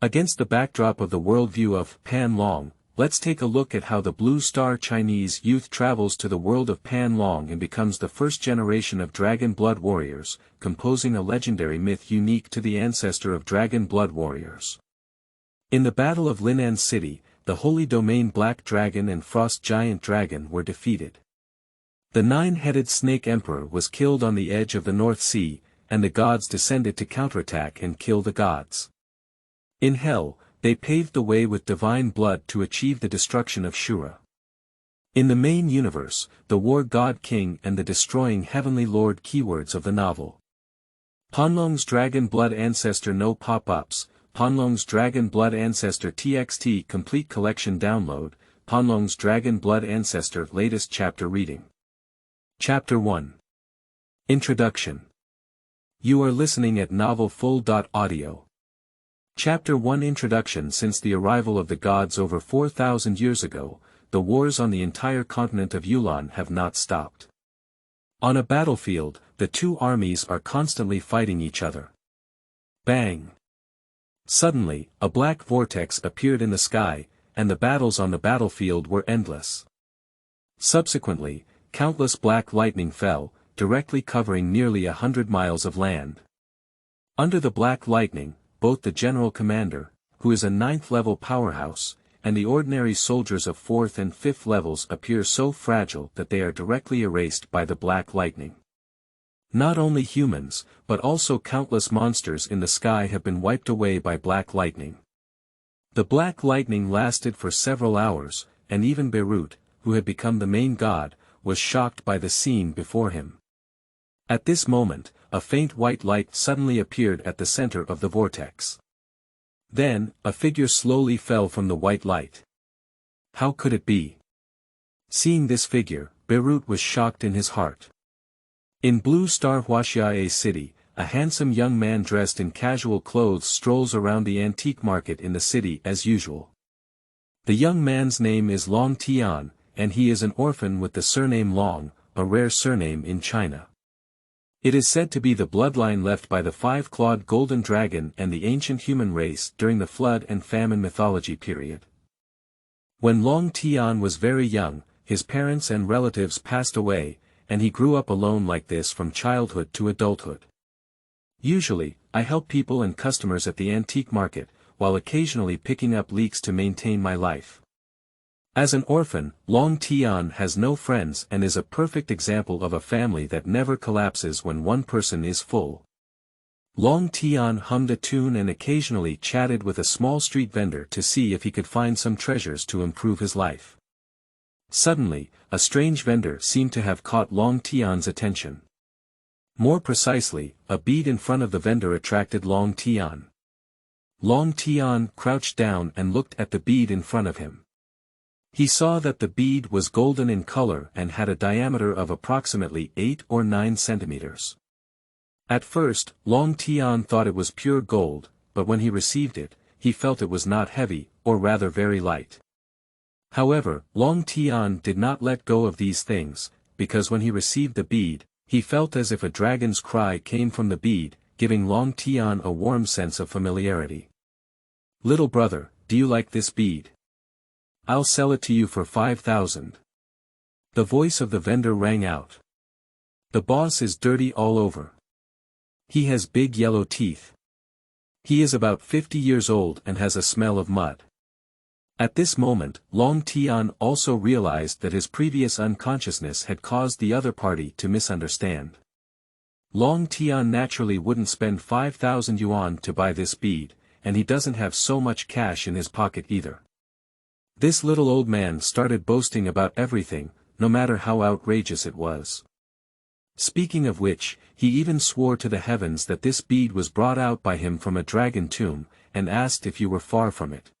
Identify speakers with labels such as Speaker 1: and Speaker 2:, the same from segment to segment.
Speaker 1: Against the backdrop of the worldview of Panlong, let's take a look at how the Blue Star Chinese youth travels to the world of Panlong and becomes the first generation of dragon blood warriors, composing a legendary myth unique to the ancestor of dragon blood warriors. In the Battle of Linnan City, the Holy Domain Black Dragon and Frost Giant Dragon were defeated. The nine-headed Snake Emperor was killed on the edge of the North Sea, and the gods descended to counterattack and kill the gods. In hell, they paved the way with divine blood to achieve the destruction of Shura. In the main universe, the War God King and the Destroying Heavenly Lord keywords of the novel. Panlong's Dragon Blood Ancestor No Pop-Ups, Panlong's Dragon Blood Ancestor TXT Complete Collection Download, Panlong's Dragon Blood Ancestor Latest Chapter Reading. Chapter 1. Introduction. You are listening at novelfull.audio. Chapter 1 Introduction. Since the arrival of the gods over 4,000 years ago, the wars on the entire continent of Yulan have not stopped. On a battlefield, the two armies are constantly fighting each other. Bang! Suddenly, a black vortex appeared in the sky, and the battles on the battlefield were endless. Subsequently, countless black lightning fell, directly covering nearly 100 miles of land. Under the black lightning, both the general commander, who is a 9th-level powerhouse, and the ordinary soldiers of 4th and 5th levels appear so fragile that they are directly erased by the black lightning. Not only humans, but also countless monsters in the sky have been wiped away by black lightning. The black lightning lasted for several hours, and even Beirut, who had become the main god, was shocked by the scene before him. At this moment, a faint white light suddenly appeared at the center of the vortex. Then, a figure slowly fell from the white light. How could it be? Seeing this figure, Beirut was shocked in his heart. In Blue Star Huaxia City, a handsome young man dressed in casual clothes strolls around the antique market in the city as usual. The young man's name is Long Tian, and he is an orphan with the surname Long, a rare surname in China. It is said to be the bloodline left by the five-clawed golden dragon and the ancient human race during the flood and famine mythology period. When Long Tian was very young, his parents and relatives passed away, and he grew up alone like this from childhood to adulthood. Usually, I help people and customers at the antique market, while occasionally picking up leaks to maintain my life. As an orphan, Long Tian has no friends and is a perfect example of a family that never collapses when one person is full. Long Tian hummed a tune and occasionally chatted with a small street vendor to see if he could find some treasures to improve his life. Suddenly, a strange vendor seemed to have caught Long Tian's attention. More precisely, a bead in front of the vendor attracted Long Tian. Long Tian crouched down and looked at the bead in front of him. He saw that the bead was golden in color and had a diameter of approximately 8 or 9 centimeters. At first, Long Tian thought it was pure gold, but when he received it, he felt it was not heavy, or rather very light. However, Long Tian did not let go of these things, because when he received the bead, he felt as if a dragon's cry came from the bead, giving Long Tian a warm sense of familiarity. "Little brother, do you like this bead? I'll sell it to you for 5,000. The voice of the vendor rang out. "The boss is dirty all over. He has big yellow teeth. He is about 50 years old and has a smell of mud." At this moment, Long Tian also realized that his previous unconsciousness had caused the other party to misunderstand. Long Tian naturally wouldn't spend 5,000 yuan to buy this bead, and he doesn't have so much cash in his pocket either. This little old man started boasting about everything, no matter how outrageous it was. Speaking of which, he even swore to the heavens that this bead was brought out by him from a dragon tomb, and asked if you were far from it.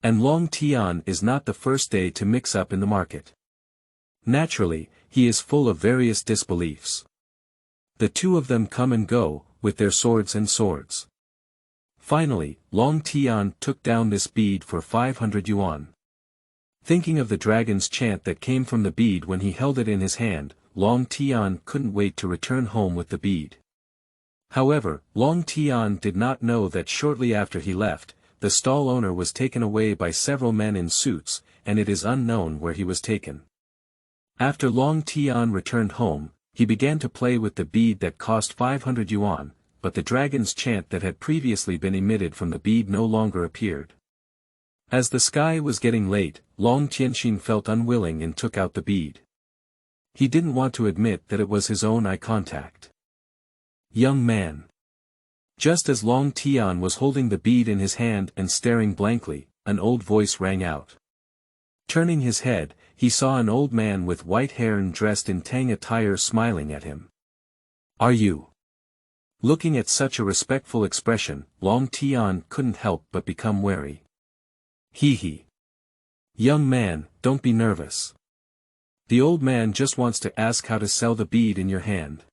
Speaker 1: And Long Tian is not the first day to mix up in the market. Naturally, he is full of various disbeliefs. The two of them come and go, with their swords and swords. Finally, Long Tian took down this bead for 500 yuan. Thinking of the dragon's chant that came from the bead when he held it in his hand, Long Tian couldn't wait to return home with the bead. However, Long Tian did not know that shortly after he left, the stall owner was taken away by several men in suits, and it is unknown where he was taken. After Long Tian returned home, he began to play with the bead that cost 500 yuan, but the dragon's chant that had previously been emitted from the bead no longer appeared. As the sky was getting late, Long Tianxin felt unwilling and took out the bead. He didn't want to admit that it was his own eye contact. Young man. Just as Long Tian was holding the bead in his hand and staring blankly, an old voice rang out. Turning his head, he saw an old man with white hair and dressed in Tang attire smiling at him. Are you? Looking at such a respectful expression, Long Tian couldn't help but become wary. He. Young man, don't be nervous. The old man just wants to ask how to sell the bead in your hand.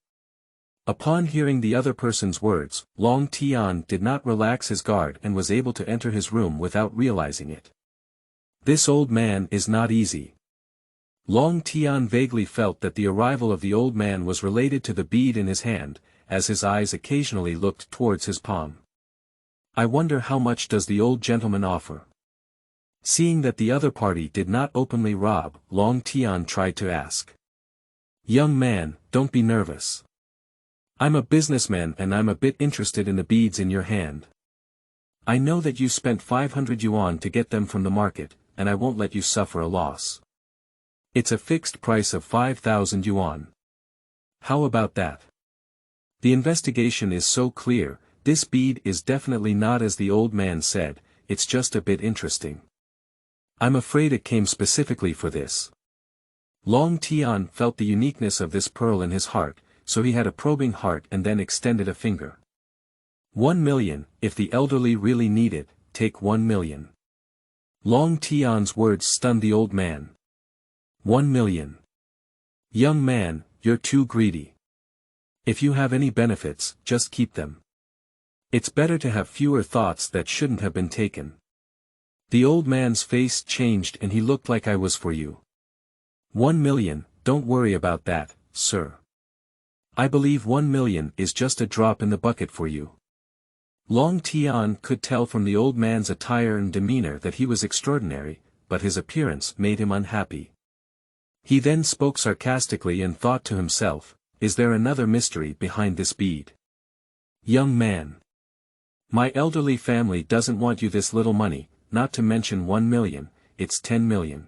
Speaker 1: Upon hearing the other person's words, Long Tian did not relax his guard and was able to enter his room without realizing it. This old man is not easy. Long Tian vaguely felt that the arrival of the old man was related to the bead in his hand, as his eyes occasionally looked towards his palm. I wonder how much does the old gentleman offer? Seeing that the other party did not openly rob, Long Tian tried to ask. Young man, don't be nervous. I'm a businessman and I'm a bit interested in the beads in your hand. I know that you spent 500 yuan to get them from the market, and I won't let you suffer a loss. It's a fixed price of 5,000 yuan. How about that? The investigation is so clear, this bead is definitely not as the old man said, it's just a bit interesting. I'm afraid it came specifically for this. Long Tian felt the uniqueness of this pearl in his heart, so he had a probing heart and then extended a finger. 1 million, if the elderly really need it, take 1 million. Long Tian's words stunned the old man. 1 million. Young man, you're too greedy. If you have any benefits, just keep them. It's better to have fewer thoughts that shouldn't have been taken. The old man's face changed and he looked like I was for you. 1 million, don't worry about that, sir. I believe 1 million is just a drop in the bucket for you. Long Tian could tell from the old man's attire and demeanor that he was extraordinary, but his appearance made him unhappy. He then spoke sarcastically and thought to himself, is there another mystery behind this bead? Young man. My elderly family doesn't want you this little money, not to mention 1 million, it's 10 million.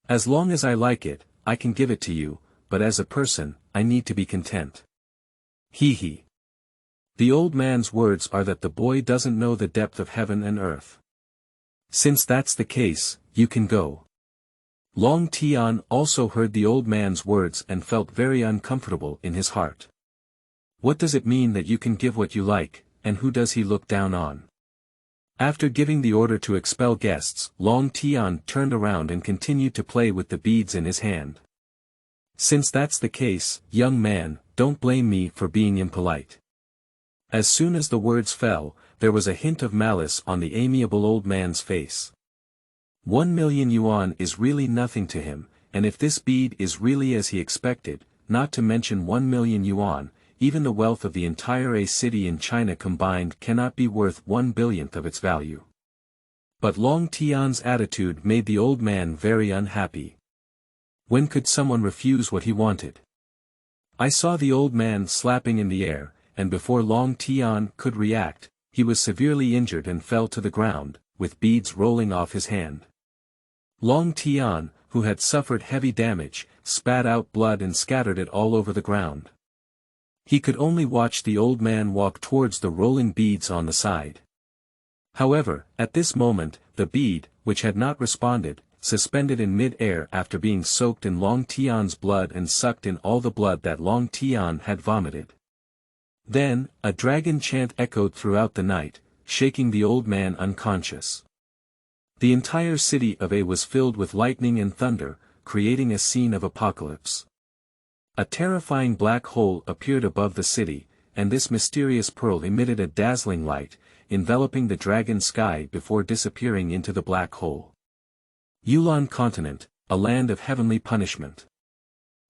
Speaker 1: As long as I like it, I can give it to you, but as a person, I need to be content. He. The old man's words are that the boy doesn't know the depth of heaven and earth. Since that's the case, you can go. Long Tian also heard the old man's words and felt very uncomfortable in his heart. What does it mean that you can give what you like, and who does he look down on? After giving the order to expel guests, Long Tian turned around and continued to play with the beads in his hand. Since that's the case, young man, don't blame me for being impolite. As soon as the words fell, there was a hint of malice on the amiable old man's face. 1 million yuan is really nothing to him, and if this bead is really as he expected, not to mention 1 million yuan, even the wealth of the entire A city in China combined cannot be worth 1/1000th of its value. But Long Tian's attitude made the old man very unhappy. When could someone refuse what he wanted? I saw the old man slapping in the air, and before Long Tian could react, he was severely injured and fell to the ground, with beads rolling off his hand. Long Tian, who had suffered heavy damage, spat out blood and scattered it all over the ground. He could only watch the old man walk towards the rolling beads on the side. However, at this moment, the bead, which had not responded, suspended in mid-air after being soaked in Long Tian's blood and sucked in all the blood that Long Tian had vomited. Then, a dragon chant echoed throughout the night, shaking the old man unconscious. The entire city of A was filled with lightning and thunder, creating a scene of apocalypse. A terrifying black hole appeared above the city, and this mysterious pearl emitted a dazzling light, enveloping the dragon sky before disappearing into the black hole. Yulan continent, a land of heavenly punishment.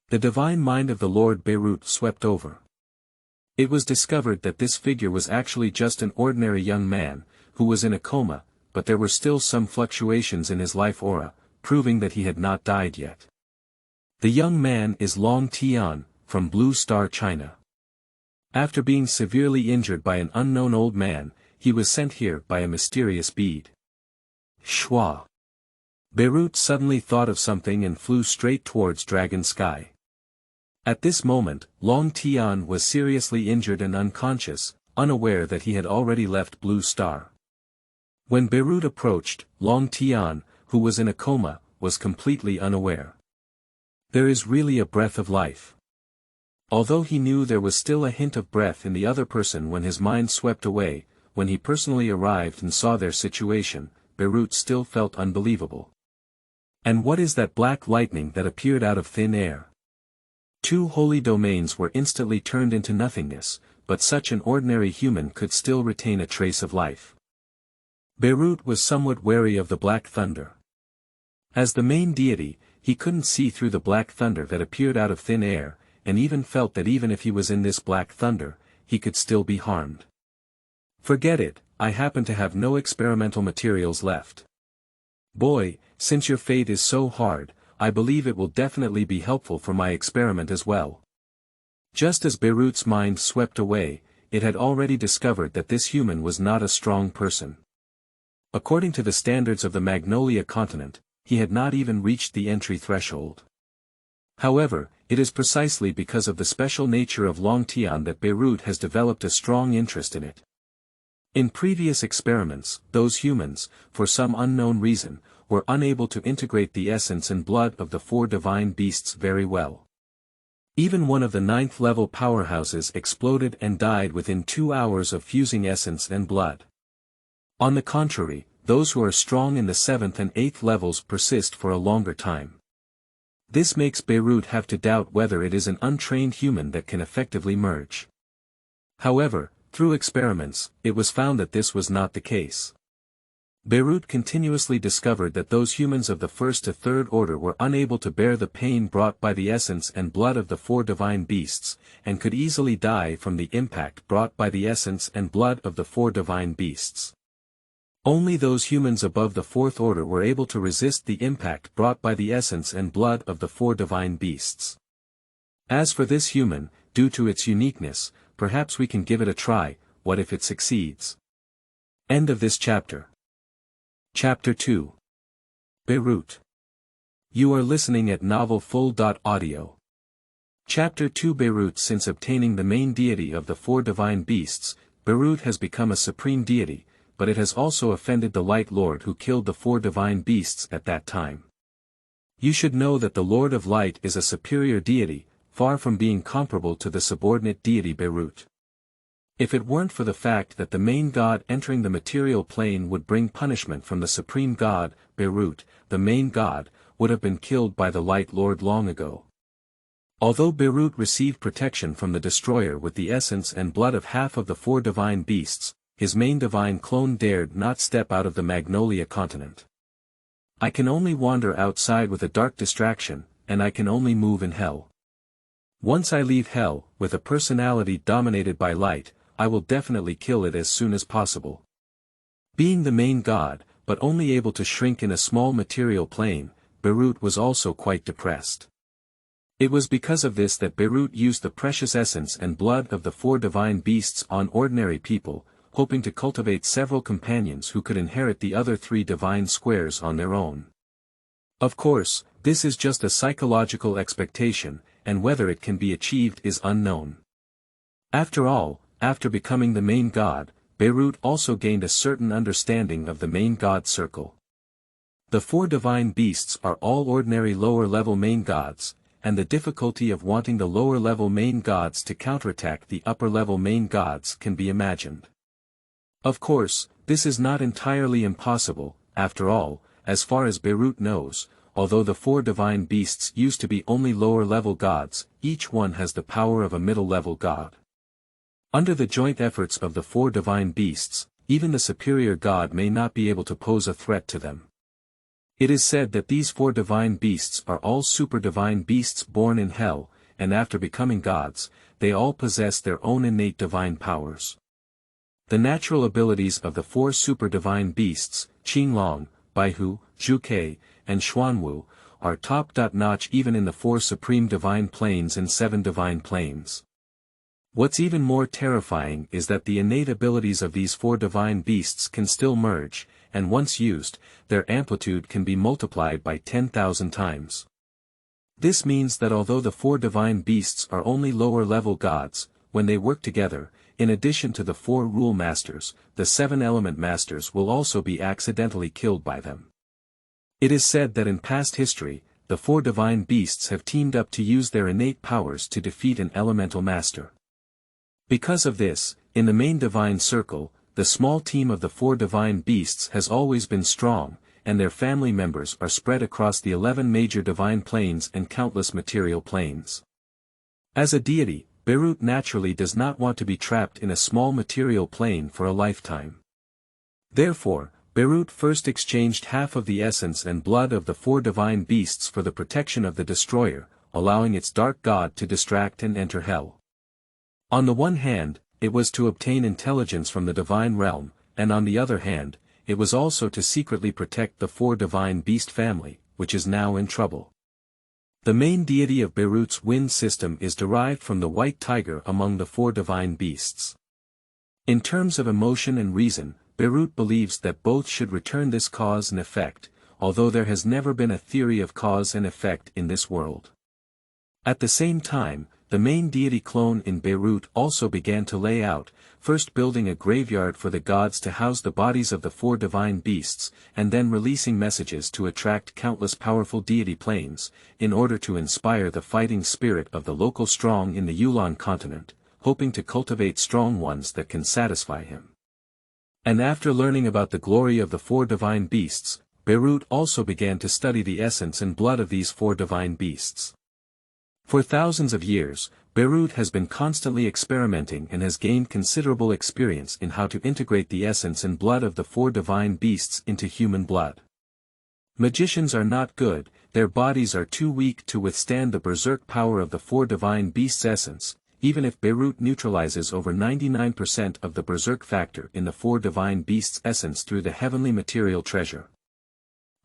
Speaker 1: The divine mind of the Lord Beirut swept over. It was discovered that this figure was actually just an ordinary young man, who was in a coma, but there were still some fluctuations in his life aura, proving that he had not died yet. The young man is Long Tian, from Blue Star, China. After being severely injured by an unknown old man, he was sent here by a mysterious bead. Shua. Beirut suddenly thought of something and flew straight towards Dragon Sky. At this moment, Long Tian was seriously injured and unconscious, unaware that he had already left Blue Star. When Beirut approached, Long Tian, who was in a coma, was completely unaware. There is really a breath of life. Although he knew there was still a hint of breath in the other person when his mind swept away, when he personally arrived and saw their situation, Beirut still felt unbelievable. And what is that black lightning that appeared out of thin air? 2 holy domains were instantly turned into nothingness, but such an ordinary human could still retain a trace of life. Beirut was somewhat wary of the black thunder. As the main deity, he couldn't see through the black thunder that appeared out of thin air, and even felt that even if he was in this black thunder, he could still be harmed. Forget it, I happen to have no experimental materials left. Boy, since your fate is so hard, I believe it will definitely be helpful for my experiment as well. Just as Beirut's mind swept away, it had already discovered that this human was not a strong person. According to the standards of the Magnolia continent, he had not even reached the entry threshold. However, it is precisely because of the special nature of Long Tian that Beirut has developed a strong interest in it. In previous experiments, those humans, for some unknown reason, were unable to integrate the essence and blood of the 4 divine beasts very well. Even one of the 9th level powerhouses exploded and died within 2 hours of fusing essence and blood. On the contrary, those who are strong in the 7th and 8th levels persist for a longer time. This makes Beirut have to doubt whether it is an untrained human that can effectively merge. However, through experiments, it was found that this was not the case. Beirut continuously discovered that those humans of the 1st to 3rd order were unable to bear the pain brought by the essence and blood of the 4 divine beasts, and could easily die from the impact brought by the essence and blood of the 4 divine beasts. Only those humans above the 4th order were able to resist the impact brought by the essence and blood of the 4 divine beasts. As for this human, due to its uniqueness, perhaps we can give it a try. What if it succeeds? End of this chapter. Chapter 2. Beirut. You are listening at novelfull.audio. Chapter 2. Beirut. Since obtaining the main deity of the 4 divine beasts, Beirut has become a supreme deity, but it has also offended the Light Lord who killed the 4 divine beasts at that time. You should know that the Lord of Light is a superior deity, far from being comparable to the subordinate deity Beirut. If it weren't for the fact that the main god entering the material plane would bring punishment from the supreme god, Beirut, the main god, would have been killed by the Light Lord long ago. Although Beirut received protection from the destroyer with the essence and blood of half of the 4 divine beasts, his main divine clone dared not step out of the Magnolia continent. I can only wander outside with a dark distraction, and I can only move in hell. Once I leave hell, with a personality dominated by light, I will definitely kill it as soon as possible. Being the main god, but only able to shrink in a small material plane, Beirut was also quite depressed. It was because of this that Beirut used the precious essence and blood of the 4 divine beasts on ordinary people, hoping to cultivate several companions who could inherit the other 3 divine squares on their own. Of course, this is just a psychological expectation, and whether it can be achieved is unknown. After all, after becoming the main god, Beirut also gained a certain understanding of the main god circle. The 4 divine beasts are all ordinary lower-level main gods, and the difficulty of wanting the lower-level main gods to counterattack the upper-level main gods can be imagined. Of course, this is not entirely impossible. After all, as far as Beirut knows, although the 4 divine beasts used to be only lower-level gods, each one has the power of a middle-level god. Under the joint efforts of the 4 divine beasts, even the superior god may not be able to pose a threat to them. It is said that these 4 divine beasts are all super-divine beasts born in hell, and after becoming gods, they all possess their own innate divine powers. The natural abilities of the 4 super-divine beasts, Qinglong, Baihu, Zhuke, and Xuanwu, are top-notch even in the 4 supreme divine planes and 7 divine planes. What's even more terrifying is that the innate abilities of these 4 divine beasts can still merge, and once used, their amplitude can be multiplied by 10,000 times. This means that although the 4 divine beasts are only lower-level gods, when they work together, in addition to the 4 rule masters, the 7 element masters will also be accidentally killed by them. It is said that in past history, the 4 divine beasts have teamed up to use their innate powers to defeat an elemental master. Because of this, in the main divine circle, the small team of the 4 divine beasts has always been strong, and their family members are spread across the 11 major divine planes and countless material planes. As a deity, Beirut naturally does not want to be trapped in a small material plane for a lifetime. Therefore, Beirut first exchanged half of the essence and blood of the 4 divine beasts for the protection of the destroyer, allowing its dark god to distract and enter hell. On the one hand, it was to obtain intelligence from the divine realm, and on the other hand, it was also to secretly protect the 4 divine beast family, which is now in trouble. The main deity of Beirut's wind system is derived from the white tiger among the 4 divine beasts. In terms of emotion and reason, Beirut believes that both should return this cause and effect, although there has never been a theory of cause and effect in this world. At the same time, the main deity clone in Beirut also began to lay out, first building a graveyard for the gods to house the bodies of the 4 divine beasts, and then releasing messages to attract countless powerful deity planes, in order to inspire the fighting spirit of the local strong in the Yulan continent, hoping to cultivate strong ones that can satisfy him. And after learning about the glory of the 4 divine beasts, Beirut also began to study the essence and blood of these 4 divine beasts. For thousands of years, Beirut has been constantly experimenting and has gained considerable experience in how to integrate the essence and blood of the 4 divine beasts into human blood. Magicians are not good, their bodies are too weak to withstand the berserk power of the 4 divine beasts' essence, even if Beirut neutralizes over 99% of the berserk factor in the 4 divine beasts' essence through the heavenly material treasure.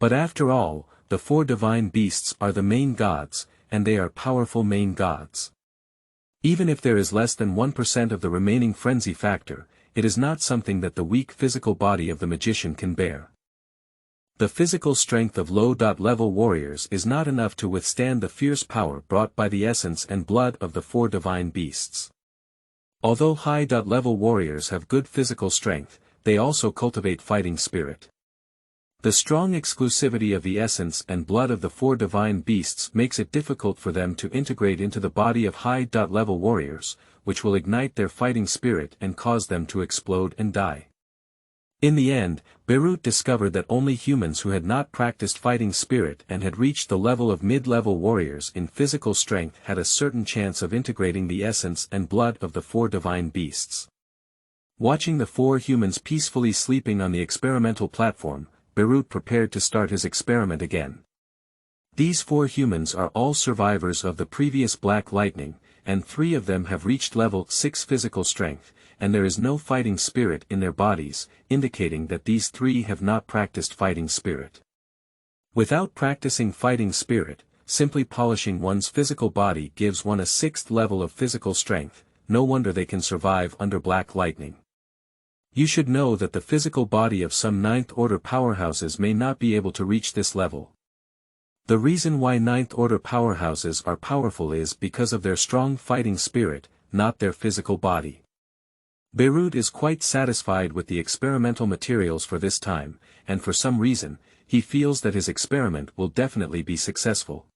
Speaker 1: But after all, the 4 divine beasts are the main gods, and they are powerful main gods. Even if there is less than 1% of the remaining frenzy factor, it is not something that the weak physical body of the magician can bear. The physical strength of low-level warriors is not enough to withstand the fierce power brought by the essence and blood of the 4 divine beasts. Although high-level warriors have good physical strength, they also cultivate fighting spirit. The strong exclusivity of the essence and blood of the 4 divine beasts makes it difficult for them to integrate into the body of high-level warriors, which will ignite their fighting spirit and cause them to explode and die. In the end, Beirut discovered that only humans who had not practiced fighting spirit and had reached the level of mid-level warriors in physical strength had a certain chance of integrating the essence and blood of the 4 divine beasts. Watching the 4 humans peacefully sleeping on the experimental platform, Beirut prepared to start his experiment again. These 4 humans are all survivors of the previous Black Lightning, and 3 of them have reached level 6 physical strength, and there is no fighting spirit in their bodies, indicating that these 3 have not practiced fighting spirit. Without practicing fighting spirit, simply polishing one's physical body gives one a 6th level of physical strength, no wonder they can survive under Black Lightning. You should know that the physical body of some 9th-order powerhouses may not be able to reach this level. The reason why 9th-order powerhouses are powerful is because of their strong fighting spirit, not their physical body. Beirut is quite satisfied with the experimental materials for this time, and for some reason, he feels that his experiment will definitely be successful.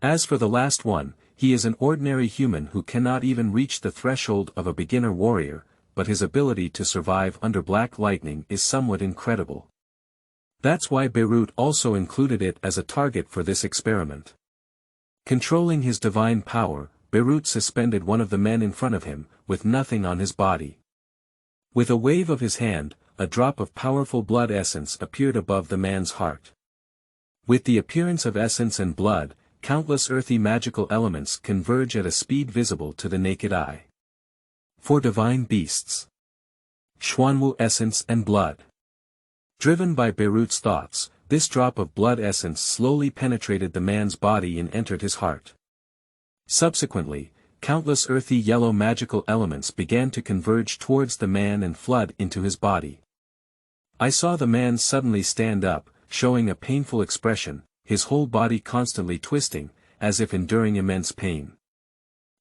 Speaker 1: As for the last one, he is an ordinary human who cannot even reach the threshold of a beginner warrior, but his ability to survive under Black Lightning is somewhat incredible. That's why Beirut also included it as a target for this experiment. Controlling his divine power, Beirut suspended one of the men in front of him, with nothing on his body. With a wave of his hand, a drop of powerful blood essence appeared above the man's heart. With the appearance of essence and blood, countless earthy magical elements converge at a speed visible to the naked eye. 4 divine beasts. Xuanwu essence and blood. Driven by Beirut's thoughts, this drop of blood essence slowly penetrated the man's body and entered his heart. Subsequently, countless earthy yellow magical elements began to converge towards the man and flood into his body. I saw the man suddenly stand up, showing a painful expression, his whole body constantly twisting, as if enduring immense pain.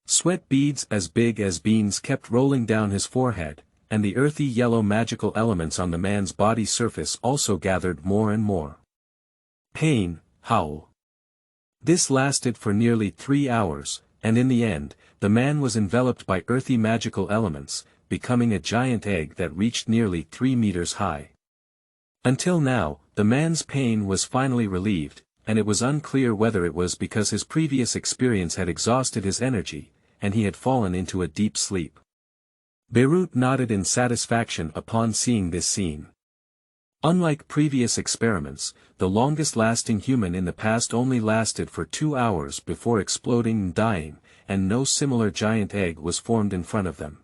Speaker 1: Sweat beads as big as beans kept rolling down his forehead, and the earthy yellow magical elements on the man's body surface also gathered more and more. Pain, howl. This lasted for nearly 3 hours, and in the end, the man was enveloped by earthy magical elements, becoming a giant egg that reached nearly 3 meters high. Until now, the man's pain was finally relieved, and it was unclear whether it was because his previous experience had exhausted his energy, and he had fallen into a deep sleep. Beirut nodded in satisfaction upon seeing this scene. Unlike previous experiments, the longest-lasting human in the past only lasted for 2 hours before exploding and dying, and no similar giant egg was formed in front of them.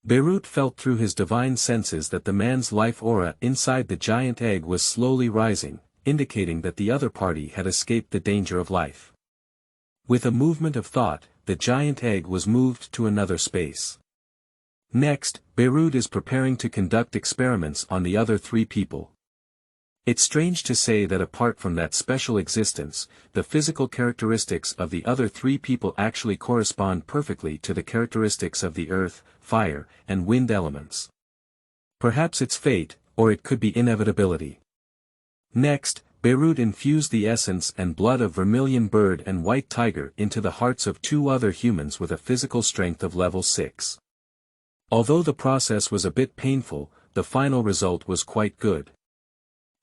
Speaker 1: Beirut felt through his divine senses that the man's life aura inside the giant egg was slowly rising, indicating that the other party had escaped the danger of life. With a movement of thought, the giant egg was moved to another space. Next, Beirut is preparing to conduct experiments on the other 3 people. It's strange to say that apart from that special existence, the physical characteristics of the other 3 people actually correspond perfectly to the characteristics of the earth, fire, and wind elements. Perhaps it's fate, or it could be inevitability. Next, Beirut infused the essence and blood of vermilion bird and white tiger into the hearts of 2 other humans with a physical strength of level 6. Although the process was a bit painful, the final result was quite good.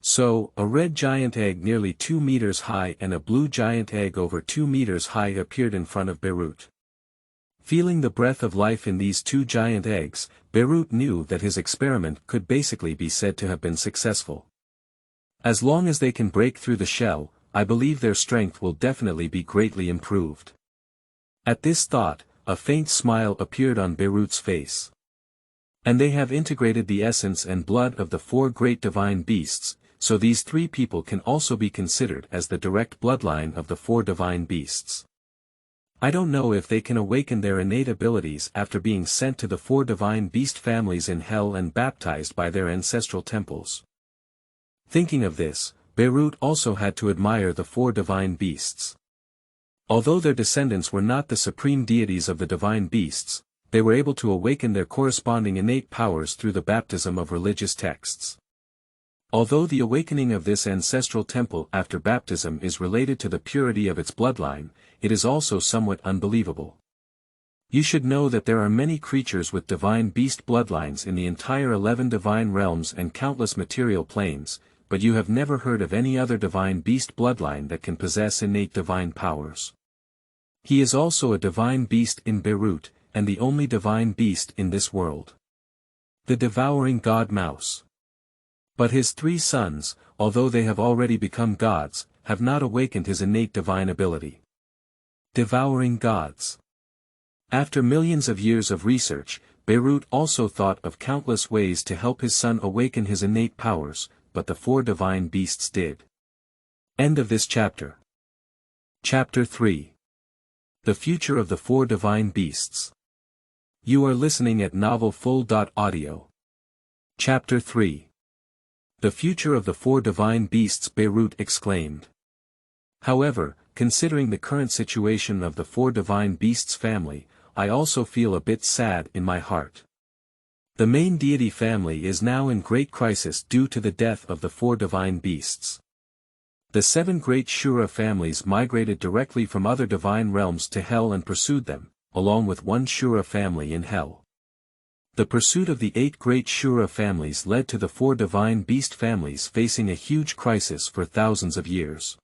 Speaker 1: So, a red giant egg nearly 2 meters high and a blue giant egg over 2 meters high appeared in front of Beirut. Feeling the breath of life in these 2 giant eggs, Beirut knew that his experiment could basically be said to have been successful. As long as they can break through the shell, I believe their strength will definitely be greatly improved. At this thought, a faint smile appeared on Beirut's face. And they have integrated the essence and blood of the 4 great divine beasts, so these 3 people can also be considered as the direct bloodline of the 4 divine beasts. I don't know if they can awaken their innate abilities after being sent to the 4 divine beast families in hell and baptized by their ancestral temples. Thinking of this, Beirut also had to admire the 4 divine beasts. Although their descendants were not the supreme deities of the divine beasts, they were able to awaken their corresponding innate powers through the baptism of religious texts. Although the awakening of this ancestral temple after baptism is related to the purity of its bloodline, it is also somewhat unbelievable. You should know that there are many creatures with divine beast bloodlines in the entire 11 divine realms and countless material planes, but you have never heard of any other divine beast bloodline that can possess innate divine powers. He is also a divine beast in Beirut, and the only divine beast in this world. The devouring god mouse. But his 3 sons, although they have already become gods, have not awakened his innate divine ability. Devouring gods. After millions of years of research, Beirut also thought of countless ways to help his son awaken his innate powers, but the 4 divine beasts did. End of this chapter. Chapter 3. The Future of the 4 Divine Beasts. You are listening at novelfull.audio. Chapter 3. The future of the 4 divine beasts, Beirut exclaimed. However, considering the current situation of the 4 divine beasts family, I also feel a bit sad in my heart. The main deity family is now in great crisis due to the death of the 4 divine beasts. The 7 great Shura families migrated directly from other divine realms to hell and pursued them, along with 1 Shura family in hell. The pursuit of the 8 great Shura families led to the 4 divine beast families facing a huge crisis for thousands of years.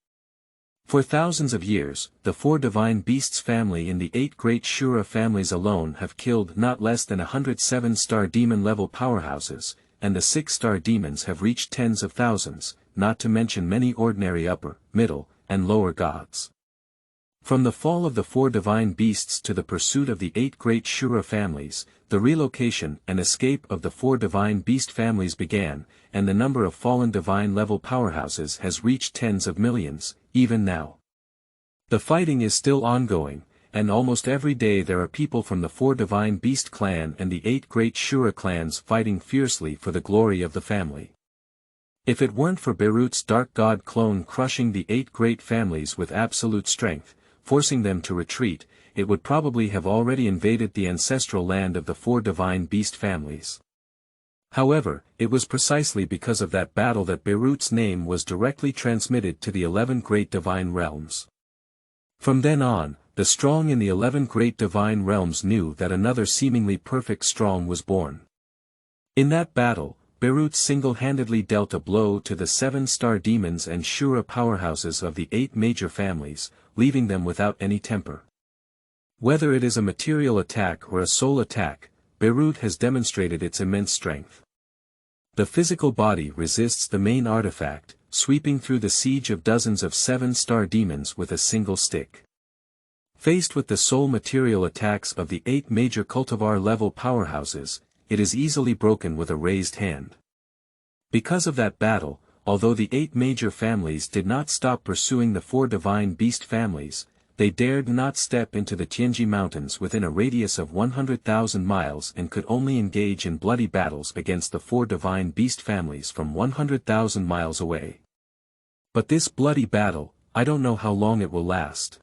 Speaker 1: For thousands of years, the 4 divine beasts family in the 8 great Shura families alone have killed not less than 107-star demon-level powerhouses, and the 6-star demons have reached tens of thousands, not to mention many ordinary upper, middle, and lower gods. From the fall of the 4 divine beasts to the pursuit of the 8 great Shura families, the relocation and escape of the 4 divine beast families began, and the number of fallen divine-level powerhouses has reached tens of millions, even now. The fighting is still ongoing, and almost every day there are people from the 4 divine beast clan and the 8 great Shura clans fighting fiercely for the glory of the family. If it weren't for Beirut's dark god clone crushing the 8 great families with absolute strength, forcing them to retreat, it would probably have already invaded the ancestral land of the 4 divine beast families. However, it was precisely because of that battle that Beirut's name was directly transmitted to the 11 great divine realms. From then on, the strong in the 11 great divine realms knew that another seemingly perfect strong was born. In that battle, Beirut single-handedly dealt a blow to the 7 star demons and Shura powerhouses of the 8 major families, leaving them without any temper. Whether it is a material attack or a soul attack, Beirut has demonstrated its immense strength. The physical body resists the main artifact, sweeping through the siege of dozens of 7 star demons with a single stick. Faced with the soul material attacks of the 8 major cultivar-level powerhouses, it is easily broken with a raised hand. Because of that battle, although the 8 major families did not stop pursuing the 4 divine beast families, they dared not step into the Tianji Mountains within a radius of 100,000 miles and could only engage in bloody battles against the 4 divine beast families from 100,000 miles away. But this bloody battle, I don't know how long it will last.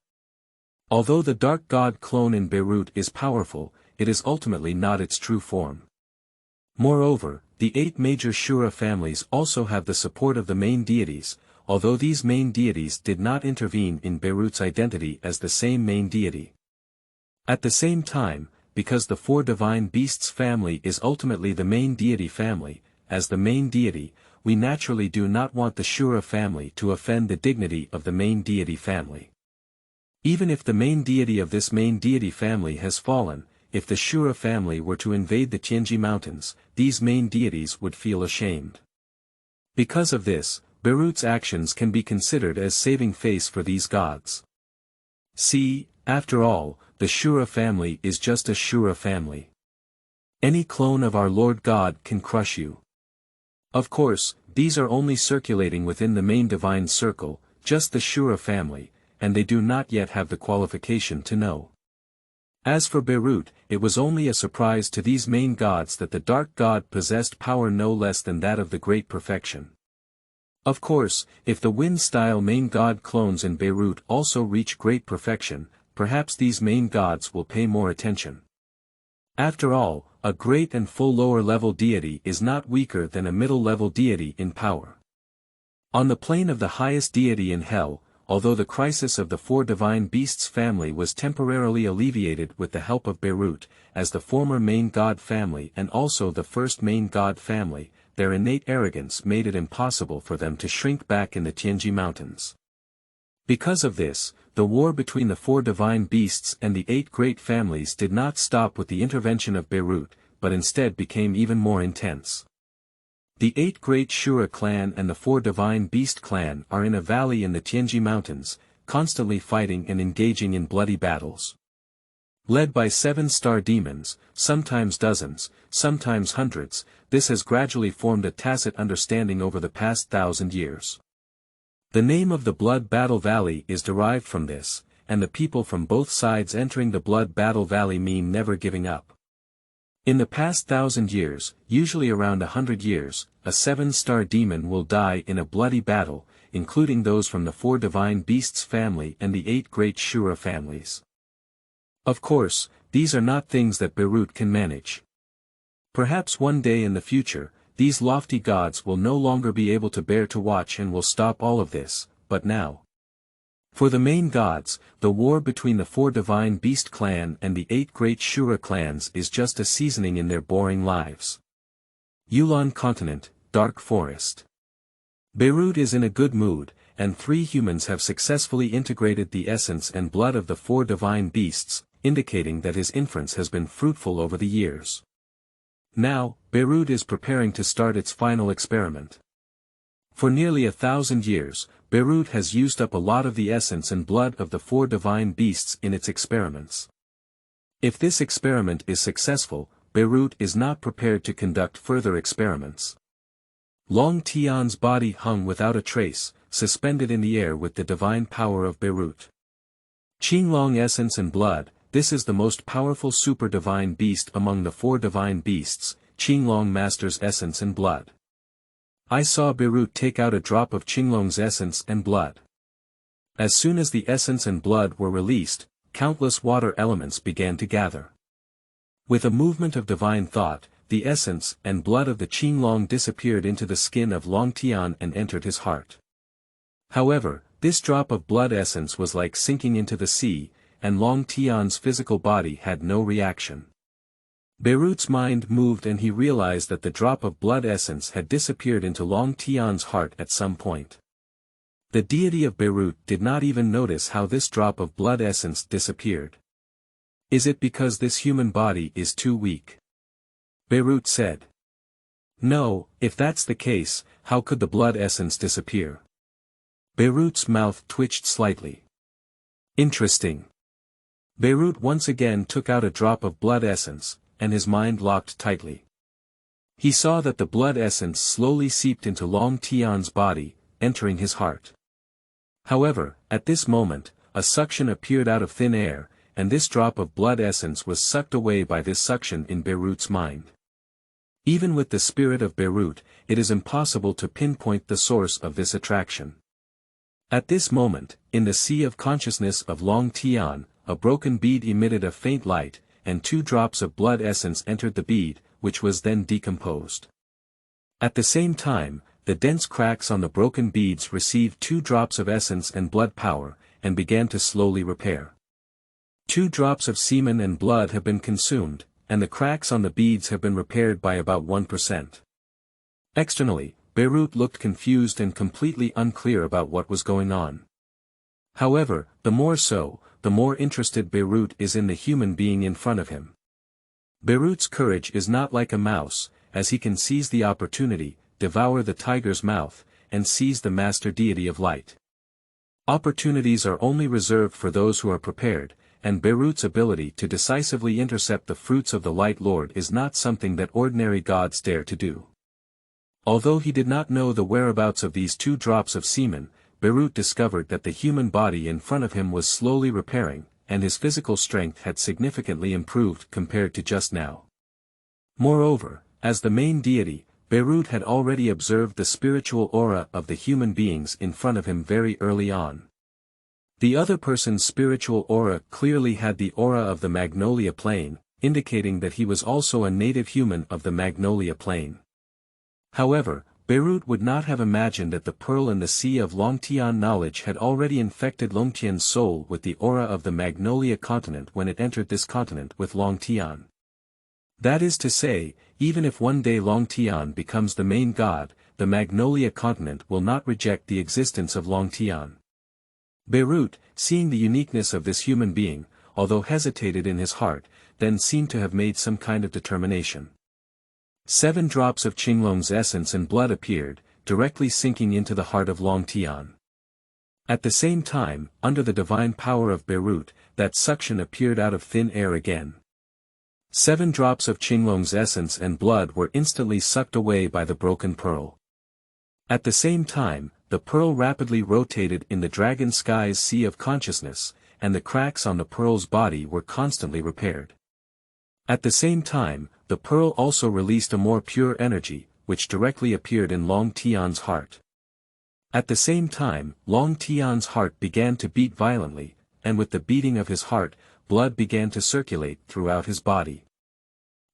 Speaker 1: Although the dark god clone in Beirut is powerful, it is ultimately not its true form. Moreover, the 8 major Shura families also have the support of the main deities, although these main deities did not intervene in Beirut's identity as the same main deity. At the same time, because the 4 divine beasts family is ultimately the main deity family, as the main deity, we naturally do not want the Shura family to offend the dignity of the main deity family. Even if the main deity of this main deity family has fallen, if the Shura family were to invade the Tianji Mountains, these main deities would feel ashamed. Because of this, Beirut's actions can be considered as saving face for these gods. See, after all, the Shura family is just a Shura family. Any clone of our Lord God can crush you. Of course, these are only circulating within the main divine circle, just the Shura family, and they do not yet have the qualification to know. As for Beirut, it was only a surprise to these main gods that the dark god possessed power no less than that of the great perfection. Of course, if the wind-style main god clones in Beirut also reach great perfection, perhaps these main gods will pay more attention. After all, a great and full lower-level deity is not weaker than a middle-level deity in power. On the plane of the highest deity in hell, although the crisis of the 4 divine beasts family was temporarily alleviated with the help of Beirut, as the former main god family and also the first main god family, their innate arrogance made it impossible for them to shrink back in the Tianji Mountains. Because of this, the war between the 4 divine beasts and the 8 great families did not stop with the intervention of Beirut, but instead became even more intense. The 8 great Shura clan and the 4 divine beast clan are in a valley in the Tianji Mountains, constantly fighting and engaging in bloody battles. Led by 7 star demons, sometimes dozens, sometimes hundreds, this has gradually formed a tacit understanding over the past 1,000 years. The name of the Blood Battle Valley is derived from this, and the people from both sides entering the Blood Battle Valley mean never giving up. In the past 1,000 years, usually around 100 years, a 7 star demon will die in a bloody battle, including those from the 4 divine beasts family and the 8 great Shura families. Of course, these are not things that Beirut can manage. Perhaps one day in the future, these lofty gods will no longer be able to bear to watch and will stop all of this, but now. For the main gods, the war between the 4 divine beast clan and the 8 great Shura clans is just a seasoning in their boring lives. Yulon Continent, Dark Forest. Beirut is in a good mood, and 3 humans have successfully integrated the essence and blood of the 4 divine beasts, indicating that his inference has been fruitful over the years. Now, Beirut is preparing to start its final experiment. For nearly 1,000 years, Beirut has used up a lot of the essence and blood of the 4 divine beasts in its experiments. If this experiment is successful, Beirut is not prepared to conduct further experiments. Long Tian's body hung without a trace, suspended in the air with the divine power of Beirut. Qinglong essence and blood, this is the most powerful super-divine beast among the 4 divine beasts, Qinglong master's essence and blood. I saw Beirut take out a drop of Qinglong's essence and blood. As soon as the essence and blood were released, countless water elements began to gather. With a movement of divine thought, the essence and blood of the Qinglong disappeared into the skin of Long Tian and entered his heart. However, this drop of blood essence was like sinking into the sea, and Long Tian's physical body had no reaction. Beirut's mind moved and he realized that the drop of blood essence had disappeared into Long Tian's heart at some point. The deity of Beirut did not even notice how this drop of blood essence disappeared. Is it because this human body is too weak? Beirut said. No, if that's the case, how could the blood essence disappear? Beirut's mouth twitched slightly. Interesting. Beirut once again took out a drop of blood essence, and his mind locked tightly. He saw that the blood essence slowly seeped into Long Tian's body, entering his heart. However, at this moment, a suction appeared out of thin air, and this drop of blood essence was sucked away by this suction in Beirut's mind. Even with the spirit of Beirut, it is impossible to pinpoint the source of this attraction. At this moment, in the sea of consciousness of Long Tian, a broken bead emitted a faint light, and 2 drops of blood essence entered the bead, which was then decomposed. At the same time, the dense cracks on the broken beads received 2 drops of essence and blood power, and began to slowly repair. 2 drops of semen and blood have been consumed, and the cracks on the beads have been repaired by about 1%. Externally, Beirut looked confused and completely unclear about what was going on. However, the more interested Beirut is in the human being in front of him. Beirut's courage is not like a mouse, as he can seize the opportunity, devour the tiger's mouth, and seize the master deity of light. Opportunities are only reserved for those who are prepared, and Beirut's ability to decisively intercept the fruits of the Light Lord is not something that ordinary gods dare to do. Although he did not know the whereabouts of these 2 drops of semen, Beirut discovered that the human body in front of him was slowly repairing, and his physical strength had significantly improved compared to just now. Moreover, as the main deity, Beirut had already observed the spiritual aura of the human beings in front of him very early on. The other person's spiritual aura clearly had the aura of the Magnolia Plain, indicating that he was also a native human of the Magnolia Plain. However, Beirut would not have imagined that the pearl in the sea of Longtian knowledge had already infected Longtian's soul with the aura of the Magnolia continent when it entered this continent with Longtian. That is to say, even if one day Longtian becomes the main god, the Magnolia continent will not reject the existence of Longtian. Beirut, seeing the uniqueness of this human being, although hesitated in his heart, then seemed to have made some kind of determination. 7 drops of Qinglong's essence and blood appeared, directly sinking into the heart of Longtian. At the same time, under the divine power of Beirut, that suction appeared out of thin air again. 7 drops of Qinglong's essence and blood were instantly sucked away by the broken pearl. At the same time, the pearl rapidly rotated in the dragon sky's sea of consciousness, and the cracks on the pearl's body were constantly repaired. At the same time, the pearl also released a more pure energy, which directly appeared in Long Tian's heart. At the same time, Long Tian's heart began to beat violently, and with the beating of his heart, blood began to circulate throughout his body.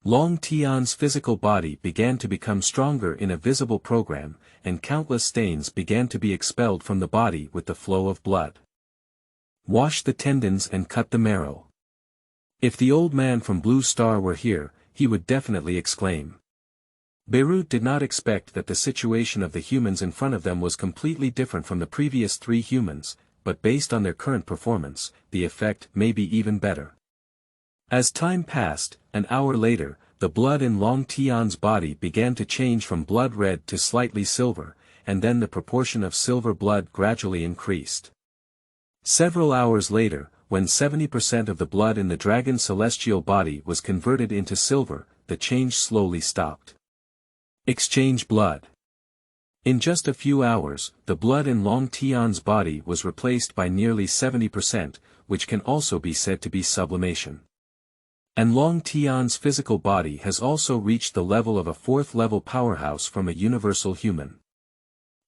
Speaker 1: Long Tian's physical body began to become stronger in a visible program, and countless stains began to be expelled from the body with the flow of blood. Wash the tendons and cut the marrow. If the old man from Blue Star were here, he would definitely exclaim. Beirut did not expect that the situation of the humans in front of them was completely different from the previous 3 humans, but based on their current performance, the effect may be even better. As time passed, an hour later, the blood in Long Tian's body began to change from blood red to slightly silver, and then the proportion of silver blood gradually increased. Several hours later, when 70% of the blood in the dragon's celestial body was converted into silver, the change slowly stopped. Exchange blood. In just a few hours, the blood in Long Tian's body was replaced by nearly 70%, which can also be said to be sublimation. And Long Tian's physical body has also reached the level of a fourth-level powerhouse from a universal human.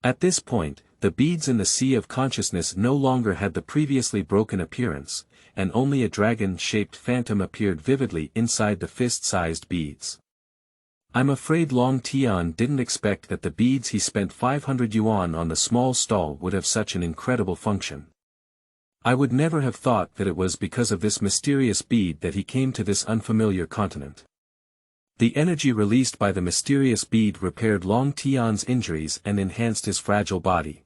Speaker 1: At this point, the beads in the sea of consciousness no longer had the previously broken appearance, and only a dragon-shaped phantom appeared vividly inside the fist-sized beads. I'm afraid Long Tian didn't expect that the beads he spent 500 yuan on the small stall would have such an incredible function. I would never have thought that it was because of this mysterious bead that he came to this unfamiliar continent. The energy released by the mysterious bead repaired Long Tian's injuries and enhanced his fragile body.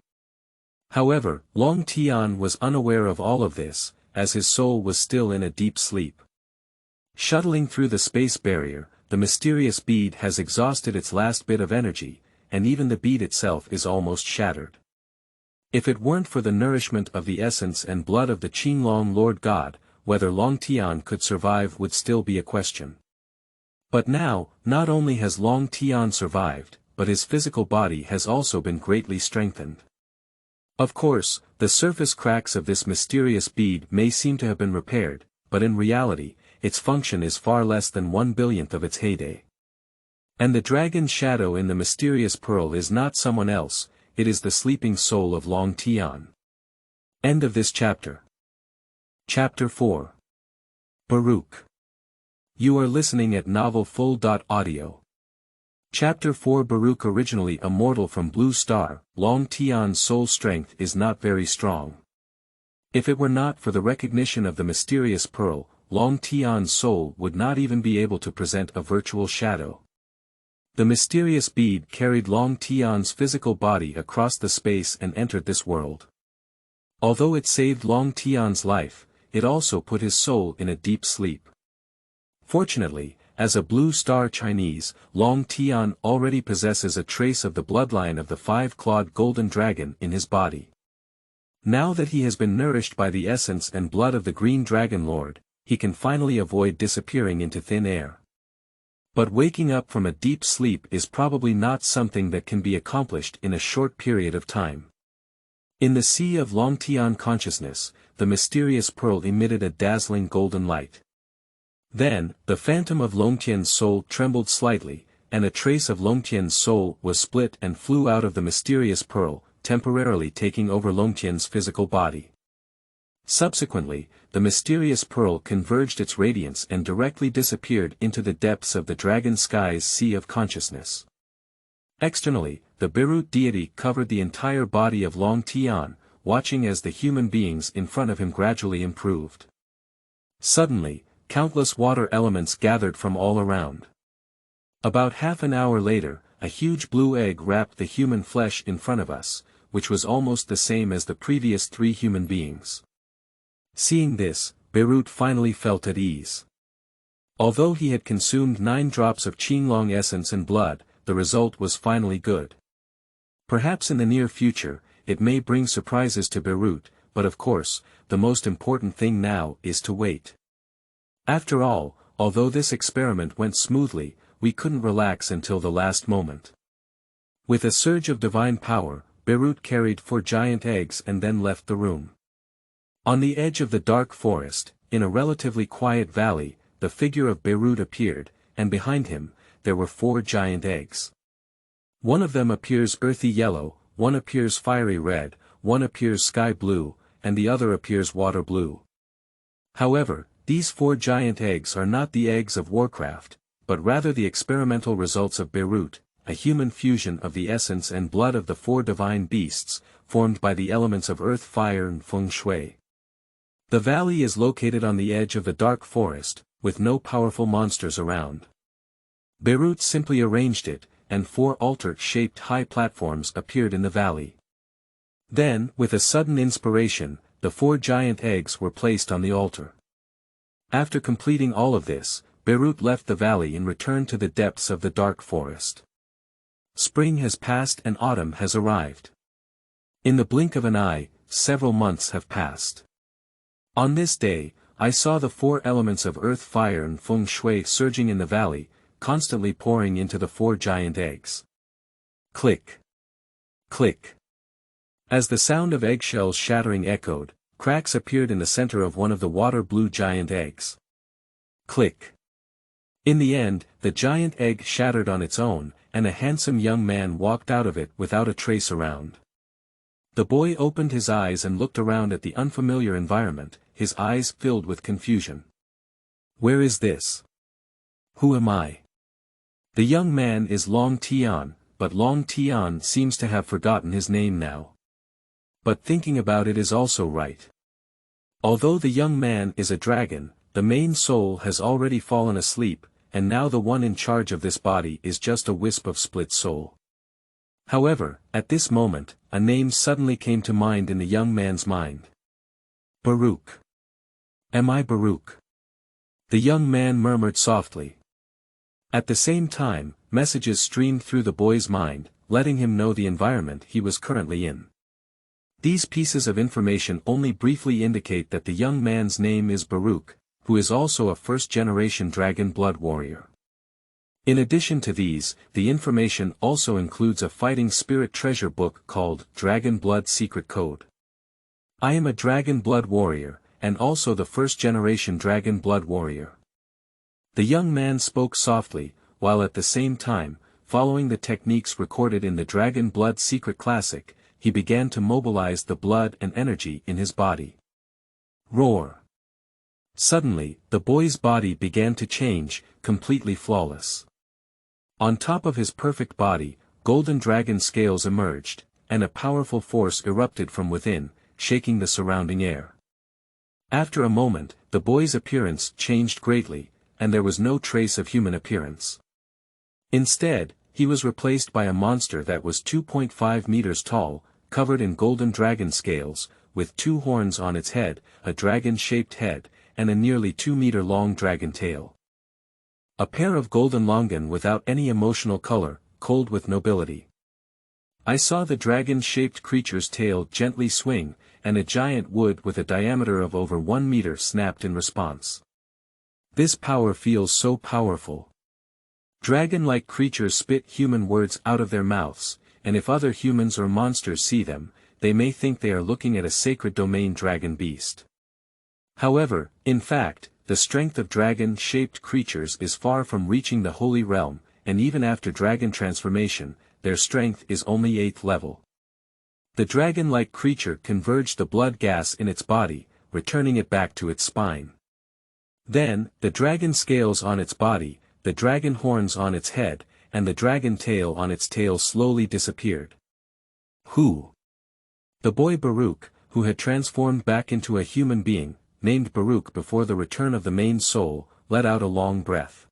Speaker 1: However, Long Tian was unaware of all of this, as his soul was still in a deep sleep. Shuttling through the space barrier, the mysterious bead has exhausted its last bit of energy, and even the bead itself is almost shattered. If it weren't for the nourishment of the essence and blood of the Qinglong Lord God, whether Long Tian could survive would still be a question. But now, not only has Long Tian survived, but his physical body has also been greatly strengthened. Of course, the surface cracks of this mysterious bead may seem to have been repaired, but in reality, its function is far less than 1/1000th of its heyday. And the dragon's shadow in the mysterious pearl is not someone else, it is the sleeping soul of Long Tian. End of this chapter. Chapter 4. Baruch. You are listening at novelfull.audio. Chapter 4. Baruch. Originally a mortal from Blue Star, Long Tian's soul strength is not very strong. If it were not for the recognition of the mysterious pearl, Long Tian's soul would not even be able to present a virtual shadow. The mysterious bead carried Long Tian's physical body across the space and entered this world. Although it saved Long Tian's life, it also put his soul in a deep sleep. Fortunately, as a Blue Star Chinese, Long Tian already possesses a trace of the bloodline of the five-clawed golden dragon in his body. Now that he has been nourished by the essence and blood of the Green Dragon Lord, he can finally avoid disappearing into thin air. But waking up from a deep sleep is probably not something that can be accomplished in a short period of time. In the sea of Long Tian consciousness, the mysterious pearl emitted a dazzling golden light. Then, the phantom of Longtian's soul trembled slightly, and a trace of Longtian's soul was split and flew out of the mysterious pearl, temporarily taking over Longtian's physical body. Subsequently, the mysterious pearl converged its radiance and directly disappeared into the depths of the dragon sky's sea of consciousness. Externally, the Beirut deity covered the entire body of Long Tian, watching as the human beings in front of him gradually improved. Suddenly, countless water elements gathered from all around. About half an hour later, a huge blue egg wrapped the human flesh in front of us, which was almost the same as the previous 3 human beings. Seeing this, Beirut finally felt at ease. Although he had consumed 9 drops of Qinglong essence and blood, the result was finally good. Perhaps in the near future, it may bring surprises to Beirut, but of course, the most important thing now is to wait. After all, although this experiment went smoothly, we couldn't relax until the last moment. With a surge of divine power, Beirut carried 4 giant eggs and then left the room. On the edge of the dark forest, in a relatively quiet valley, the figure of Beirut appeared, and behind him, there were 4 giant eggs. One of them appears earthy yellow, one appears fiery red, one appears sky blue, and the other appears water blue. However, these 4 giant eggs are not the eggs of Warcraft, but rather the experimental results of Beirut, a human fusion of the essence and blood of the 4 divine beasts, formed by the elements of earth, fire and feng shui. The valley is located on the edge of the dark forest, with no powerful monsters around. Beirut simply arranged it, and 4 altar-shaped high platforms appeared in the valley. Then, with a sudden inspiration, the 4 giant eggs were placed on the altar. After completing all of this, Beirut left the valley and returned to the depths of the dark forest. Spring has passed and autumn has arrived. In the blink of an eye, several months have passed. On this day, I saw the four elements of earth, fire and feng shui surging in the valley, constantly pouring into the four giant eggs. Click. Click. As the sound of eggshells shattering echoed, cracks appeared in the center of one of the water-blue giant eggs. Click. In the end, the giant egg shattered on its own, and a handsome young man walked out of it without a trace around. The boy opened his eyes and looked around at the unfamiliar environment, his eyes filled with confusion. Where is this? Who am I? The young man is Long Tian, but Long Tian seems to have forgotten his name now. But thinking about it is also right. Although the young man is a dragon, the main soul has already fallen asleep, and now the one in charge of this body is just a wisp of split soul. However, at this moment, a name suddenly came to mind in the young man's mind. Baruch. Am I Baruch? The young man murmured softly. At the same time, messages streamed through the boy's mind, letting him know the environment he was currently in. These pieces of information only briefly indicate that the young man's name is Baruch, who is also a first-generation dragon blood warrior. In addition to these, the information also includes a fighting spirit treasure book called Dragon Blood Secret Code. I am a dragon blood warrior, and also the first-generation dragon blood warrior. The young man spoke softly, while at the same time, following the techniques recorded in the Dragon Blood Secret Classic, he began to mobilize the blood and energy in his body. Roar! Suddenly, the boy's body began to change, completely flawless. On top of his perfect body, golden dragon scales emerged, and a powerful force erupted from within, shaking the surrounding air. After a moment, the boy's appearance changed greatly, and there was no trace of human appearance. Instead, he was replaced by a monster that was 2.5 meters tall, covered in golden dragon scales, with 2 horns on its head, a dragon-shaped head, and a nearly 2-meter-long dragon tail. A pair of golden longan without any emotional color, cold with nobility. I saw the dragon-shaped creature's tail gently swing, and a giant wood with a diameter of over 1 meter snapped in response. This power feels so powerful. Dragon-like creatures spit human words out of their mouths, and if other humans or monsters see them, they may think they are looking at a sacred domain dragon beast. However, in fact, the strength of dragon-shaped creatures is far from reaching the holy realm, and even after dragon transformation, their strength is only 8th level. The dragon-like creature converged the blood gas in its body, returning it back to its spine. Then, the dragon scales on its body, the dragon horns on its head, and the dragon tail on its tail slowly disappeared. Who? The boy Baruch, who had transformed back into a human being, named Baruch before the return of the main soul, let out a long breath.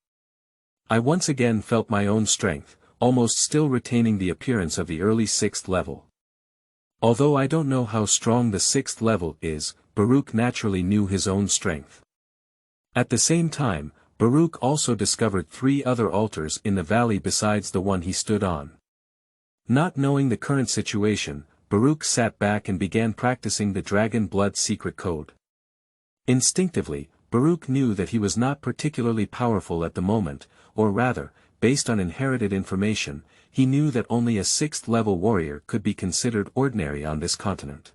Speaker 1: I once again felt my own strength, almost still retaining the appearance of the early 6th level. Although I don't know how strong the 6th level is, Baruch naturally knew his own strength. At the same time, Baruch also discovered 3 other altars in the valley besides the one he stood on. Not knowing the current situation, Baruch sat back and began practicing the Dragon Blood Secret Code. Instinctively, Baruch knew that he was not particularly powerful at the moment, or rather, based on inherited information, he knew that only a 6th-level warrior could be considered ordinary on this continent.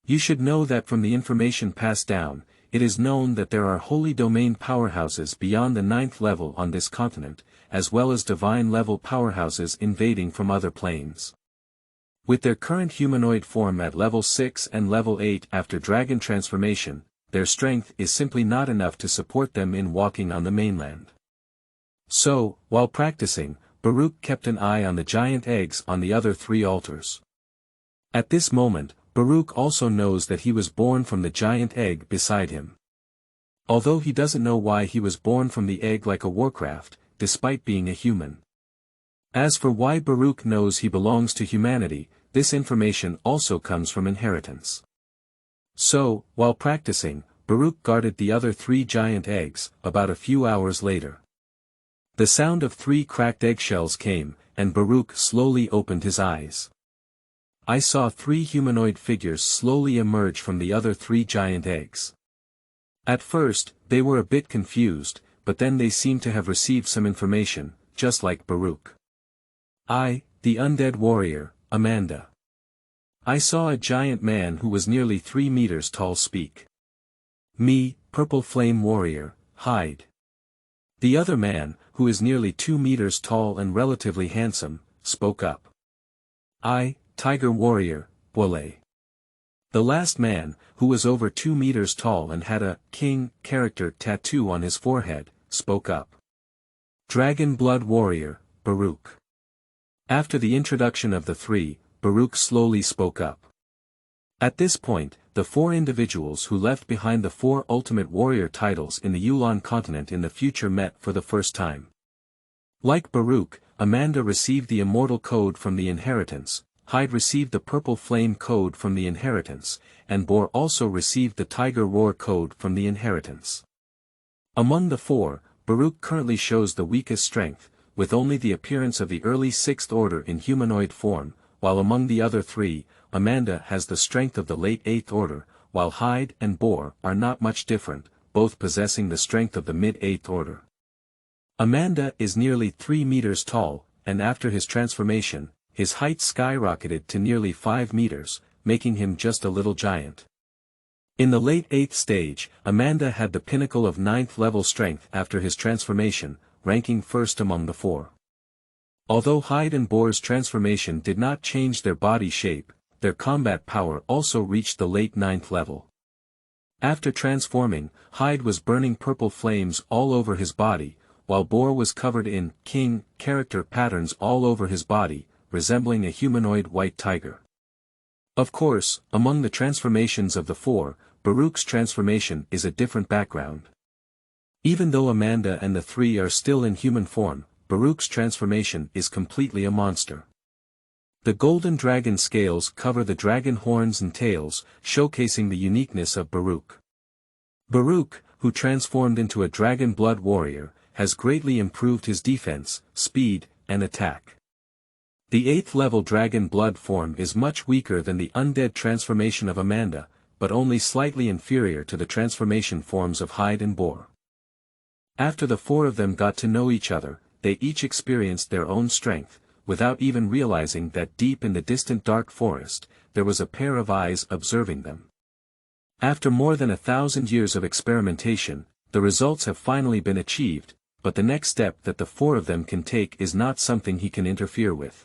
Speaker 1: You should know that from the information passed down, it is known that there are holy domain powerhouses beyond the 9th level on this continent, as well as divine-level powerhouses invading from other planes. With their current humanoid form at level 6 and level 8 after dragon transformation, their strength is simply not enough to support them in walking on the mainland. So, while practicing, Baruch kept an eye on the giant eggs on the other 3 altars. At this moment, Baruch also knows that he was born from the giant egg beside him. Although he doesn't know why he was born from the egg like a Warcraft, despite being a human. As for why Baruch knows he belongs to humanity, this information also comes from inheritance. So, while practicing, Baruch guarded the other 3 giant eggs, about a few hours later. The sound of 3 cracked eggshells came, and Baruch slowly opened his eyes. I saw 3 humanoid figures slowly emerge from the other 3 giant eggs. At first, they were a bit confused, but then they seemed to have received some information, just like Baruch. I, the undead warrior, Amanda. I saw a giant man who was nearly 3 meters tall speak. Me, purple flame warrior, Hyde. The other man, who is nearly 2 meters tall and relatively handsome, spoke up. I, tiger warrior, Wale. The last man, who was over 2 meters tall and had a king character tattoo on his forehead, spoke up. Dragon blood warrior, Baruch. After the introduction of the 3, Baruch slowly spoke up. At this point, the 4 individuals who left behind the 4 ultimate warrior titles in the Yulan continent in the future met for the first time. Like Baruch, Amanda received the immortal code from the inheritance, Hyde received the purple flame code from the inheritance, and Bor also received the tiger roar code from the inheritance. Among the 4, Baruch currently shows the weakest strength, with only the appearance of the early 6th order in humanoid form, while among the other 3, Amanda has the strength of the late 8th order, while Hyde and Bor are not much different, both possessing the strength of the mid-8th order. Amanda is nearly 3 meters tall, and after his transformation, his height skyrocketed to nearly 5 meters, making him just a little giant. In the late 8th stage, Amanda had the pinnacle of 9th level strength after his transformation, ranking first among the 4. Although Hyde and Bor's transformation did not change their body shape, their combat power also reached the late 9th level. After transforming, Hyde was burning purple flames all over his body, while Bor was covered in king character patterns all over his body, resembling a humanoid white tiger. Of course, among the transformations of the 4, Baruch's transformation is a different background. Even though Amanda and the 3 are still in human form, Baruch's transformation is completely a monster. The golden dragon scales cover the dragon horns and tails, showcasing the uniqueness of Baruch. Baruch, who transformed into a dragon blood warrior, has greatly improved his defense, speed, and attack. The 8th level dragon blood form is much weaker than the undead transformation of Amanda, but only slightly inferior to the transformation forms of Hyde and Bor. After the 4 of them got to know each other, they each experienced their own strength, without even realizing that deep in the distant dark forest, there was a pair of eyes observing them. After more than 1,000 years of experimentation, the results have finally been achieved, but the next step that the 4 of them can take is not something he can interfere with.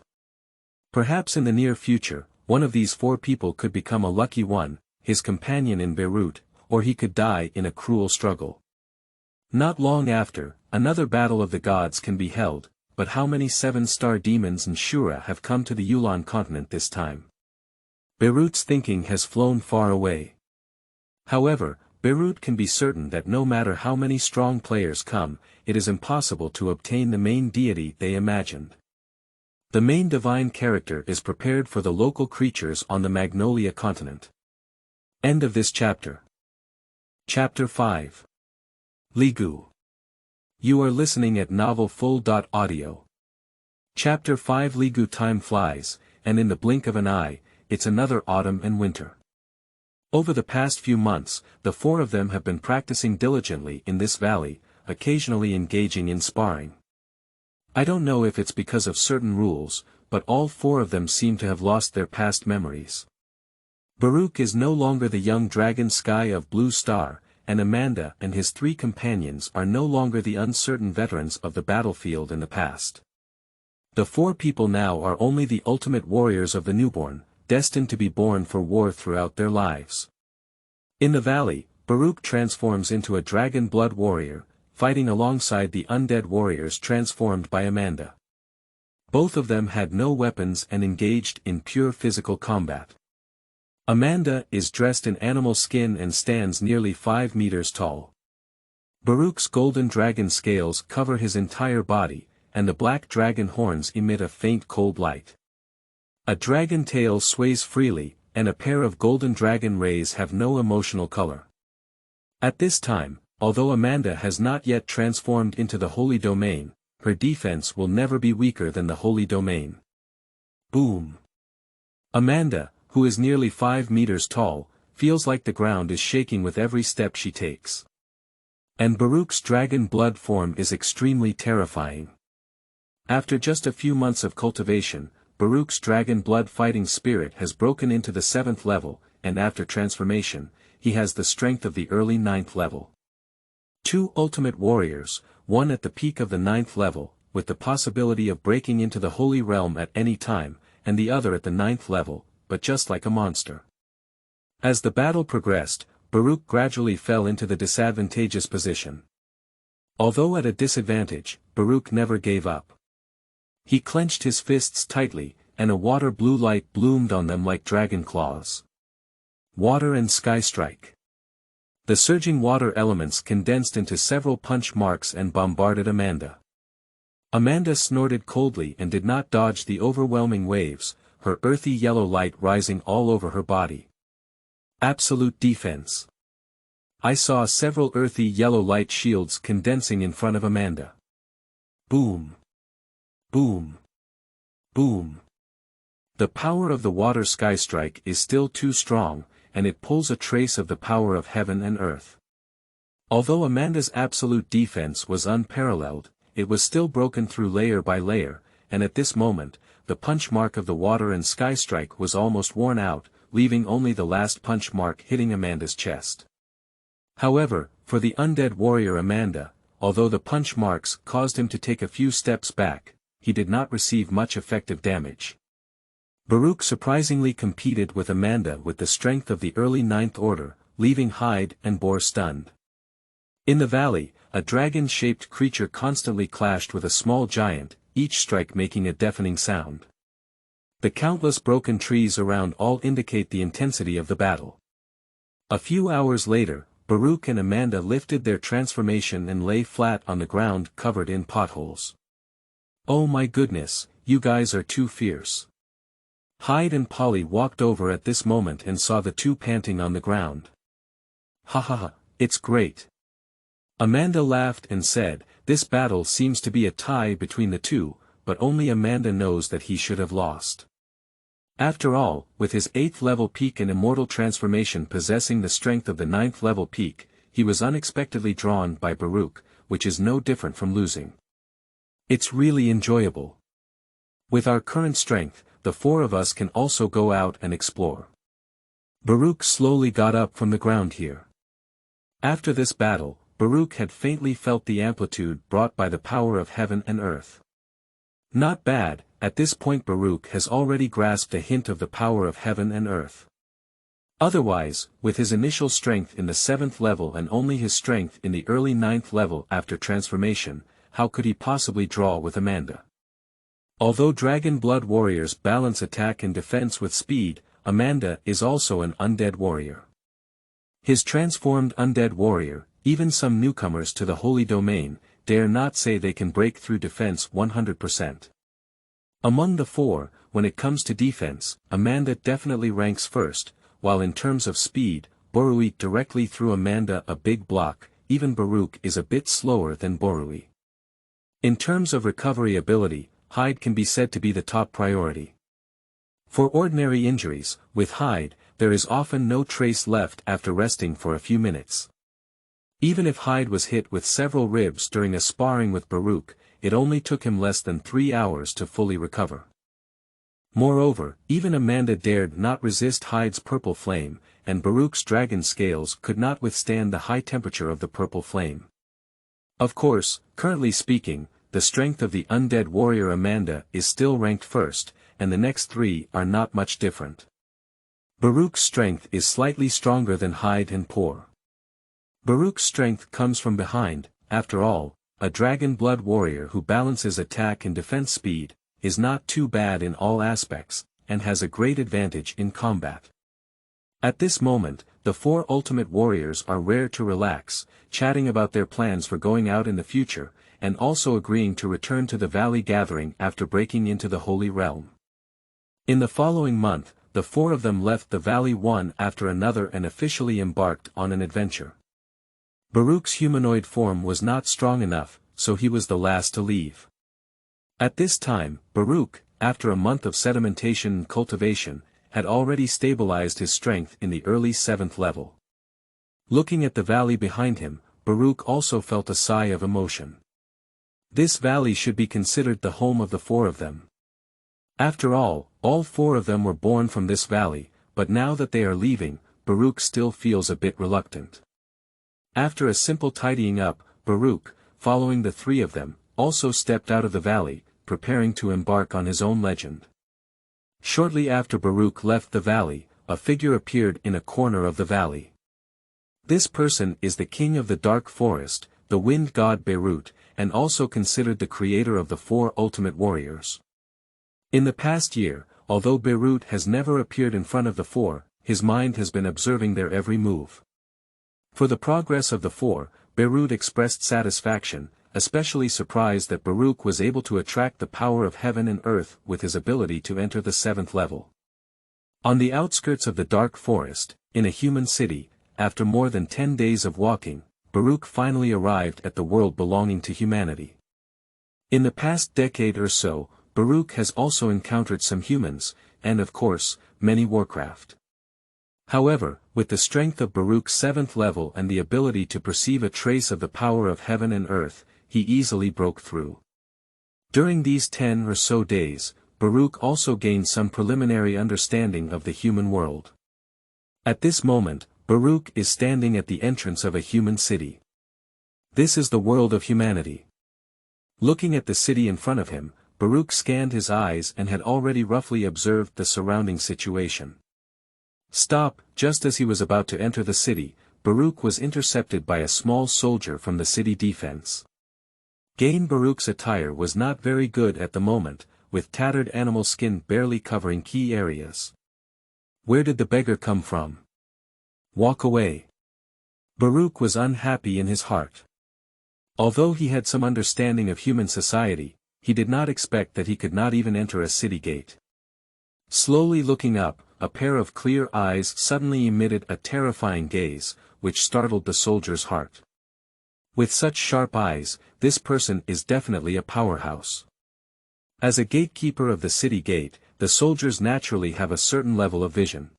Speaker 1: Perhaps in the near future, one of these 4 people could become a lucky one, his companion in Beirut, or he could die in a cruel struggle. Not long after, another battle of the gods can be held, but how many 7-star demons and Shura have come to the Yulan continent this time? Beirut's thinking has flown far away. However, Beirut can be certain that no matter how many strong players come, it is impossible to obtain the main deity they imagined. The main divine character is prepared for the local creatures on the Magnolia continent. End of this chapter. Chapter 5. Ligu. You are listening at novelfull.audio. Chapter 5. Ligu. Time flies, and in the blink of an eye, it's another autumn and winter. Over the past few months, the 4 of them have been practicing diligently in this valley, occasionally engaging in sparring. I don't know if it's because of certain rules, but all 4 of them seem to have lost their past memories. Baruch is no longer the young dragon Sky of Blue Star, and Amanda and his 3 companions are no longer the uncertain veterans of the battlefield in the past. The 4 people now are only the ultimate warriors of the newborn, destined to be born for war throughout their lives. In the valley, Baruch transforms into a dragon blood warrior, fighting alongside the undead warriors transformed by Amanda. Both of them had no weapons and engaged in pure physical combat. Amanda is dressed in animal skin and stands nearly 5 meters tall. Baruch's golden dragon scales cover his entire body, and the black dragon horns emit a faint cold light. A dragon tail sways freely, and a pair of golden dragon rays have no emotional color. At this time, although Amanda has not yet transformed into the holy domain, her defense will never be weaker than the holy domain. Boom. Amanda, who is nearly 5 meters tall, feels like the ground is shaking with every step she takes. And Baruch's dragon blood form is extremely terrifying. After just a few months of cultivation, Baruch's dragon blood fighting spirit has broken into the 7th level, and after transformation, he has the strength of the early 9th level. 2 ultimate warriors, one at the peak of the 9th level, with the possibility of breaking into the holy realm at any time, and the other at the 9th level, but just like a monster. As the battle progressed, Baruch gradually fell into the disadvantageous position. Although at a disadvantage, Baruch never gave up. He clenched his fists tightly, and a water blue light bloomed on them like dragon claws. Water and sky strike. The surging water elements condensed into several punch marks and bombarded Amanda. Amanda snorted coldly and did not dodge the overwhelming waves, her earthy yellow light rising all over her body. Absolute defense. I saw several earthy yellow light shields condensing in front of Amanda. Boom. Boom. Boom. The power of the water sky strike is still too strong, and it pulls a trace of the power of heaven and earth. Although Amanda's absolute defense was unparalleled, it was still broken through layer by layer, and at this moment, the punch mark of the water and sky strike was almost worn out, leaving only the last punch mark hitting Amanda's chest. However, for the undead warrior Amanda, although the punch marks caused him to take a few steps back, he did not receive much effective damage. Baruch surprisingly competed with Amanda with the strength of the early 9th order, leaving Hyde and Boar stunned. In the valley, a dragon-shaped creature constantly clashed with a small giant, each strike making a deafening sound. The countless broken trees around all indicate the intensity of the battle. A few hours later, Baruch and Amanda lifted their transformation and lay flat on the ground covered in potholes. Oh my goodness, you guys are too fierce. Hyde and Polly walked over at this moment and saw the two panting on the ground. Ha ha ha, it's great. Amanda laughed and said, this battle seems to be a tie between the two, but only Amanda knows that he should have lost. After all, with his 8th level peak and immortal transformation possessing the strength of the 9th level peak, he was unexpectedly drawn by Baruch, which is no different from losing. It's really enjoyable. With our current strength, the 4 of us can also go out and explore. Baruch slowly got up from the ground here. After this battle, Baruch had faintly felt the amplitude brought by the power of heaven and earth. Not bad, at this point Baruch has already grasped a hint of the power of heaven and earth. Otherwise, with his initial strength in the 7th level and only his strength in the early 9th level after transformation, how could he possibly draw with Amanda? Although dragon blood warriors balance attack and defense with speed, Amanda is also an undead warrior. His transformed undead warrior, even some newcomers to the holy domain, dare not say they can break through defense 100%. Among the 4, when it comes to defense, Amanda definitely ranks first, while in terms of speed, Baruch directly threw Amanda a big block, even Baruch is a bit slower than Baruch. In terms of recovery ability, Hyde can be said to be the top priority. For ordinary injuries, with Hyde, there is often no trace left after resting for a few minutes. Even if Hyde was hit with several ribs during a sparring with Baruch, it only took him less than 3 hours to fully recover. Moreover, even Amanda dared not resist Hyde's purple flame, and Baruch's dragon scales could not withstand the high temperature of the purple flame. Of course, currently speaking, the strength of the undead warrior Amanda is still ranked first, and the next 3 are not much different. Baruch's strength is slightly stronger than Hyde and Poor. Baruch's strength comes from behind, after all, a dragon blood warrior who balances attack and defense speed, is not too bad in all aspects, and has a great advantage in combat. At this moment, the 4 ultimate warriors are rare to relax, chatting about their plans for going out in the future, and also agreeing to return to the valley gathering after breaking into the Holy Realm. In the following month, the 4 of them left the valley one after another and officially embarked on an adventure. Baruch's humanoid form was not strong enough, so he was the last to leave. At this time, Baruch, after a month of sedimentation and cultivation, had already stabilized his strength in the early 7th level. Looking at the valley behind him, Baruch also felt a sigh of emotion. This valley should be considered the home of the 4 of them. After all 4 of them were born from this valley, but now that they are leaving, Baruch still feels a bit reluctant. After a simple tidying up, Baruch, following the 3 of them, also stepped out of the valley, preparing to embark on his own legend. Shortly after Baruch left the valley, a figure appeared in a corner of the valley. This person is the king of the dark forest, the wind god Beirut, and also considered the creator of the 4 ultimate warriors. In the past year, although Beirut has never appeared in front of the 4, his mind has been observing their every move. For the progress of the 4, Beirut expressed satisfaction, especially surprised that Baruch was able to attract the power of heaven and earth with his ability to enter the 7th level. On the outskirts of the dark forest, in a human city, after more than 10 days of walking, Baruch finally arrived at the world belonging to humanity. In the past decade or so, Baruch has also encountered some humans, and of course, many warcraft. However, with the strength of Baruch's 7th level and the ability to perceive a trace of the power of heaven and earth, he easily broke through. During these 10 or so days, Baruch also gained some preliminary understanding of the human world. At this moment, Baruch is standing at the entrance of a human city. This is the world of humanity. Looking at the city in front of him, Baruch scanned his eyes and had already roughly observed the surrounding situation. Stop! Just as he was about to enter the city, Baruch was intercepted by a small soldier from the city defense. Baruch's attire was not very good at the moment, with tattered animal skin barely covering key areas. Where did the beggar come from? Walk away. Baruch was unhappy in his heart. Although he had some understanding of human society, he did not expect that he could not even enter a city gate. Slowly looking up, a pair of clear eyes suddenly emitted a terrifying gaze, which startled the soldier's heart. With such sharp eyes, this person is definitely a powerhouse. As a gatekeeper of the city gate, the soldiers naturally have a certain level of vision.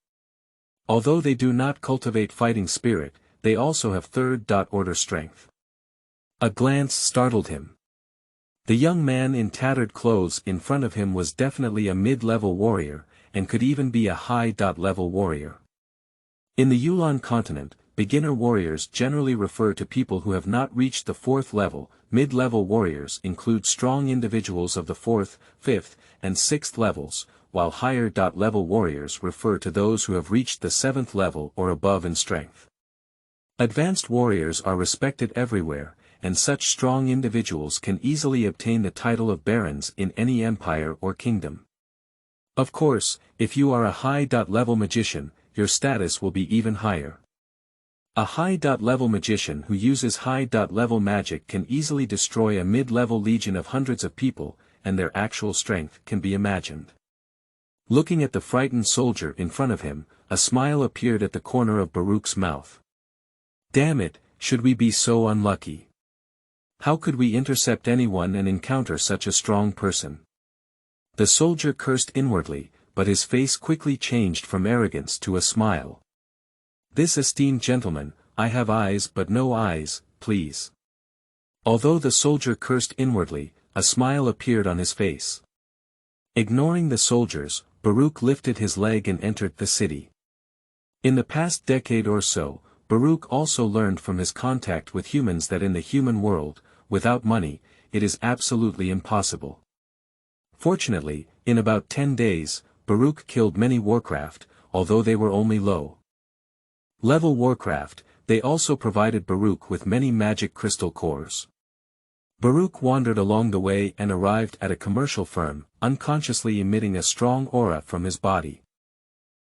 Speaker 1: Although they do not cultivate fighting spirit, they also have third-order strength. A glance startled him. The young man in tattered clothes in front of him was definitely a mid-level warrior, and could even be a high-level warrior. In the Yulan continent, beginner warriors generally refer to people who have not reached the 4th level. Mid-level warriors include strong individuals of the 4th, 5th, and 6th levels, while higher-level warriors refer to those who have reached the 7th level or above in strength. Advanced warriors are respected everywhere, and such strong individuals can easily obtain the title of barons in any empire or kingdom. Of course, if you are a high-level magician, your status will be even higher. A high-level magician who uses high-level magic can easily destroy a mid-level legion of hundreds of people, and their actual strength can be imagined. Looking at the frightened soldier in front of him, a smile appeared at the corner of Baruch's mouth. Damn it, should we be so unlucky? How could we intercept anyone and encounter such a strong person? The soldier cursed inwardly, but his face quickly changed from arrogance to a smile. This esteemed gentleman, I have eyes but no eyes, please. Although the soldier cursed inwardly, a smile appeared on his face. Ignoring the soldiers, Baruch lifted his leg and entered the city. In the past decade or so, Baruch also learned from his contact with humans that in the human world, without money, it is absolutely impossible. Fortunately, in about 10 days, Baruch killed many warcraft, although they were only low-level warcraft. They also provided Baruch with many magic crystal cores. Baruch wandered along the way and arrived at a commercial firm, unconsciously emitting a strong aura from his body.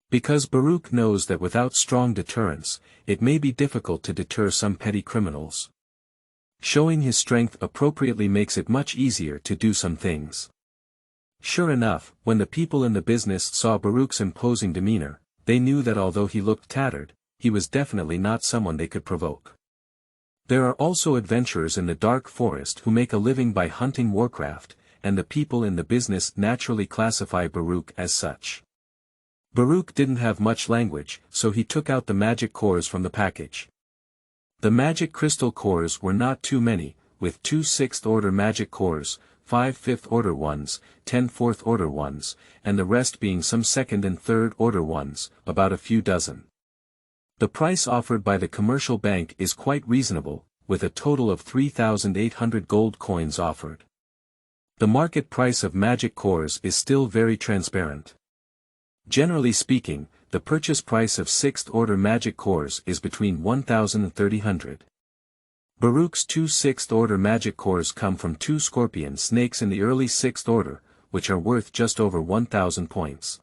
Speaker 1: Because Baruch knows that without strong deterrence, it may be difficult to deter some petty criminals. Showing his strength appropriately makes it much easier to do some things. Sure enough, when the people in the business saw Baruch's imposing demeanor, they knew that although he looked tattered, he was definitely not someone they could provoke. There are also adventurers in the dark forest who make a living by hunting warcraft, and the people in the business naturally classify Baruch as such. Baruch didn't have much language, so he took out the magic cores from the package. The magic crystal cores were not too many, with 2 6th-order magic cores, 5 5th-order ones, 10 4th-order ones, and the rest being some 2nd and 3rd-order ones, about a few dozen. The price offered by the commercial bank is quite reasonable, with a total of 3,800 gold coins offered. The market price of magic cores is still very transparent. Generally speaking, the purchase price of 6th-order magic cores is between 1,000 and 3,000. Baruch's 2 6th-order magic cores come from 2 scorpion snakes in the early 6th order, which are worth just over 1,000 points.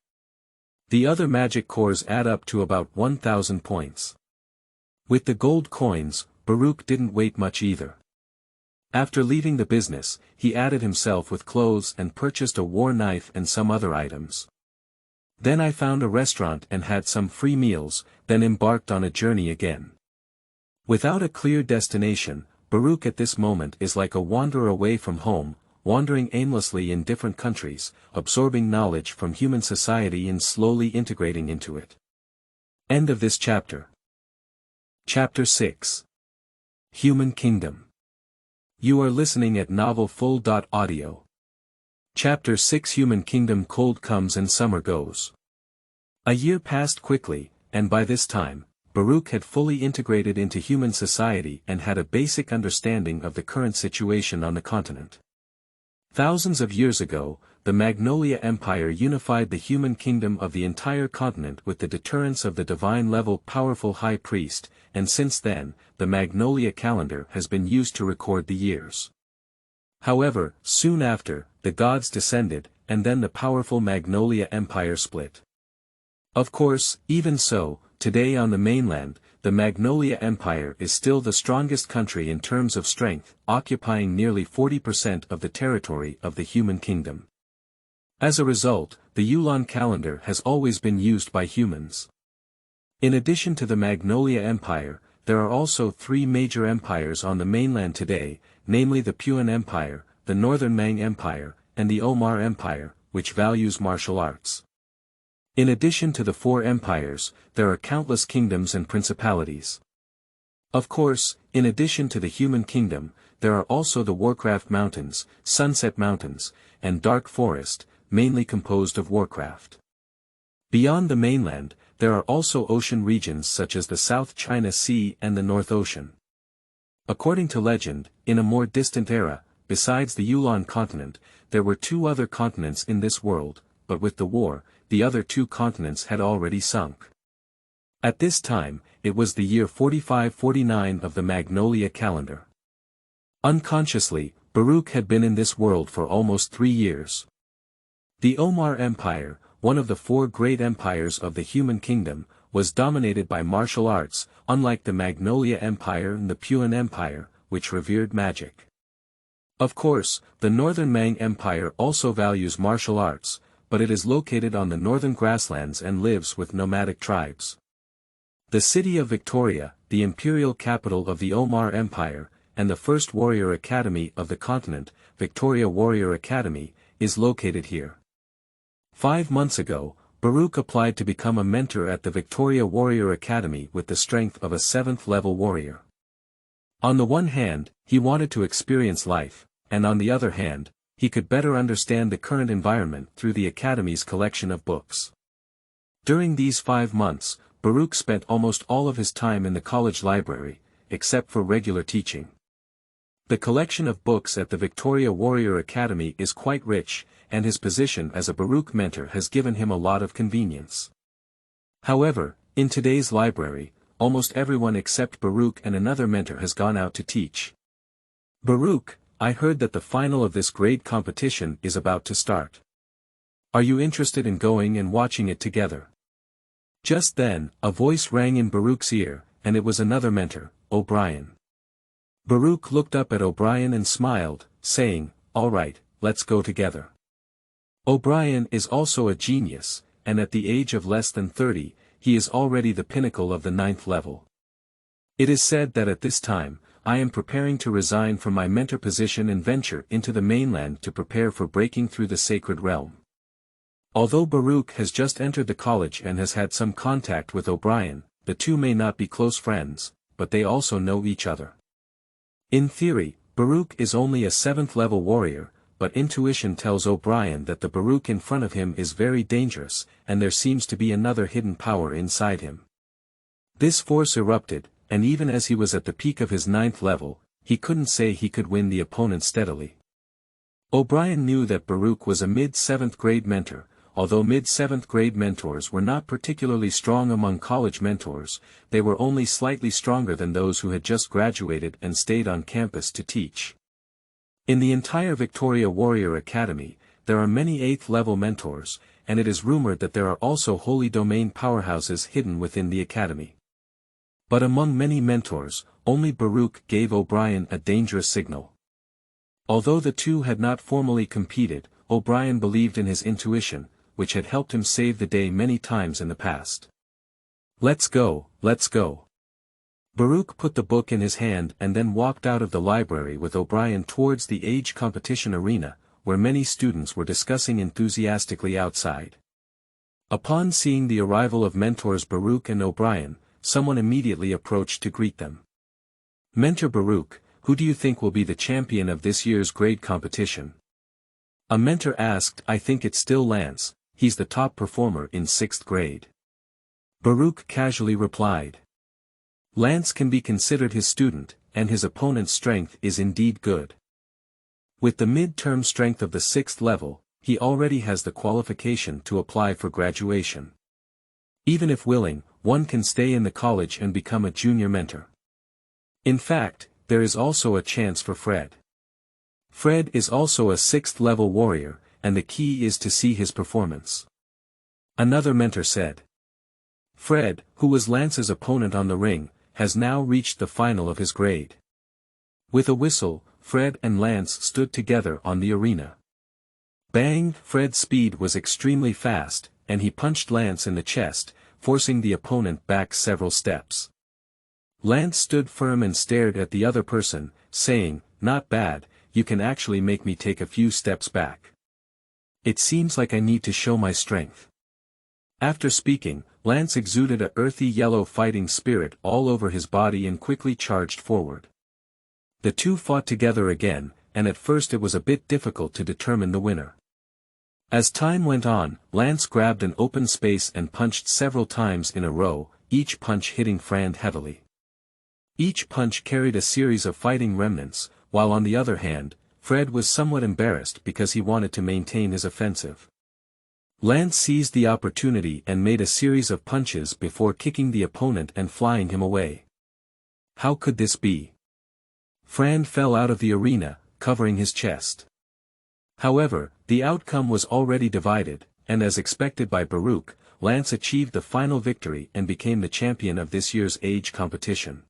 Speaker 1: The other magic cores add up to about 1,000 points. With the gold coins, Baruch didn't wait much either. After leaving the business, he added himself with clothes and purchased a war knife and some other items. Then I found a restaurant and had some free meals, then embarked on a journey again. Without a clear destination, Baruch at this moment is like a wanderer away from home, wandering aimlessly in different countries, absorbing knowledge from human society and slowly integrating into it. End of this chapter. Chapter 6. Human Kingdom. You are listening at novelfull.audio. Chapter 6 Human Kingdom. Cold comes and summer goes. A year passed quickly, and by this time, Baruch had fully integrated into human society and had a basic understanding of the current situation on the continent. Thousands of years ago, the Magnolia Empire unified the human kingdom of the entire continent with the deterrence of the divine-level powerful high priest, and since then, the Magnolia calendar has been used to record the years. However, soon after, the gods descended, and then the powerful Magnolia Empire split. Of course, even so, today on the mainland, the Magnolia Empire is still the strongest country in terms of strength, occupying nearly 40% of the territory of the human kingdom. As a result, the Yuan calendar has always been used by humans. In addition to the Magnolia Empire, there are also 3 major empires on the mainland today, namely the Puan Empire, the Northern Mang Empire, and the Omar Empire, which values martial arts. In addition to the 4 empires, there are countless kingdoms and principalities. Of course, in addition to the human kingdom, there are also the Warcraft Mountains, Sunset Mountains, and Dark Forest, mainly composed of warcraft. Beyond the mainland, there are also ocean regions such as the South China Sea and the North Ocean. According to legend, in a more distant era, besides the Yuan continent, there were 2 other continents in this world, but with the war, the other 2 continents had already sunk. At this time, it was the year 4549 of the Magnolia calendar. Unconsciously, Baruch had been in this world for almost 3 years. The Omar Empire, one of the 4 great empires of the human kingdom, was dominated by martial arts, unlike the Magnolia Empire and the Puan Empire, which revered magic. Of course, the Northern Mang Empire also values martial arts, but it is located on the northern grasslands and lives with nomadic tribes. The city of Victoria, the imperial capital of the Omar Empire, and the first warrior academy of the continent, Victoria Warrior Academy, is located here. 5 months ago, Baruch applied to become a mentor at the Victoria Warrior Academy with the strength of a 7th-level warrior. On the one hand, he wanted to experience life, and on the other hand, he could better understand the current environment through the Academy's collection of books. During these 5 months, Baruch spent almost all of his time in the college library, except for regular teaching. The collection of books at the Victoria Warrior Academy is quite rich, and his position as a Baruch mentor has given him a lot of convenience. However, in today's library, almost everyone except Baruch and another mentor has gone out to teach. Baruch, I heard that the final of this grade competition is about to start. Are you interested in going and watching it together? Just then, a voice rang in Baruch's ear, and it was another mentor, O'Brien. Baruch looked up at O'Brien and smiled, saying, "All right, let's go together." O'Brien is also a genius, and at the age of less than 30, he is already the pinnacle of the 9th level. It is said that at this time, I am preparing to resign from my mentor position and venture into the mainland to prepare for breaking through the sacred realm. Although Baruch has just entered the college and has had some contact with O'Brien, the two may not be close friends, but they also know each other. In theory, Baruch is only a 7th-level warrior, but intuition tells O'Brien that the Baruch in front of him is very dangerous, and there seems to be another hidden power inside him. This force erupted, and even as he was at the peak of his 9th level, he couldn't say he could win the opponent steadily. O'Brien knew that Baruch was a mid-7th grade mentor. Although mid-7th grade mentors were not particularly strong among college mentors, they were only slightly stronger than those who had just graduated and stayed on campus to teach. In the entire Victoria Warrior Academy, there are many 8th-level mentors, and it is rumored that there are also holy domain powerhouses hidden within the academy. But among many mentors, only Baruch gave O'Brien a dangerous signal. Although the two had not formally competed, O'Brien believed in his intuition, which had helped him save the day many times in the past. "Let's go, let's go." Baruch put the book in his hand and then walked out of the library with O'Brien towards the age competition arena, where many students were discussing enthusiastically outside. Upon seeing the arrival of mentors Baruch and O'Brien, someone immediately approached to greet them. "Mentor Baruch, who do you think will be the champion of this year's grade competition?" A mentor asked. "I think it's still Lance. He's the top performer in 6th grade. Baruch casually replied. Lance can be considered his student, and his opponent's strength is indeed good. With the mid-term strength of the 6th level, he already has the qualification to apply for graduation. Even if willing, one can stay in the college and become a junior mentor. In fact, there is also a chance for Fred. Fred is also a 6th-level warrior, and the key is to see his performance." Another mentor said. Fred, who was Lance's opponent on the ring, has now reached the final of his grade. With a whistle, Fred and Lance stood together on the arena. Bang! Fred's speed was extremely fast, and he punched Lance in the chest, forcing the opponent back several steps. Lance stood firm and stared at the other person, saying, "Not bad, you can actually make me take a few steps back. It seems like I need to show my strength." After speaking, Lance exuded a earthy yellow fighting spirit all over his body and quickly charged forward. The two fought together again, and at first it was a bit difficult to determine the winner. As time went on, Lance grabbed an open space and punched several times in a row, each punch hitting Fred heavily. Each punch carried a series of fighting remnants, while on the other hand, Fred was somewhat embarrassed because he wanted to maintain his offensive. Lance seized the opportunity and made a series of punches before kicking the opponent and flying him away. How could this be? Fred fell out of the arena, covering his chest. However, the outcome was already divided, and as expected by Baruch, Lance achieved the final victory and became the champion of this year's age competition.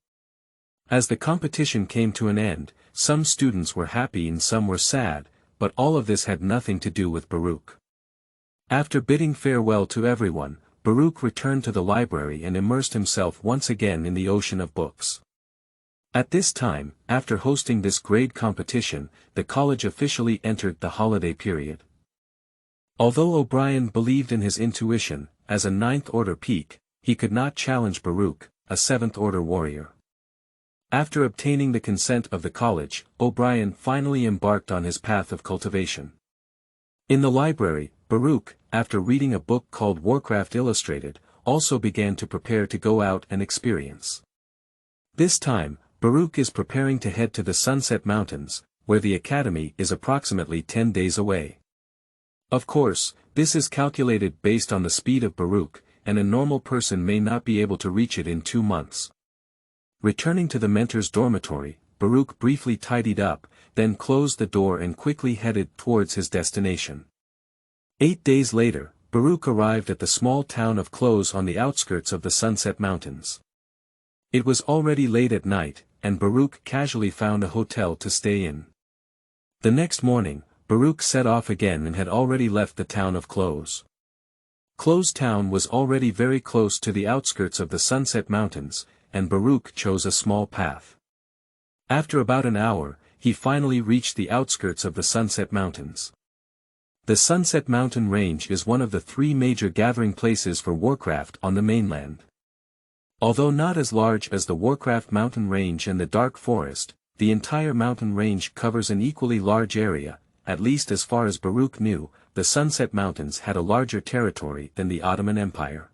Speaker 1: As the competition came to an end, some students were happy and some were sad, but all of this had nothing to do with Baruch. After bidding farewell to everyone, Baruch returned to the library and immersed himself once again in the ocean of books. At this time, after hosting this grade competition, the college officially entered the holiday period. Although O'Brien believed in his intuition, as a 9th-order peak, he could not challenge Baruch, a 7th-order warrior. After obtaining the consent of the college, O'Brien finally embarked on his path of cultivation. In the library, Baruch, after reading a book called Warcraft Illustrated, also began to prepare to go out and experience. This time, Baruch is preparing to head to the Sunset Mountains, where the academy is approximately 10 days away. Of course, this is calculated based on the speed of Baruch, and a normal person may not be able to reach it in 2 months. Returning to the mentor's dormitory, Baruch briefly tidied up, then closed the door and quickly headed towards his destination. 8 days later, Baruch arrived at the small town of Close on the outskirts of the Sunset Mountains. It was already late at night, and Baruch casually found a hotel to stay in. The next morning, Baruch set off again and had already left the town of Close. Close town was already very close to the outskirts of the Sunset Mountains, and Baruch chose a small path. After about an hour, he finally reached the outskirts of the Sunset Mountains. The Sunset Mountain Range is one of the 3 major gathering places for Warcraft on the mainland. Although not as large as the Warcraft Mountain Range and the Dark Forest, the entire mountain range covers an equally large area. At least as far as Baruch knew, the Sunset Mountains had a larger territory than the Ottoman Empire.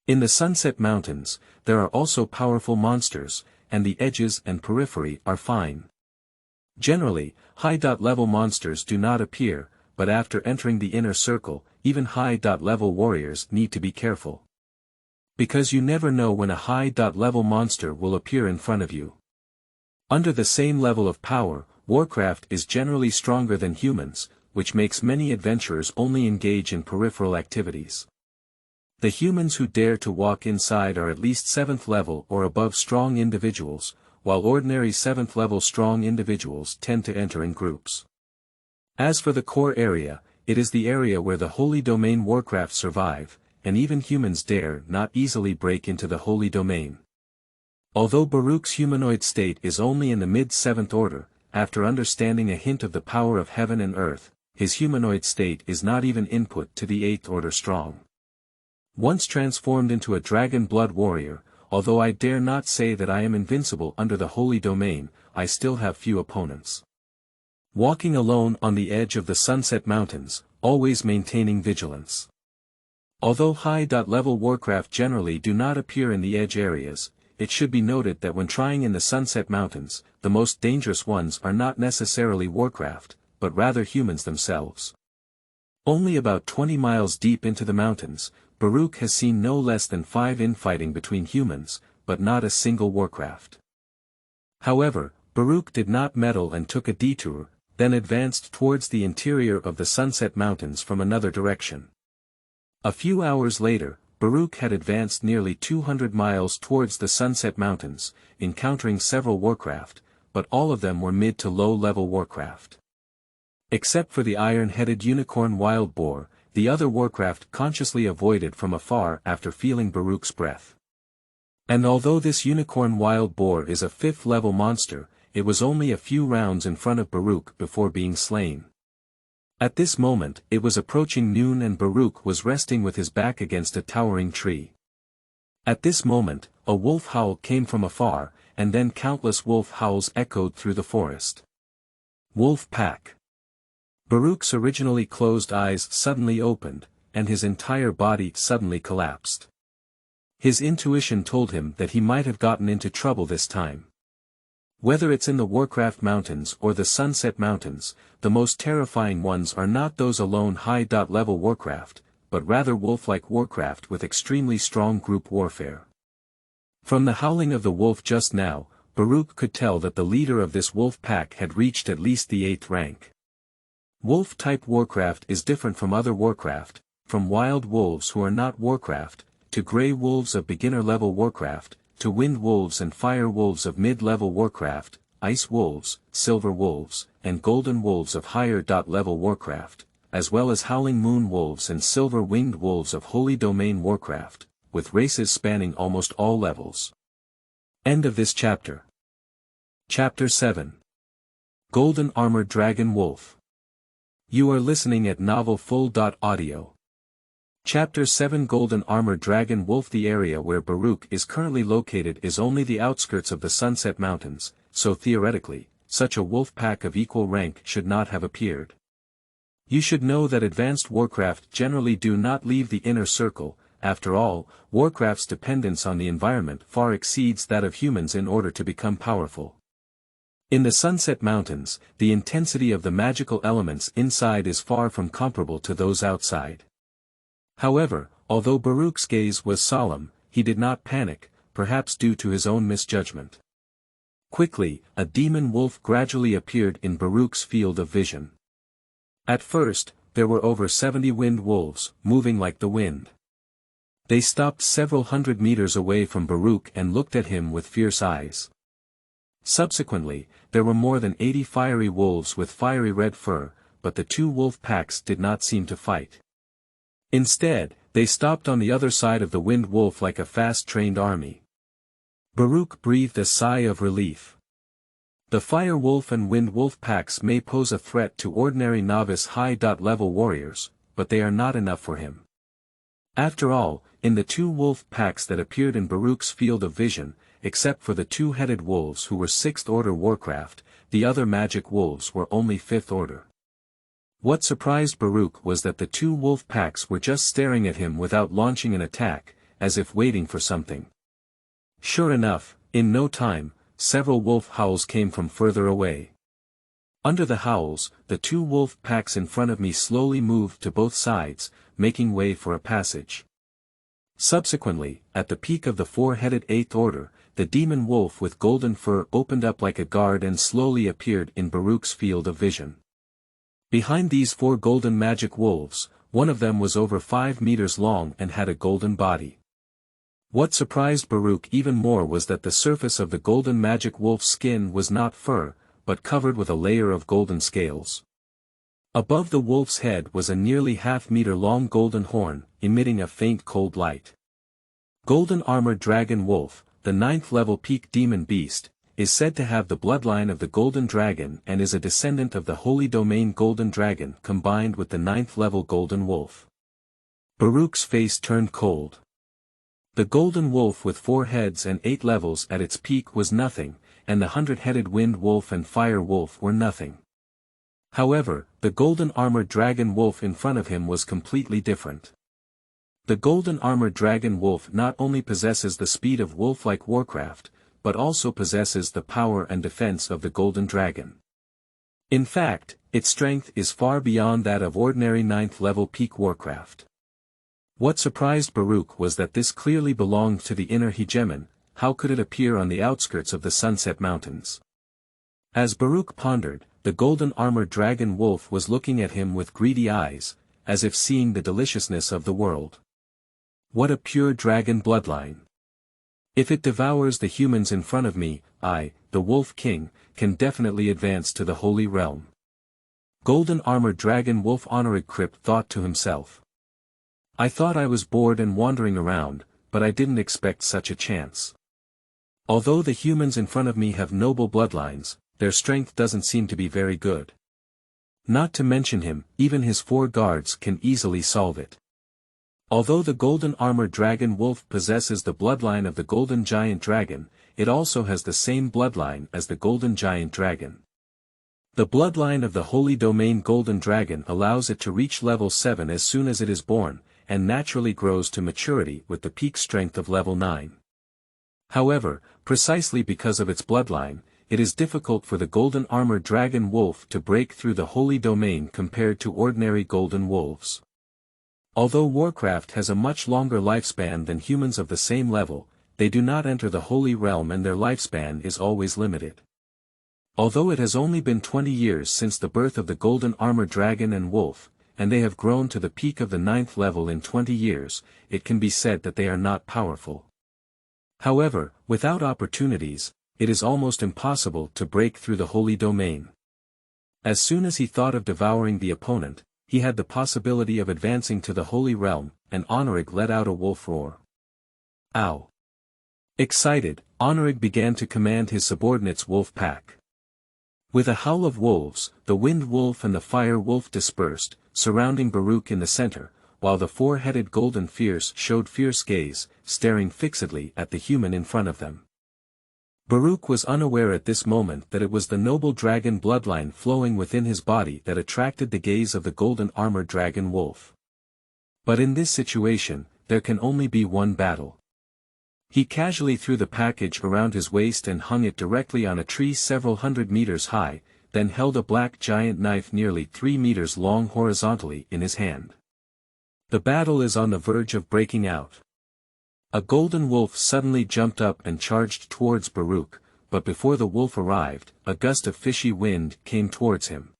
Speaker 1: In the Sunset Mountains, there are also powerful monsters, and the edges and periphery are fine. Generally, high-level monsters do not appear, but after entering the inner circle, even high-level warriors need to be careful. Because you never know when a high-level monster will appear in front of you. Under the same level of power, Warcraft is generally stronger than humans, which makes many adventurers only engage in peripheral activities. The humans who dare to walk inside are at least 7th level or above strong individuals, while ordinary 7th level strong individuals tend to enter in groups. As for the core area, it is the area where the Holy Domain Warcraft survive, and even humans dare not easily break into the Holy Domain. Although Baruch's humanoid state is only in the mid-7th order, after understanding a hint of the power of heaven and earth, his humanoid state is not even input to the 8th order strong. Once transformed into a dragon blood warrior, although I dare not say that I am invincible under the Holy Domain, I still have few opponents. Walking alone on the edge of the Sunset Mountains, always maintaining vigilance. Although high-level Warcraft generally do not appear in the edge areas, it should be noted that when trying in the Sunset Mountains, the most dangerous ones are not necessarily Warcraft, but rather humans themselves. Only about 20 miles deep into the mountains, Baruch has seen no less than 5 infighting between humans, but not a single Warcraft. However, Baruch did not meddle and took a detour, then advanced towards the interior of the Sunset Mountains from another direction. A few hours later, Baruch had advanced nearly 200 miles towards the Sunset Mountains, encountering several Warcraft, but all of them were mid to low-level Warcraft. Except for the iron-headed unicorn wild boar, the other Warcraft consciously avoided from afar after feeling Baruch's breath. And although this unicorn wild boar is a 5th-level monster, it was only a few rounds in front of Baruch before being slain. At this moment it was approaching noon and Baruch was resting with his back against a towering tree. At this moment, a wolf howl came from afar, and then countless wolf howls echoed through the forest. Wolf pack. Baruch's originally closed eyes suddenly opened, and his entire body suddenly collapsed. His intuition told him that he might have gotten into trouble this time. Whether it's in the Warcraft Mountains or the Sunset Mountains, the most terrifying ones are not those alone high-level Warcraft, but rather wolf-like Warcraft with extremely strong group warfare. From the howling of the wolf just now, Baruch could tell that the leader of this wolf pack had reached at least the 8th rank. Wolf-type Warcraft is different from other Warcraft, from wild wolves who are not Warcraft, to grey wolves of beginner-level Warcraft, to wind wolves and fire wolves of mid-level Warcraft, ice wolves, silver wolves, and golden wolves of higher-level Warcraft, as well as howling moon wolves and silver-winged wolves of Holy Domain Warcraft, with races spanning almost all levels. End of this chapter. Chapter 7. Golden Armored Dragon Wolf. You are listening at novelfull.audio. Chapter 7 Golden Armored Dragon Wolf. The area where Baruch is currently located is only the outskirts of the Sunset Mountains, so theoretically, such a wolf pack of equal rank should not have appeared. You should know that advanced Warcraft generally do not leave the inner circle. After all, Warcraft's dependence on the environment far exceeds that of humans in order to become powerful. In the Sunset Mountains, the intensity of the magical elements inside is far from comparable to those outside. However, although Baruch's gaze was solemn, he did not panic, perhaps due to his own misjudgment. Quickly, a demon wolf gradually appeared in Baruch's field of vision. At first, there were over 70 wind wolves, moving like the wind. They stopped several hundred meters away from Baruch and looked at him with fierce eyes. Subsequently, there were more than 80 fiery wolves with fiery red fur, but the 2 wolf packs did not seem to fight. Instead, they stopped on the other side of the wind wolf like a fast-trained army. Baruch breathed a sigh of relief. The Fire Wolf and Wind Wolf packs may pose a threat to ordinary novice high-level warriors, but they are not enough for him. After all, in the two wolf packs that appeared in Baruch's field of vision, except for the two-headed wolves who were 6th order warcraft, the other magic wolves were only 5th order. What surprised Baruch was that the two wolf packs were just staring at him without launching an attack, as if waiting for something. Sure enough, in no time, several wolf howls came from further away. Under the howls, the two wolf packs in front of me slowly moved to both sides, making way for a passage. Subsequently, at the peak of the four-headed 8th order, the demon wolf with golden fur opened up like a guard and slowly appeared in Baruch's field of vision. Behind these 4 golden magic wolves, one of them was over 5 meters long and had a golden body. What surprised Baruch even more was that the surface of the golden magic wolf's skin was not fur, but covered with a layer of golden scales. Above the wolf's head was a nearly half-meter-long golden horn, emitting a faint cold light. Golden Armored Dragon Wolf, the 9th-level peak demon beast, is said to have the bloodline of the Golden Dragon and is a descendant of the Holy Domain Golden Dragon combined with the 9th-level Golden Wolf. Baruch's face turned cold. The Golden Wolf with 4 heads and 8 levels at its peak was nothing, and the 100-headed Wind Wolf and Fire Wolf were nothing. However, the Golden Armored Dragon Wolf in front of him was completely different. The Golden Armored Dragon Wolf not only possesses the speed of wolf-like warcraft, but also possesses the power and defense of the Golden Dragon. In fact, its strength is far beyond that of ordinary 9th-level peak warcraft. What surprised Baruch was that this clearly belonged to the inner hegemon. How could it appear on the outskirts of the Sunset Mountains? As Baruch pondered, the Golden Armored Dragon Wolf was looking at him with greedy eyes, as if seeing the deliciousness of the world. What a pure dragon bloodline! If it devours the humans in front of me, I, the Wolf King, can definitely advance to the Holy Realm. Golden Armored Dragon Wolf Honorig Kripp thought to himself. I thought I was bored and wandering around, but I didn't expect such a chance. Although the humans in front of me have noble bloodlines, their strength doesn't seem to be very good. Not to mention him, even his 4 guards can easily solve it. Although the Golden Armored Dragon Wolf possesses the bloodline of the Golden Giant Dragon, it also has the same bloodline as the Golden Giant Dragon. The bloodline of the Holy Domain Golden Dragon allows it to reach level 7 as soon as it is born, and naturally grows to maturity with the peak strength of level 9. However, precisely because of its bloodline, it is difficult for the Golden Armored Dragon Wolf to break through the Holy Domain compared to ordinary golden wolves. Although Warcraft has a much longer lifespan than humans of the same level, they do not enter the Holy Realm and their lifespan is always limited. Although it has only been 20 years since the birth of the Golden Armored Dragon and Wolf, and they have grown to the peak of the 9th level in 20 years, it can be said that they are not powerful. However, without opportunities, it is almost impossible to break through the Holy Domain. As soon as he thought of devouring the opponent, he had the possibility of advancing to the Holy Realm, and Honorig let out a wolf roar. Ow! Excited, Honorig began to command his subordinates' wolf pack. With a howl of wolves, the Wind Wolf and the Fire Wolf dispersed, surrounding Baruch in the center, while the 4-headed Golden Fierce showed fierce gaze, staring fixedly at the human in front of them. Baruch was unaware at this moment that it was the noble dragon bloodline flowing within his body that attracted the gaze of the Golden Armored Dragon Wolf. But in this situation, there can only be one battle. He casually threw the package around his waist and hung it directly on a tree several hundred meters high, then held a black giant knife nearly 3 meters long horizontally in his hand. The battle is on the verge of breaking out. A golden wolf suddenly jumped up and charged towards Baruch, but before the wolf arrived, a gust of fishy wind came towards him.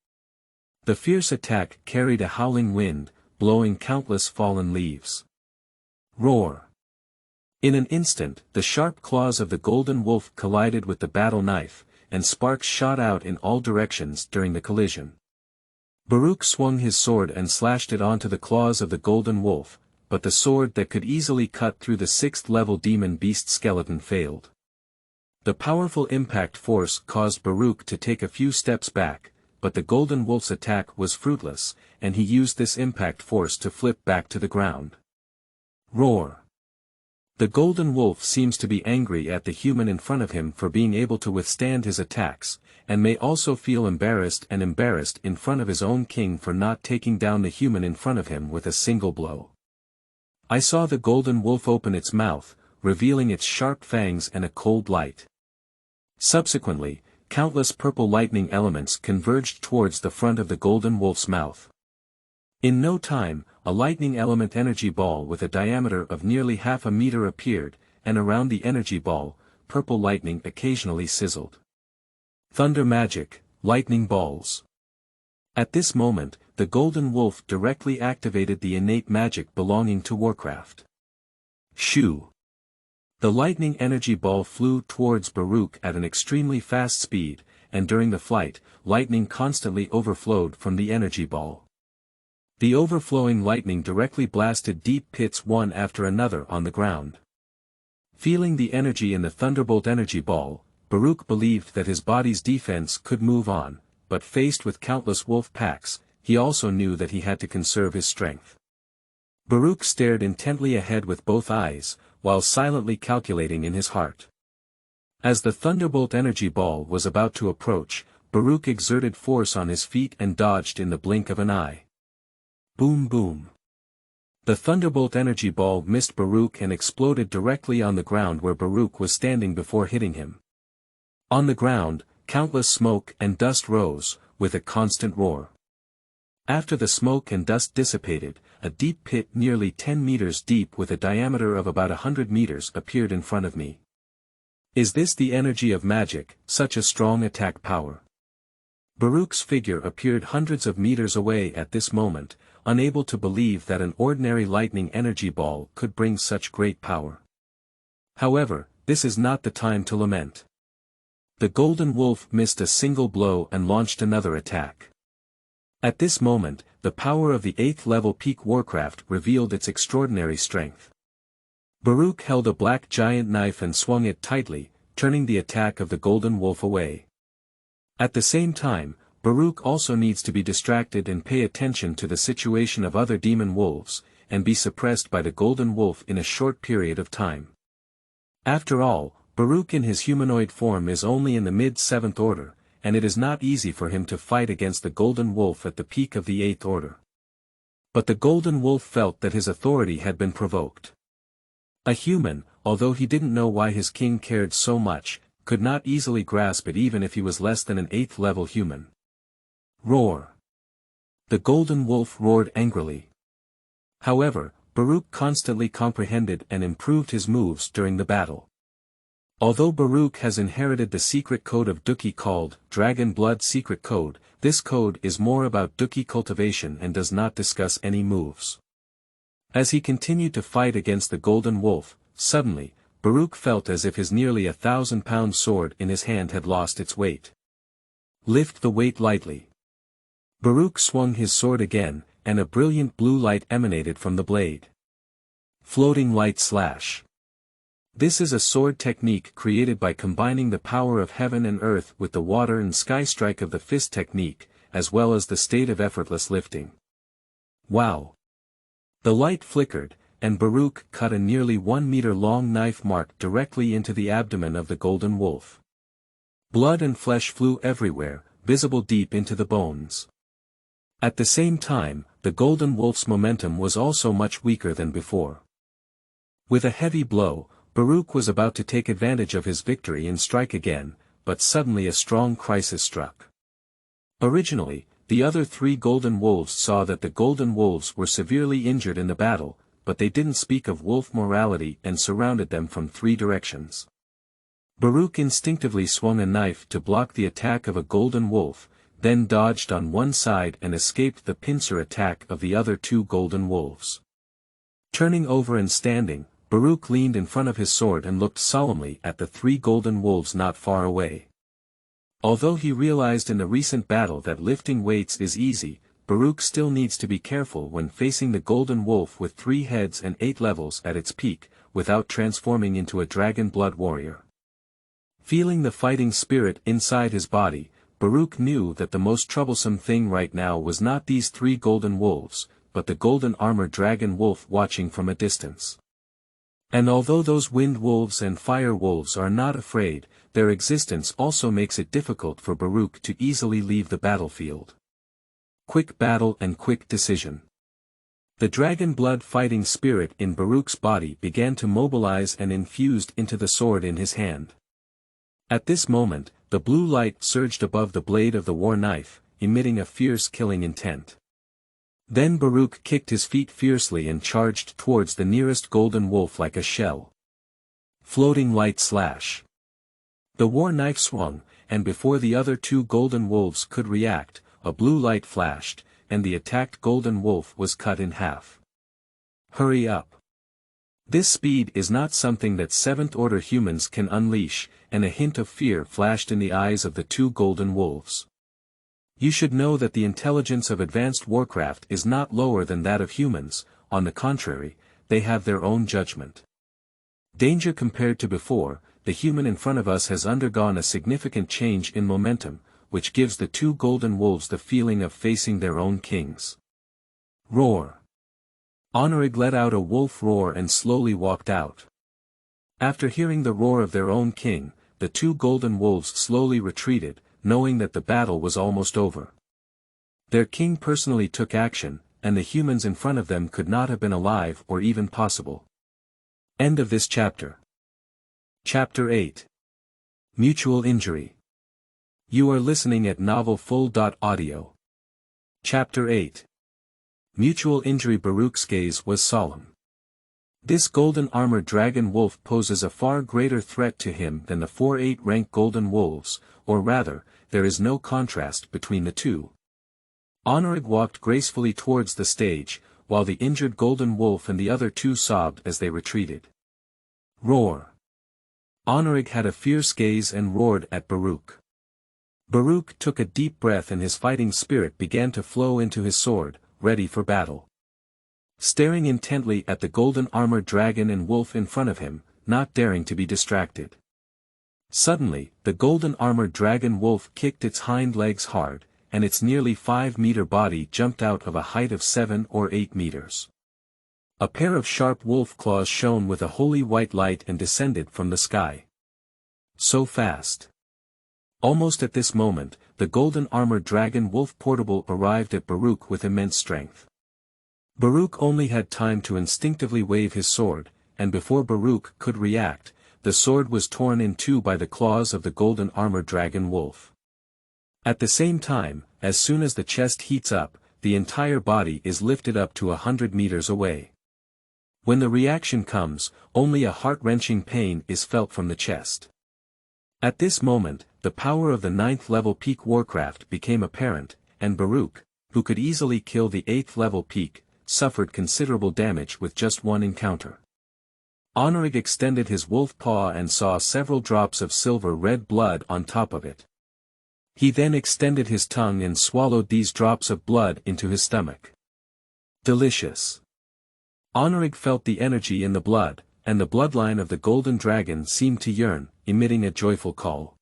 Speaker 1: The fierce attack carried a howling wind, blowing countless fallen leaves. Roar! In an instant, the sharp claws of the golden wolf collided with the battle knife, and sparks shot out in all directions during the collision. Baruch swung his sword and slashed it onto the claws of the golden wolf, but the sword that could easily cut through the 6th-level demon beast skeleton failed. The powerful impact force caused Baruch to take a few steps back, but the golden wolf's attack was fruitless, and he used this impact force to flip back to the ground. Roar! The golden wolf seems to be angry at the human in front of him for being able to withstand his attacks, and may also feel embarrassed in front of his own king for not taking down the human in front of him with a single blow. I saw the golden wolf open its mouth, revealing its sharp fangs and a cold light. Subsequently, countless purple lightning elements converged towards the front of the golden wolf's mouth. In no time, a lightning element energy ball with a diameter of nearly half a meter appeared, and around the energy ball, purple lightning occasionally sizzled. Thunder magic, lightning balls. At this moment, the golden wolf directly activated the innate magic belonging to Warcraft. Shoo! The lightning energy ball flew towards Baruch at an extremely fast speed, and during the flight, lightning constantly overflowed from the energy ball. The overflowing lightning directly blasted deep pits one after another on the ground. Feeling the energy in the thunderbolt energy ball, Baruch believed that his body's defense could move on, but faced with countless wolf packs, he also knew that he had to conserve his strength. Baruch stared intently ahead with both eyes, while silently calculating in his heart. As the thunderbolt energy ball was about to approach, Baruch exerted force on his feet and dodged in the blink of an eye. Boom boom. The thunderbolt energy ball missed Baruch and exploded directly on the ground where Baruch was standing before hitting him. On the ground, countless smoke and dust rose, with a constant roar. After the smoke and dust dissipated, a deep pit nearly 10 meters deep with a diameter of about 100 meters appeared in front of me. Is this the energy of magic, such a strong attack power? Baruch's figure appeared hundreds of meters away at this moment, unable to believe that an ordinary lightning energy ball could bring such great power. However, this is not the time to lament. The golden wolf missed a single blow and launched another attack. At this moment, the power of the 8th level peak Warcraft revealed its extraordinary strength. Baruch held a black giant knife and swung it tightly, turning the attack of the golden wolf away. At the same time, Baruch also needs to be distracted and pay attention to the situation of other demon wolves, and be suppressed by the golden wolf in a short period of time. After all, Baruch in his humanoid form is only in the mid-7th order, and it is not easy for him to fight against the golden wolf at the peak of the 8th order. But the golden wolf felt that his authority had been provoked. A human, although he didn't know why his king cared so much, could not easily grasp it even if he was less than an 8th level human. Roar! The golden wolf roared angrily. However, Baruch constantly comprehended and improved his moves during the battle. Although Baruch has inherited the secret code of Dookie called Dragon Blood Secret Code, this code is more about Dookie cultivation and does not discuss any moves. As he continued to fight against the golden wolf, suddenly, Baruch felt as if his nearly 1,000-pound sword in his hand had lost its weight. Lift the weight lightly. Baruch swung his sword again, and a brilliant blue light emanated from the blade. Floating light slash. This is a sword technique created by combining the power of heaven and earth with the water and sky strike of the fist technique, as well as the state of effortless lifting. Wow! The light flickered, and Baruch cut a nearly 1 meter long knife mark directly into the abdomen of the golden wolf. Blood and flesh flew everywhere, visible deep into the bones. At the same time, the golden wolf's momentum was also much weaker than before. With a heavy blow, Baruch was about to take advantage of his victory and strike again, but suddenly a strong crisis struck. Originally, the other 3 golden wolves saw that the golden wolves were severely injured in the battle, but they didn't speak of wolf morality and surrounded them from 3 directions. Baruch instinctively swung a knife to block the attack of a golden wolf, then dodged on one side and escaped the pincer attack of the other 2 golden wolves. Turning over and standing, Baruch leaned in front of his sword and looked solemnly at the 3 golden wolves not far away. Although he realized in the recent battle that lifting weights is easy, Baruch still needs to be careful when facing the golden wolf with 3 heads and 8 levels at its peak, without transforming into a dragon blood warrior. Feeling the fighting spirit inside his body, Baruch knew that the most troublesome thing right now was not these 3 golden wolves, but the golden armored dragon wolf watching from a distance. And although those wind wolves and fire wolves are not afraid, their existence also makes it difficult for Baruch to easily leave the battlefield. Quick battle and quick decision. The dragon blood fighting spirit in Baruch's body began to mobilize and infused into the sword in his hand. At this moment, the blue light surged above the blade of the war knife, emitting a fierce killing intent. Then Baruch kicked his feet fiercely and charged towards the nearest golden wolf like a shell. Floating light slash. The war knife swung, and before the other 2 golden wolves could react, a blue light flashed, and the attacked golden wolf was cut in half. Hurry up. This speed is not something that 7th-order humans can unleash, and a hint of fear flashed in the eyes of the 2 golden wolves. You should know that the intelligence of advanced warcraft is not lower than that of humans, on the contrary, they have their own judgment. Danger compared to before, the human in front of us has undergone a significant change in momentum, which gives the 2 golden wolves the feeling of facing their own kings. Roar. Honorig let out a wolf roar and slowly walked out. After hearing the roar of their own king, the 2 golden wolves slowly retreated, knowing that the battle was almost over. Their king personally took action, and the humans in front of them could not have been alive or even possible. End of this chapter. Chapter 8. Mutual Injury. You are listening at novelfull.audio. Chapter 8. Mutual Injury. Baruch's gaze was solemn. This golden armored dragon wolf poses a far greater threat to him than the 4-8 rank golden wolves, or rather, there is no contrast between the 2. Honorig walked gracefully towards the stage, while the injured golden wolf and the other 2 sobbed as they retreated. Roar. Honorig had a fierce gaze and roared at Baruch. Baruch took a deep breath and his fighting spirit began to flow into his sword, ready for battle. Staring intently at the golden armored dragon and wolf in front of him, not daring to be distracted. Suddenly, the golden armored dragon wolf kicked its hind legs hard, and its nearly 5-meter body jumped out of a height of 7 or 8 meters. A pair of sharp wolf claws shone with a holy white light and descended from the sky. So fast. Almost at this moment, the golden armored dragon wolf portable arrived at Baruch with immense strength. Baruch only had time to instinctively wave his sword, and before Baruch could react, the sword was torn in 2 by the claws of the golden armored dragon wolf. At the same time, as soon as the chest heats up, the entire body is lifted up to 100 meters away. When the reaction comes, only a heart-wrenching pain is felt from the chest. At this moment, the power of the 9th-level peak warcraft became apparent, and Baruch, who could easily kill the 8th-level peak, suffered considerable damage with just one encounter. Honorig extended his wolf paw and saw several drops of silver-red blood on top of it. He then extended his tongue and swallowed these drops of blood into his stomach. Delicious. Honorig felt the energy in the blood, and the bloodline of the golden dragon seemed to yearn, emitting a joyful call.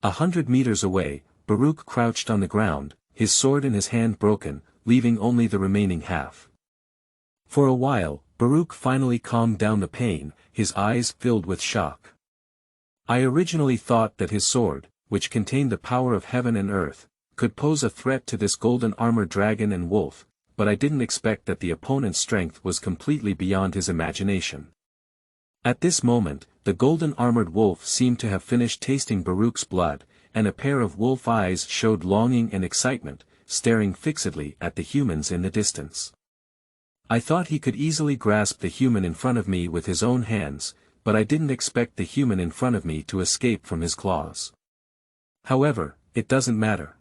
Speaker 1: 100 meters away, Baruch crouched on the ground, his sword in his hand broken, leaving only the remaining half. For a while, Baruch finally calmed down the pain, his eyes filled with shock. I originally thought that his sword, which contained the power of heaven and earth, could pose a threat to this golden armored dragon and wolf, but I didn't expect that the opponent's strength was completely beyond his imagination. At this moment, the golden armored wolf seemed to have finished tasting Baruch's blood, and a pair of wolf eyes showed longing and excitement, staring fixedly at the humans in the distance. I thought he could easily grasp the human in front of me with his own hands, but I didn't expect the human in front of me to escape from his claws. However, it doesn't matter.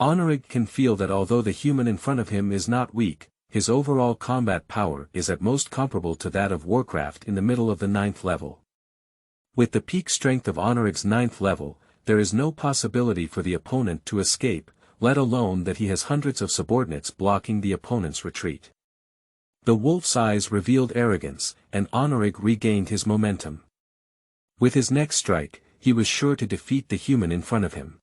Speaker 1: Honorig can feel that although the human in front of him is not weak, his overall combat power is at most comparable to that of Warcraft in the middle of the 9th level. With the peak strength of Honorig's 9th level, there is no possibility for the opponent to escape, let alone that he has hundreds of subordinates blocking the opponent's retreat. The wolf's eyes revealed arrogance, and Honorig regained his momentum. With his next strike, he was sure to defeat the human in front of him.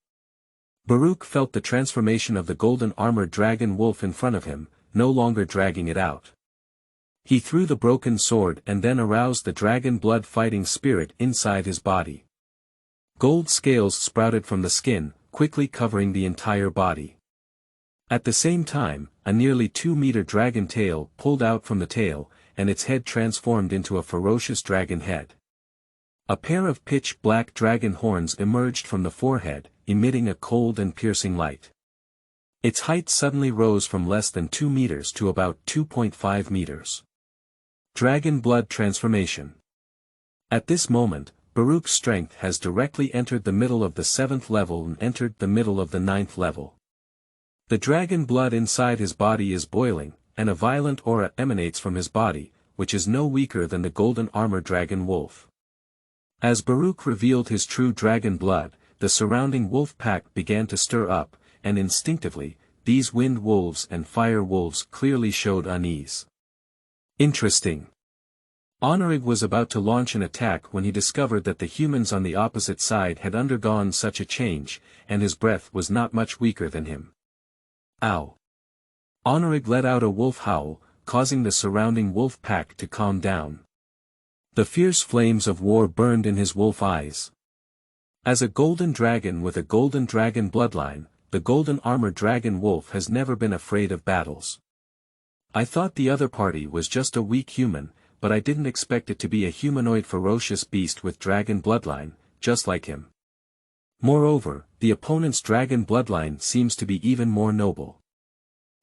Speaker 1: Baruch felt the transformation of the golden armored dragon wolf in front of him, no longer dragging it out. He threw the broken sword and then aroused the dragon blood fighting spirit inside his body. Gold scales sprouted from the skin, quickly covering the entire body. At the same time, a nearly 2-meter dragon tail pulled out from the tail, and its head transformed into a ferocious dragon head. A pair of pitch-black dragon horns emerged from the forehead, emitting a cold and piercing light. Its height suddenly rose from less than 2 meters to about 2.5 meters. Dragon blood transformation. At this moment, Baruch's strength has directly entered the middle of the 7th level and entered the middle of the 9th level. The dragon blood inside his body is boiling, and a violent aura emanates from his body, which is no weaker than the golden armor dragon wolf. As Baruch revealed his true dragon blood, the surrounding wolf pack began to stir up, and instinctively, these wind wolves and fire wolves clearly showed unease. Interesting. Honorig was about to launch an attack when he discovered that the humans on the opposite side had undergone such a change, and his breath was not much weaker than him. Ow! Honorig let out a wolf howl, causing the surrounding wolf pack to calm down. The fierce flames of war burned in his wolf eyes. As a golden dragon with a golden dragon bloodline, the golden armored dragon wolf has never been afraid of battles. I thought the other party was just a weak human, but I didn't expect it to be a humanoid ferocious beast with dragon bloodline, just like him. Moreover, the opponent's dragon bloodline seems to be even more noble.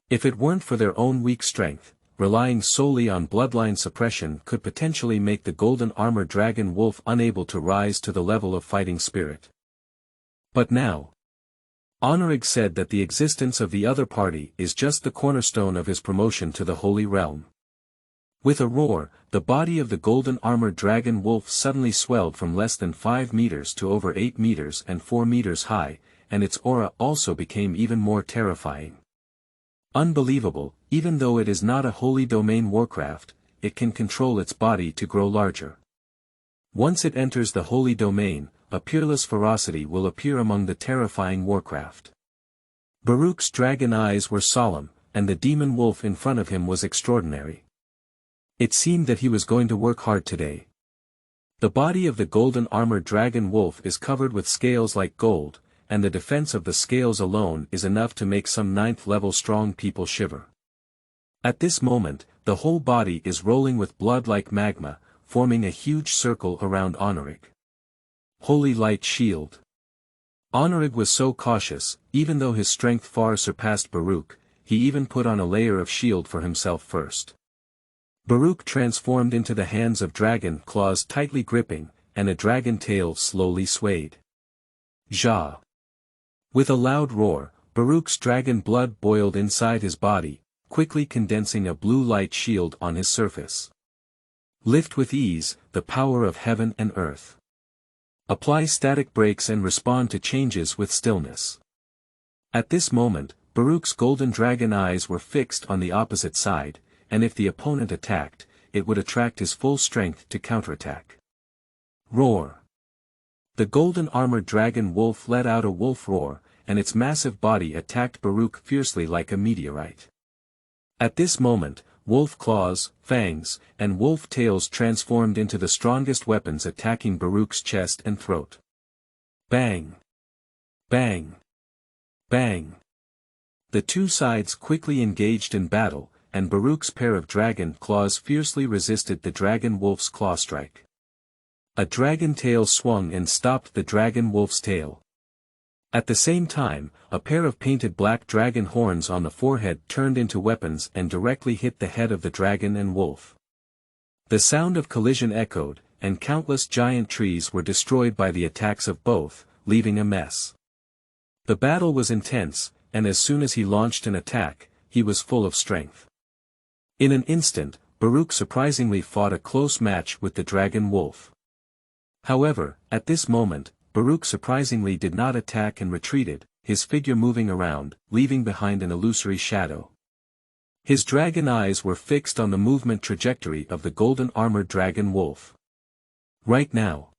Speaker 1: If it weren't for their own weak strength, relying solely on bloodline suppression could potentially make the golden armored dragon wolf unable to rise to the level of fighting spirit. But now, Honorig said that the existence of the other party is just the cornerstone of his promotion to the Holy Realm. With a roar, the body of the golden armored dragon wolf suddenly swelled from less than 5 meters to over 8 meters and 4 meters high, and its aura also became even more terrifying. Unbelievable, even though it is not a holy domain warcraft, it can control its body to grow larger. Once it enters the holy domain, a peerless ferocity will appear among the terrifying warcraft. Baruch's dragon eyes were solemn, and the demon wolf in front of him was extraordinary. It seemed that he was going to work hard today. The body of the golden armored dragon wolf is covered with scales like gold, and the defense of the scales alone is enough to make some 9th-level strong people shiver. At this moment, the whole body is rolling with blood like magma, forming a huge circle around Honorig. Holy light shield. Honorig was so cautious, even though his strength far surpassed Baruch, he even put on a layer of shield for himself first. Baruch transformed into the hands of dragon claws tightly gripping, and a dragon tail slowly swayed. Ja! With a loud roar, Baruch's dragon blood boiled inside his body, quickly condensing a blue light shield on his surface. Lift with ease, the power of heaven and earth. Apply static breaks and respond to changes with stillness. At this moment, Baruch's golden dragon eyes were fixed on the opposite side, and if the opponent attacked, it would attract his full strength to counterattack. Roar! The golden armored dragon wolf let out a wolf roar, and its massive body attacked Baruch fiercely like a meteorite. At this moment, wolf claws, fangs, and wolf tails transformed into the strongest weapons attacking Baruch's chest and throat. Bang! Bang! Bang! The two sides quickly engaged in battle, and Baruch's pair of dragon claws fiercely resisted the dragon wolf's claw strike. A dragon tail swung and stopped the dragon wolf's tail. At the same time, a pair of painted black dragon horns on the forehead turned into weapons and directly hit the head of the dragon and wolf. The sound of collision echoed, and countless giant trees were destroyed by the attacks of both, leaving a mess. The battle was intense, and as soon as he launched an attack, he was full of strength. In an instant, Baruch surprisingly fought a close match with the dragon wolf. However, at this moment, Baruch surprisingly did not attack and retreated, his figure moving around, leaving behind an illusory shadow. His dragon eyes were fixed on the movement trajectory of the golden armored dragon wolf. Right now.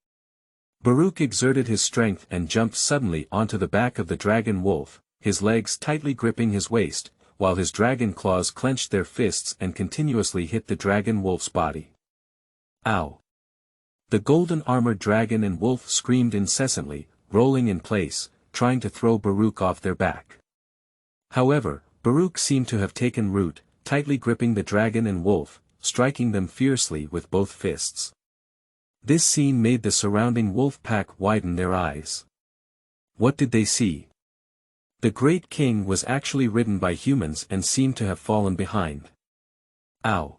Speaker 1: Baruch exerted his strength and jumped suddenly onto the back of the dragon wolf, his legs tightly gripping his waist, while his dragon claws clenched their fists and continuously hit the dragon wolf's body. Ow! The golden-armored dragon and wolf screamed incessantly, rolling in place, trying to throw Baruch off their back. However, Baruch seemed to have taken root, tightly gripping the dragon and wolf, striking them fiercely with both fists. This scene made the surrounding wolf pack widen their eyes. What did they see? The great king was actually ridden by humans and seemed to have fallen behind. Ow!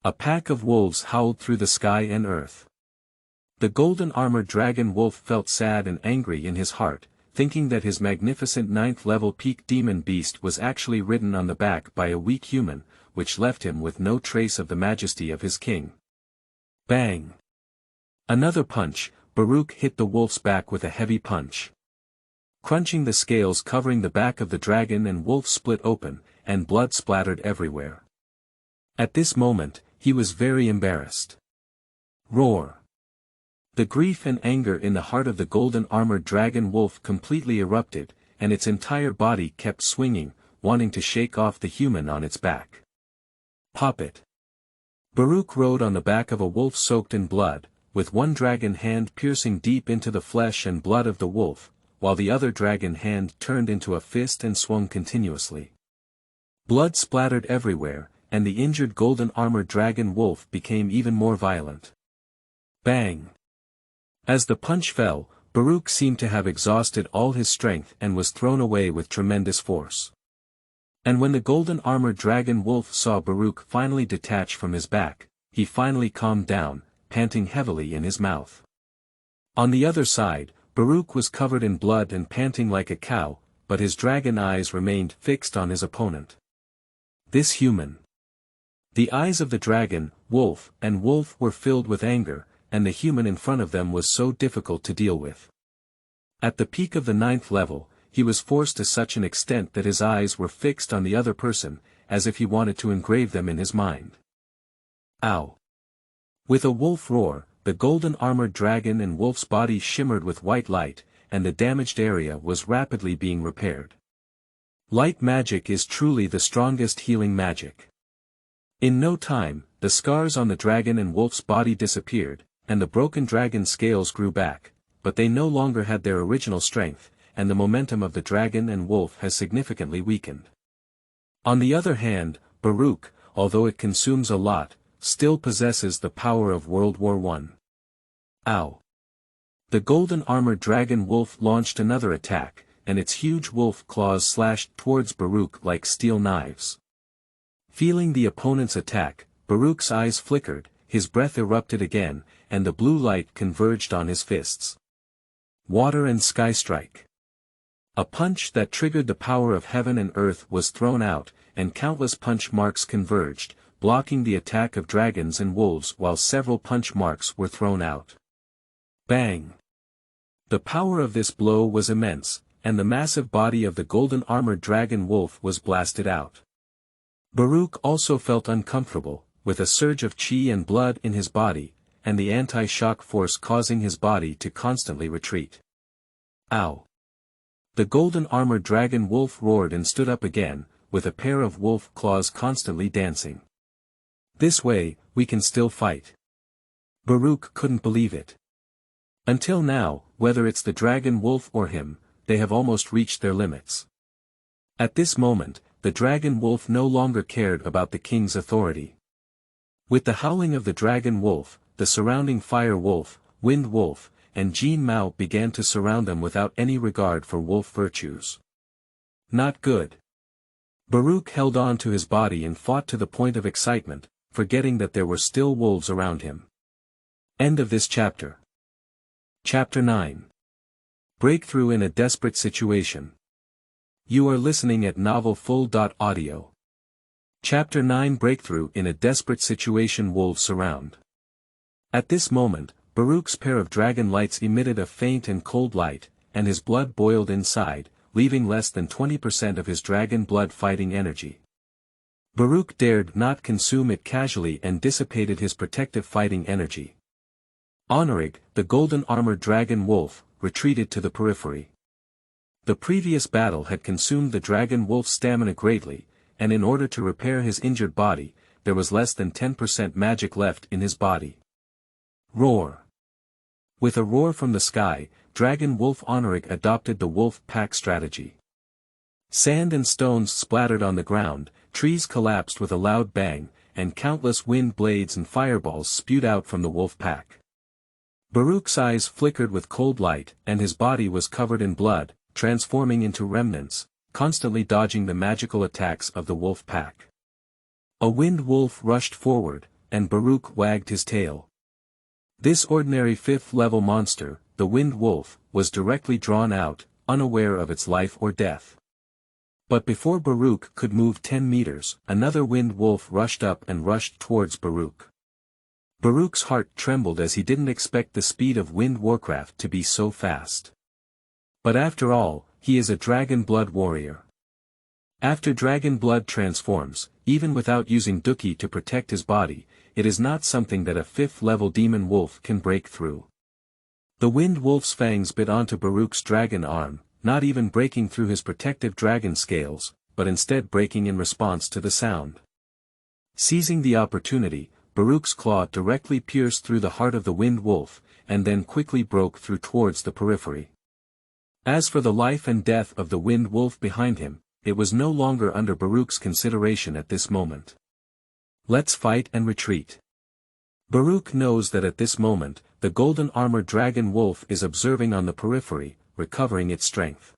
Speaker 1: A pack of wolves howled through the sky and earth. The golden-armored dragon wolf felt sad and angry in his heart, thinking that his magnificent 9th-level peak demon beast was actually ridden on the back by a weak human, which left him with no trace of the majesty of his king. Bang! Another punch, Baruch hit the wolf's back with a heavy punch. Crunching, the scales covering the back of the dragon and wolf split open, and blood splattered everywhere. At this moment, he was very embarrassed. Roar! The grief and anger in the heart of the golden-armored dragon wolf completely erupted, and its entire body kept swinging, wanting to shake off the human on its back. Pop it! Baruch rode on the back of a wolf soaked in blood, with one dragon hand piercing deep into the flesh and blood of the wolf, while the other dragon hand turned into a fist and swung continuously. Blood splattered everywhere, and the injured golden-armored dragon wolf became even more violent. Bang! As the punch fell, Baruch seemed to have exhausted all his strength and was thrown away with tremendous force. And when the golden-armored dragon wolf saw Baruch finally detach from his back, he finally calmed down, panting heavily in his mouth. On the other side, Baruch was covered in blood and panting like a cow, but his dragon eyes remained fixed on his opponent. This human. The eyes of the dragon, wolf, and wolf were filled with anger, and the human in front of them was so difficult to deal with. At the peak of the 9th level, he was forced to such an extent that his eyes were fixed on the other person, as if he wanted to engrave them in his mind. Ow! With a wolf roar, the golden-armored dragon and wolf's body shimmered with white light, and the damaged area was rapidly being repaired. Light magic is truly the strongest healing magic. In no time, the scars on the dragon and wolf's body disappeared, and the broken dragon scales grew back, but they no longer had their original strength, and the momentum of the dragon and wolf has significantly weakened. On the other hand, Baruch, although it consumes a lot, still possesses the power of World War I. Ow! The golden-armored dragon wolf launched another attack, and its huge wolf claws slashed towards Baruch like steel knives. Feeling the opponent's attack, Baruch's eyes flickered, his breath erupted again, and the blue light converged on his fists. Water and sky strike. A punch that triggered the power of heaven and earth was thrown out, and countless punch marks converged, blocking the attack of dragons and wolves while several punch marks were thrown out. Bang! The power of this blow was immense, and the massive body of the golden-armored dragon wolf was blasted out. Baruch also felt uncomfortable, with a surge of chi and blood in his body, and the anti-shock force causing his body to constantly retreat. Ow! The golden-armored dragon wolf roared and stood up again, with a pair of wolf claws constantly dancing. This way, we can still fight. Baruch couldn't believe it. Until now, whether it's the dragon wolf or him, they have almost reached their limits. At this moment, the dragon wolf no longer cared about the king's authority. With the howling of the dragon wolf, the surrounding fire wolf, wind wolf, and Jin Mao began to surround them without any regard for wolf virtues. Not good. Baruch held on to his body and fought to the point of excitement, forgetting that there were still wolves around him. End of this chapter. Chapter 9. Breakthrough in a desperate situation. You are listening at novelfull.audio. Chapter 9. Breakthrough in a desperate situation. Wolves surround. At this moment, Baruch's pair of dragon lights emitted a faint and cold light, and his blood boiled inside, leaving less than 20% of his dragon blood fighting energy. Baruch dared not consume it casually and dissipated his protective fighting energy. Honorig, the golden-armored dragon wolf, retreated to the periphery. The previous battle had consumed the dragon wolf's stamina greatly, and in order to repair his injured body, there was less than 10% magic left in his body. Roar. With a roar from the sky, Dragon Wolf Honorig adopted the wolf pack strategy. Sand and stones splattered on the ground, trees collapsed with a loud bang, and countless wind blades and fireballs spewed out from the wolf pack. Baruch's eyes flickered with cold light, and his body was covered in blood, transforming into remnants, constantly dodging the magical attacks of the wolf pack. A wind wolf rushed forward, and Baruch wagged his tail. This ordinary 5th-level monster, the wind wolf, was directly drawn out, unaware of its life or death. But before Baruch could move 10 meters, another wind wolf rushed up and rushed towards Baruch. Baruch's heart trembled as he didn't expect the speed of wind warcraft to be so fast. But after all, he is a dragon blood warrior. After dragon blood transforms, even without using Duki to protect his body, it is not something that a 5th-level demon wolf can break through. The wind wolf's fangs bit onto Baruch's dragon arm, not even breaking through his protective dragon scales, but instead breaking in response to the sound. Seizing the opportunity, Baruch's claw directly pierced through the heart of the wind wolf, and then quickly broke through towards the periphery. As for the life and death of the wind wolf behind him, it was no longer under Baruch's consideration at this moment. Let's fight and retreat. Baruch knows that at this moment, the golden-armored dragon wolf is observing on the periphery, recovering its strength.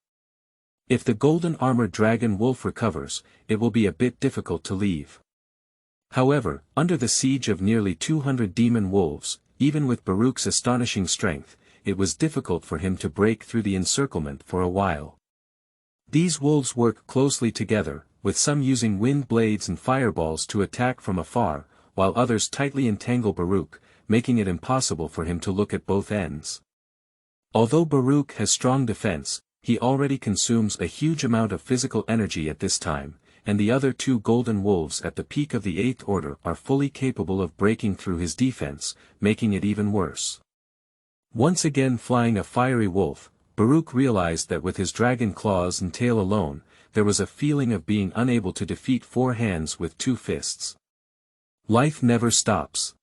Speaker 1: If the golden-armored dragon wolf recovers, it will be a bit difficult to leave. However, under the siege of nearly 200 demon wolves, even with Baruch's astonishing strength, it was difficult for him to break through the encirclement for a while. These wolves work closely together, with some using wind blades and fireballs to attack from afar, while others tightly entangle Baruch, making it impossible for him to look at both ends. Although Baruch has strong defense, he already consumes a huge amount of physical energy at this time, and the other 2 golden wolves at the peak of the 8th order are fully capable of breaking through his defense, making it even worse. Once again flying a fiery wolf, Baruch realized that with his dragon claws and tail alone, there was a feeling of being unable to defeat 4 hands with 2 fists. Life never stops.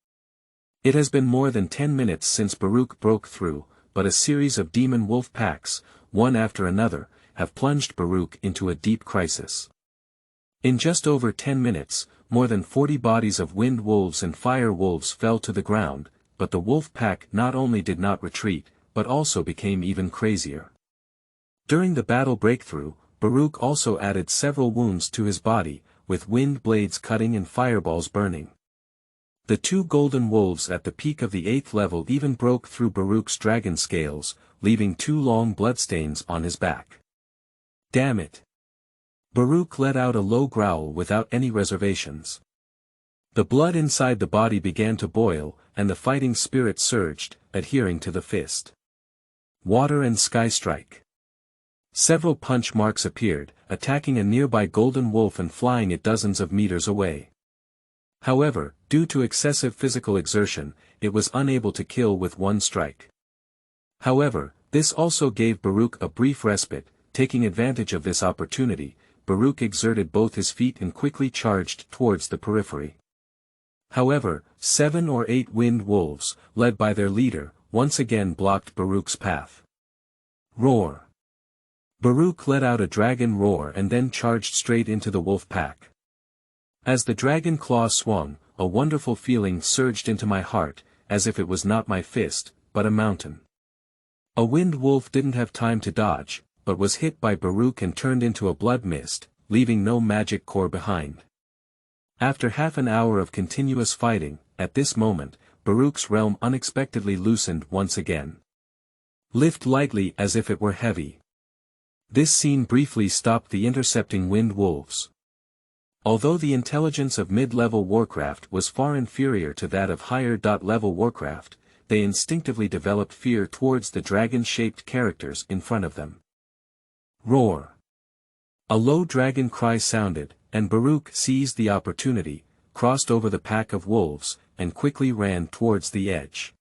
Speaker 1: It has been more than 10 minutes since Baruch broke through, but a series of demon wolf packs, one after another, have plunged Baruch into a deep crisis. In just over 10 minutes, more than 40 bodies of wind wolves and fire wolves fell to the ground, but the wolf pack not only did not retreat, but also became even crazier. During the battle breakthrough, Baruch also added several wounds to his body, with wind blades cutting and fireballs burning. The 2 golden wolves at the peak of the 8th level even broke through Baruch's dragon scales, leaving 2 long bloodstains on his back. Damn it! Baruch let out a low growl without any reservations. The blood inside the body began to boil, and the fighting spirit surged, adhering to the fist. Water and sky strike. Several punch marks appeared, attacking a nearby golden wolf and flying it dozens of meters away. However, due to excessive physical exertion, it was unable to kill with 1 strike. However, this also gave Baruch a brief respite. Taking advantage of this opportunity, Baruch exerted both his feet and quickly charged towards the periphery. However, 7 or 8 wind wolves, led by their leader, once again blocked Baruch's path. Roar! Baruch let out a dragon roar and then charged straight into the wolf pack. As the dragon claw swung, a wonderful feeling surged into my heart, as if it was not my fist, but a mountain. A wind wolf didn't have time to dodge, but was hit by Baruch and turned into a blood mist, leaving no magic core behind. After half an hour of continuous fighting, at this moment, Baruch's realm unexpectedly loosened once again. Lift lightly as if it were heavy. This scene briefly stopped the intercepting wind wolves. Although the intelligence of mid-level warcraft was far inferior to that of higher-level warcraft, they instinctively developed fear towards the dragon-shaped characters in front of them. Roar! A low dragon cry sounded, and Baruch seized the opportunity, crossed over the pack of wolves, and quickly ran towards the edge.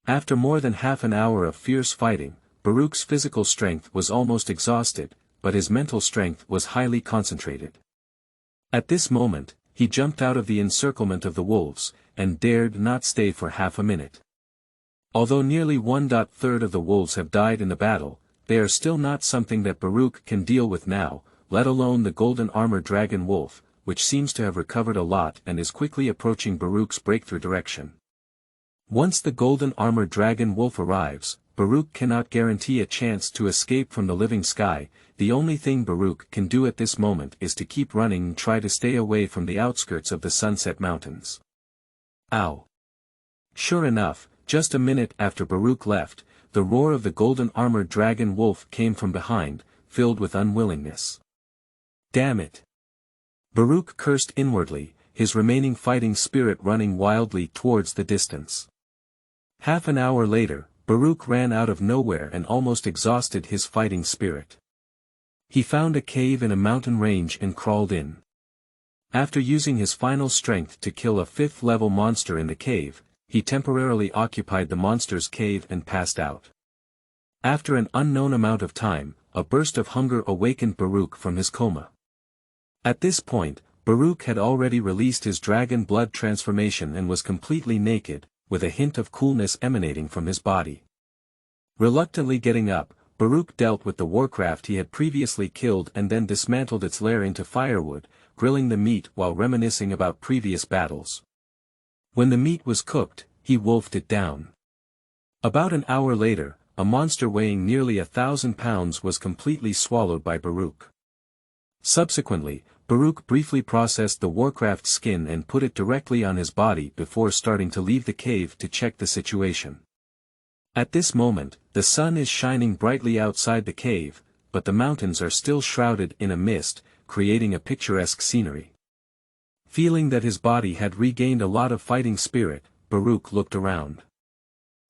Speaker 1: After more than half an hour of fierce fighting, Baruch's physical strength was almost exhausted, but his mental strength was highly concentrated. At this moment, he jumped out of the encirclement of the wolves, and dared not stay for half a minute. Although nearly 1/3 of the wolves have died in the battle, they are still not something that Baruch can deal with now, let alone the golden armored dragon wolf, which seems to have recovered a lot and is quickly approaching Baruch's breakthrough direction. Once the golden armored dragon wolf arrives, Baruch cannot guarantee a chance to escape from the living sky. The only thing Baruch can do at this moment is to keep running and try to stay away from the outskirts of the Sunset Mountains. Ow! Sure enough, just a minute after Baruch left, the roar of the golden armored dragon wolf came from behind, filled with unwillingness. Damn it! Baruch cursed inwardly, his remaining fighting spirit running wildly towards the distance. Half an hour later, Baruch ran out of nowhere and almost exhausted his fighting spirit. He found a cave in a mountain range and crawled in. After using his final strength to kill a 5th-level monster in the cave, he temporarily occupied the monster's cave and passed out. After an unknown amount of time, a burst of hunger awakened Baruch from his coma. At this point, Baruch had already released his dragon blood transformation and was completely naked, with a hint of coolness emanating from his body. Reluctantly getting up, Baruch dealt with the warcraft he had previously killed and then dismantled its lair into firewood, grilling the meat while reminiscing about previous battles. When the meat was cooked, he wolfed it down. About an hour later, a monster weighing nearly 1,000 pounds was completely swallowed by Baruch. Subsequently, Baruch briefly processed the warcraft skin and put it directly on his body before starting to leave the cave to check the situation. At this moment, the sun is shining brightly outside the cave, but the mountains are still shrouded in a mist, creating a picturesque scenery. Feeling that his body had regained a lot of fighting spirit, Baruch looked around.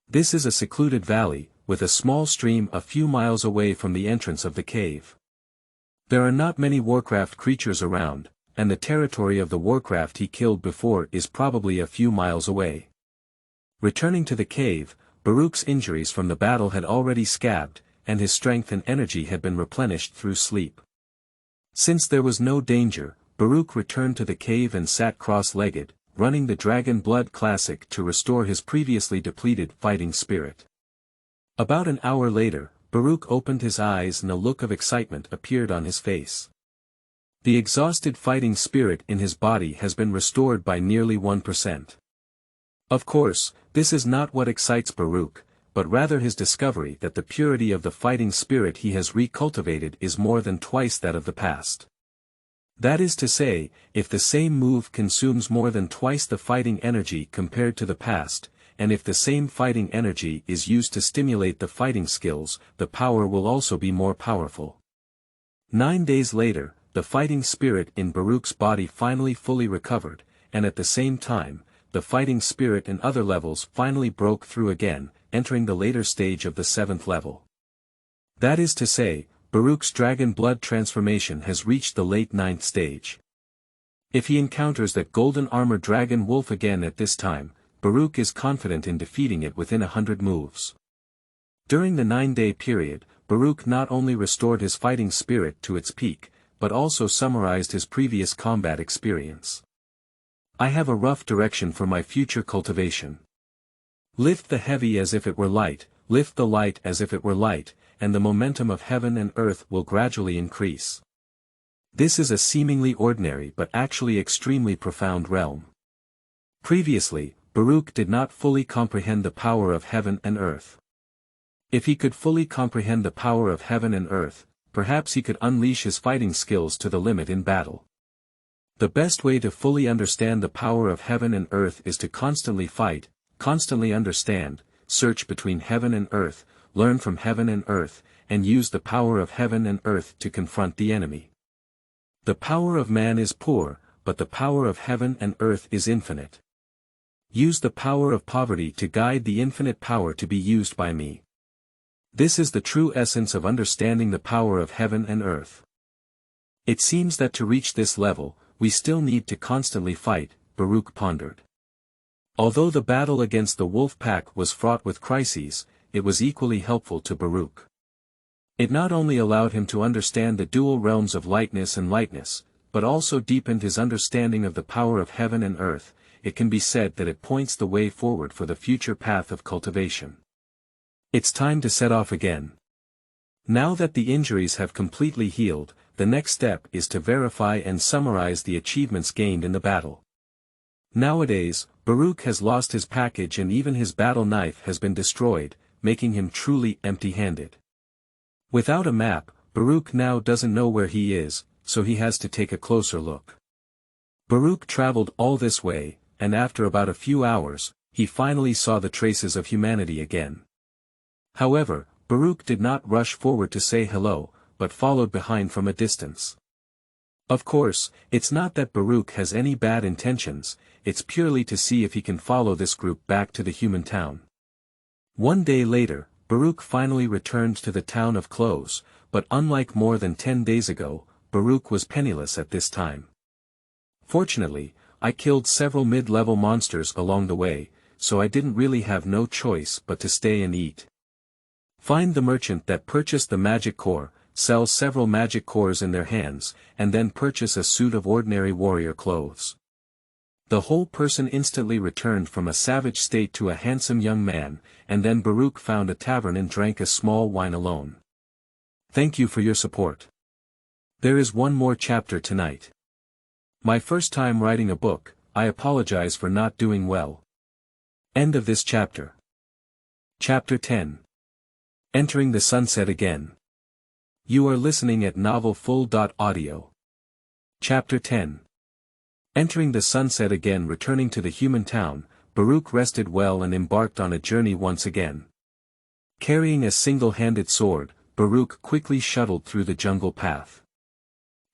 Speaker 1: This is a secluded valley, with a small stream a few miles away from the entrance of the cave. There are not many warcraft creatures around, and the territory of the warcraft he killed before is probably a few miles away. Returning to the cave, Baruch's injuries from the battle had already scabbed, and his strength and energy had been replenished through sleep. Since there was no danger, Baruch returned to the cave and sat cross-legged, running the Dragon Blood Classic to restore his previously depleted fighting spirit. About an hour later, Baruch opened his eyes and a look of excitement appeared on his face. The exhausted fighting spirit in his body has been restored by nearly 1%. Of course, this is not what excites Baruch, but rather his discovery that the purity of the fighting spirit he has recultivated is more than twice that of the past. That is to say, if the same move consumes more than twice the fighting energy compared to the past, and if the same fighting energy is used to stimulate the fighting skills, the power will also be more powerful. 9 days later, the fighting spirit in Baruch's body finally fully recovered, and at the same time, the fighting spirit in other levels finally broke through again, entering the later stage of the 7th level. That is to say, Baruch's dragon blood transformation has reached the late 9th stage. If he encounters that golden armored dragon wolf again at this time, Baruch is confident in defeating it within 100 moves. During the 9-day period, Baruch not only restored his fighting spirit to its peak, but also summarized his previous combat experience. I have a rough direction for my future cultivation. Lift the heavy as if it were light, lift the light as if it were light, and the momentum of heaven and earth will gradually increase. This is a seemingly ordinary but actually extremely profound realm. Previously, Baruch did not fully comprehend the power of heaven and earth. If he could fully comprehend the power of heaven and earth, perhaps he could unleash his fighting skills to the limit in battle. The best way to fully understand the power of heaven and earth is to constantly fight, constantly understand, search between heaven and earth, learn from heaven and earth, and use the power of heaven and earth to confront the enemy. The power of man is poor, but the power of heaven and earth is infinite. Use the power of poverty to guide the infinite power to be used by me. This is the true essence of understanding the power of heaven and earth. It seems that to reach this level, we still need to constantly fight, Baruch pondered. Although the battle against the wolf pack was fraught with crises, it was equally helpful to Baruch. It not only allowed him to understand the dual realms of lightness and lightness, but also deepened his understanding of the power of heaven and earth. It can be said that it points the way forward for the future path of cultivation. It's time to set off again. Now that the injuries have completely healed, the next step is to verify and summarize the achievements gained in the battle. Nowadays, Baruch has lost his package and even his battle knife has been destroyed, making him truly empty-handed. Without a map, Baruch now doesn't know where he is, so he has to take a closer look. Baruch traveled all this way, and after about a few hours, he finally saw the traces of humanity again. However, Baruch did not rush forward to say hello, but followed behind from a distance. Of course, it's not that Baruch has any bad intentions, it's purely to see if he can follow this group back to the human town. One day later, Baruch finally returned to the town of clothes, but unlike more than 10 days ago, Baruch was penniless at this time. Fortunately, I killed several mid-level monsters along the way, so I didn't really have no choice but to stay and eat. Find the merchant that purchased the magic core, sell several magic cores in their hands, and then purchase a suit of ordinary warrior clothes. The whole person instantly returned from a savage state to a handsome young man, and then Baruch found a tavern and drank a small wine alone. Thank you for your support. There is one more chapter tonight. My first time writing a book, I apologize for not doing well. End of this chapter. Chapter 10. Entering the sunset again. You are listening at novelfull.audio. Chapter 10. Entering the sunset again. Returning to the human town, Baruch rested well and embarked on a journey once again. Carrying a single-handed sword, Baruch quickly shuttled through the jungle path.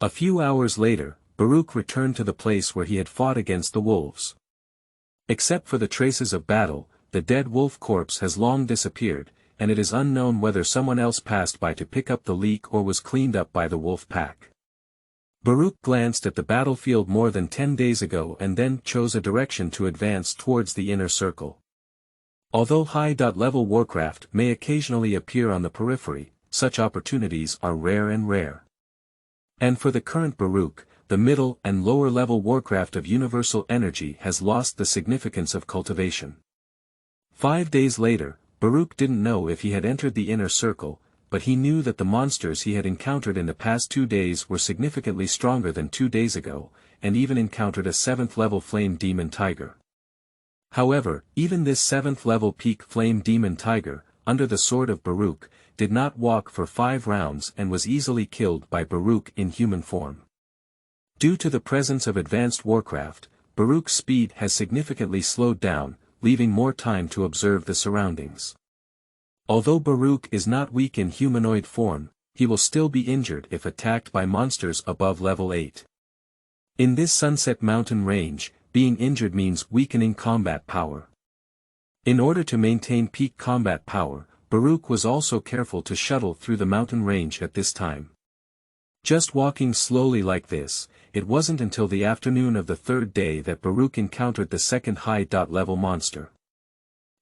Speaker 1: A few hours later, Baruch returned to the place where he had fought against the wolves. Except for the traces of battle, the dead wolf corpse has long disappeared, and it is unknown whether someone else passed by to pick up the leak or was cleaned up by the wolf pack. Baruch glanced at the battlefield more than 10 days ago and then chose a direction to advance towards the inner circle. Although high-level warcraft may occasionally appear on the periphery, such opportunities are rare and rare. And for the current Baruch, the middle and lower-level warcraft of universal energy has lost the significance of cultivation. 5 days later, Baruch didn't know if he had entered the inner circle, but he knew that the monsters he had encountered in the past 2 days were significantly stronger than 2 days ago, and even encountered a 7th-level flame demon tiger. However, even this 7th-level peak flame demon tiger, under the sword of Baruch, did not walk for 5 rounds and was easily killed by Baruch in human form. Due to the presence of advanced warcraft, Baruch's speed has significantly slowed down, leaving more time to observe the surroundings. Although Baruch is not weak in humanoid form, he will still be injured if attacked by monsters above level 8. In this Sunset Mountain range, being injured means weakening combat power. In order to maintain peak combat power, Baruch was also careful to shuttle through the mountain range at this time. Just walking slowly like this, it wasn't until the afternoon of the 3rd day that Baruch encountered the second high-level monster.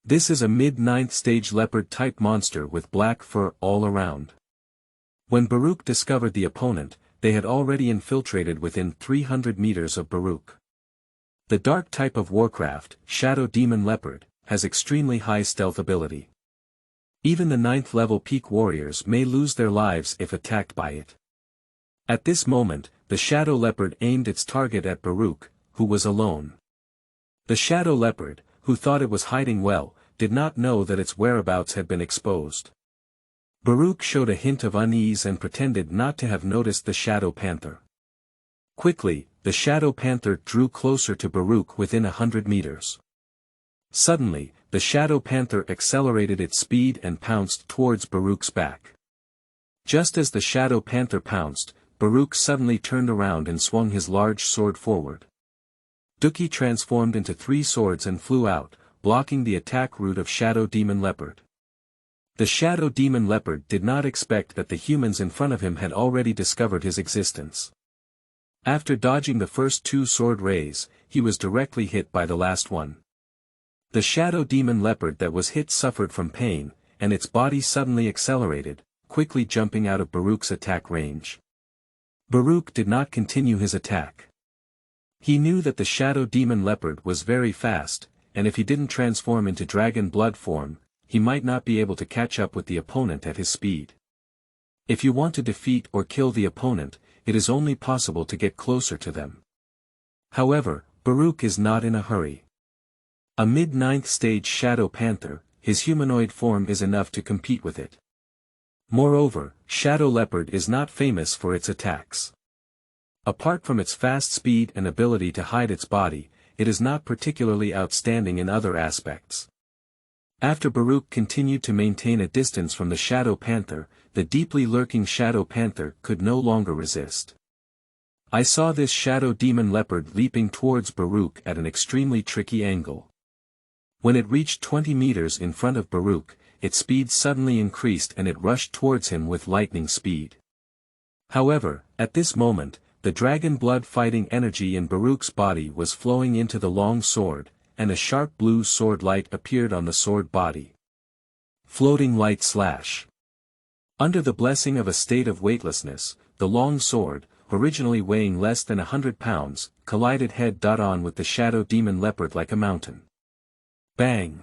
Speaker 1: This is a mid-9th stage leopard-type monster with black fur all around. When Baruch discovered the opponent, they had already infiltrated within 300 meters of Baruch. The dark type of warcraft, Shadow Demon Leopard, has extremely high stealth ability. Even the 9th-level peak warriors may lose their lives if attacked by it. At this moment, the Shadow Leopard aimed its target at Baruch, who was alone. The Shadow Leopard, who thought it was hiding well, did not know that its whereabouts had been exposed. Baruch showed a hint of unease and pretended not to have noticed the Shadow Panther. Quickly, the Shadow Panther drew closer to Baruch within 100 meters. Suddenly, the Shadow Panther accelerated its speed and pounced towards Baruch's back. Just as the Shadow Panther pounced, Baruch suddenly turned around and swung his large sword forward. Duki transformed into 3 swords and flew out, blocking the attack route of Shadow Demon Leopard. The Shadow Demon Leopard did not expect that the humans in front of him had already discovered his existence. After dodging the first 2 sword rays, he was directly hit by the last one. The shadow demon leopard that was hit suffered from pain, and its body suddenly accelerated, quickly jumping out of Baruch's attack range. Baruch did not continue his attack. He knew that the shadow demon leopard was very fast, and if he didn't transform into dragon blood form, he might not be able to catch up with the opponent at his speed. If you want to defeat or kill the opponent, it is only possible to get closer to them. However, Baruch is not in a hurry. A mid-ninth stage shadow panther, his humanoid form is enough to compete with it. Moreover, shadow leopard is not famous for its attacks. Apart from its fast speed and ability to hide its body, it is not particularly outstanding in other aspects. After Baruch continued to maintain a distance from the shadow panther, the deeply lurking shadow panther could no longer resist. I saw this shadow demon leopard leaping towards Baruch at an extremely tricky angle. When it reached 20 meters in front of Baruch, its speed suddenly increased and it rushed towards him with lightning speed. However, at this moment, the dragon blood fighting energy in Baruch's body was flowing into the long sword, and a sharp blue sword light appeared on the sword body. Floating light slash. Under the blessing of a state of weightlessness, the long sword, originally weighing less than 100 pounds, collided head-on with the shadow demon leopard like a mountain. Bang!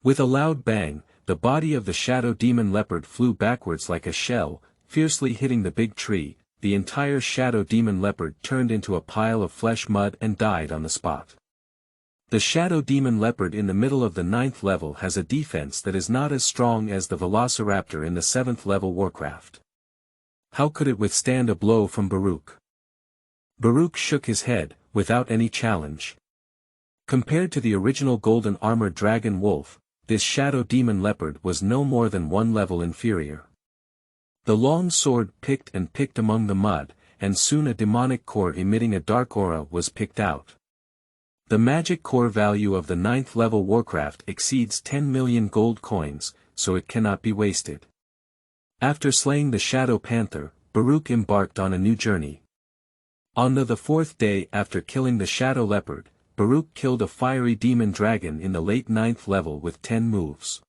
Speaker 1: With a loud bang, the body of the shadow demon leopard flew backwards like a shell, fiercely hitting the big tree. The entire shadow demon leopard turned into a pile of flesh mud and died on the spot. The shadow demon leopard in the middle of the 9th level has a defense that is not as strong as the velociraptor in the 7th level Warcraft. How could it withstand a blow from Baruch? Baruch shook his head, without any challenge. Compared to the original golden armored dragon wolf, this shadow demon leopard was no more than 1 level inferior. The long sword picked among the mud, and soon a demonic core emitting a dark aura was picked out. The magic core value of the 9th level Warcraft exceeds 10 million gold coins, so it cannot be wasted. After slaying the shadow panther, Baruch embarked on a new journey. On the 4th day after killing the shadow leopard, Baruch killed a fiery demon dragon in the late 9th level with 10 moves.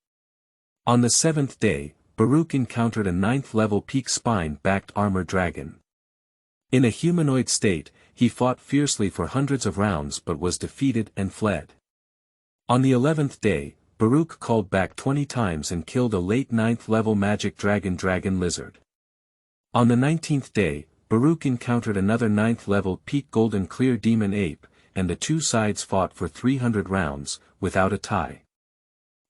Speaker 1: On the 7th day, Baruch encountered a 9th level peak spine-backed armor dragon. In a humanoid state, he fought fiercely for hundreds of rounds but was defeated and fled. On the 11th day, Baruch called back 20 times and killed a late 9th level magic dragon lizard. On the 19th day, Baruch encountered another 9th level peak golden clear demon ape, and the two sides fought for 300 rounds, without a tie.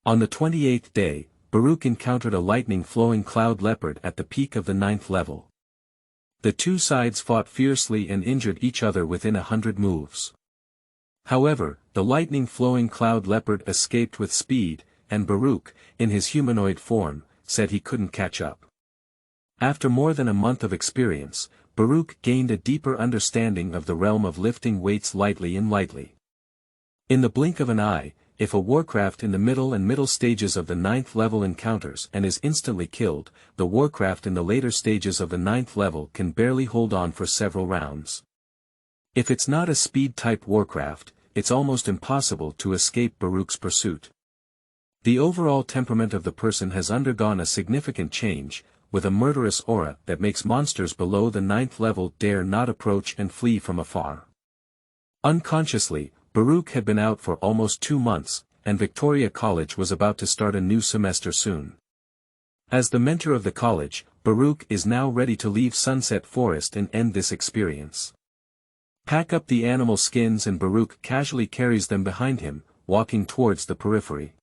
Speaker 1: On the 28th day, Baruch encountered a lightning flowing cloud leopard at the peak of the 9th level. The two sides fought fiercely and injured each other within 100 moves. However, the lightning-flowing cloud leopard escaped with speed, and Baruch, in his humanoid form, said he couldn't catch up. After more than a month of experience, Baruch gained a deeper understanding of the realm of lifting weights lightly and lightly. In the blink of an eye, if a Warcraft in the middle stages of the 9th level encounters and is instantly killed, the Warcraft in the later stages of the 9th level can barely hold on for several rounds. If it's not a speed-type Warcraft, it's almost impossible to escape Baruch's pursuit. The overall temperament of the person has undergone a significant change, with a murderous aura that makes monsters below the 9th level dare not approach and flee from afar. Unconsciously, Baruch had been out for almost 2 months, and Victoria College was about to start a new semester soon. As the mentor of the college, Baruch is now ready to leave Sunset Forest and end this experience. Pack up the animal skins and Baruch casually carries them behind him, walking towards the periphery.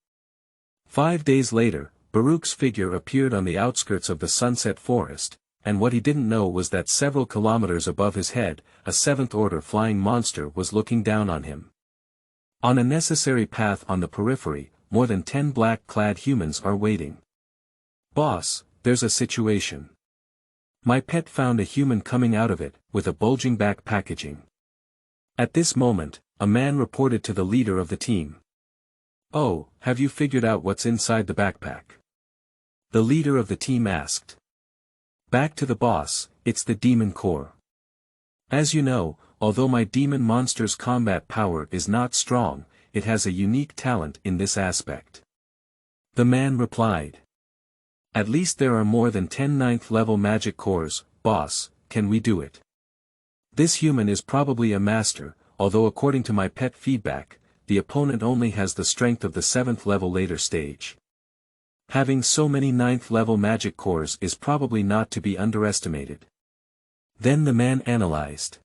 Speaker 1: 5 days later, Baruch's figure appeared on the outskirts of the Sunset Forest, and what he didn't know was that several kilometers above his head, a 7th-order flying monster was looking down on him. On a necessary path on the periphery, more than 10 black-clad humans are waiting. "Boss, there's a situation. My pet found a human coming out of it, with a bulging back packaging." At this moment, a man reported to the leader of the team. "Oh, have you figured out what's inside the backpack?" The leader of the team asked. "Back to the boss, it's the demon core. As you know, although my demon monster's combat power is not strong, it has a unique talent in this aspect. The man replied. At least there are more than 10 9th level magic cores, boss, can we do it? This human is probably a master, although according to my pet feedback, the opponent only has the strength of the 7th level later stage. Having so many 9th level magic cores is probably not to be underestimated. Then the man analyzed.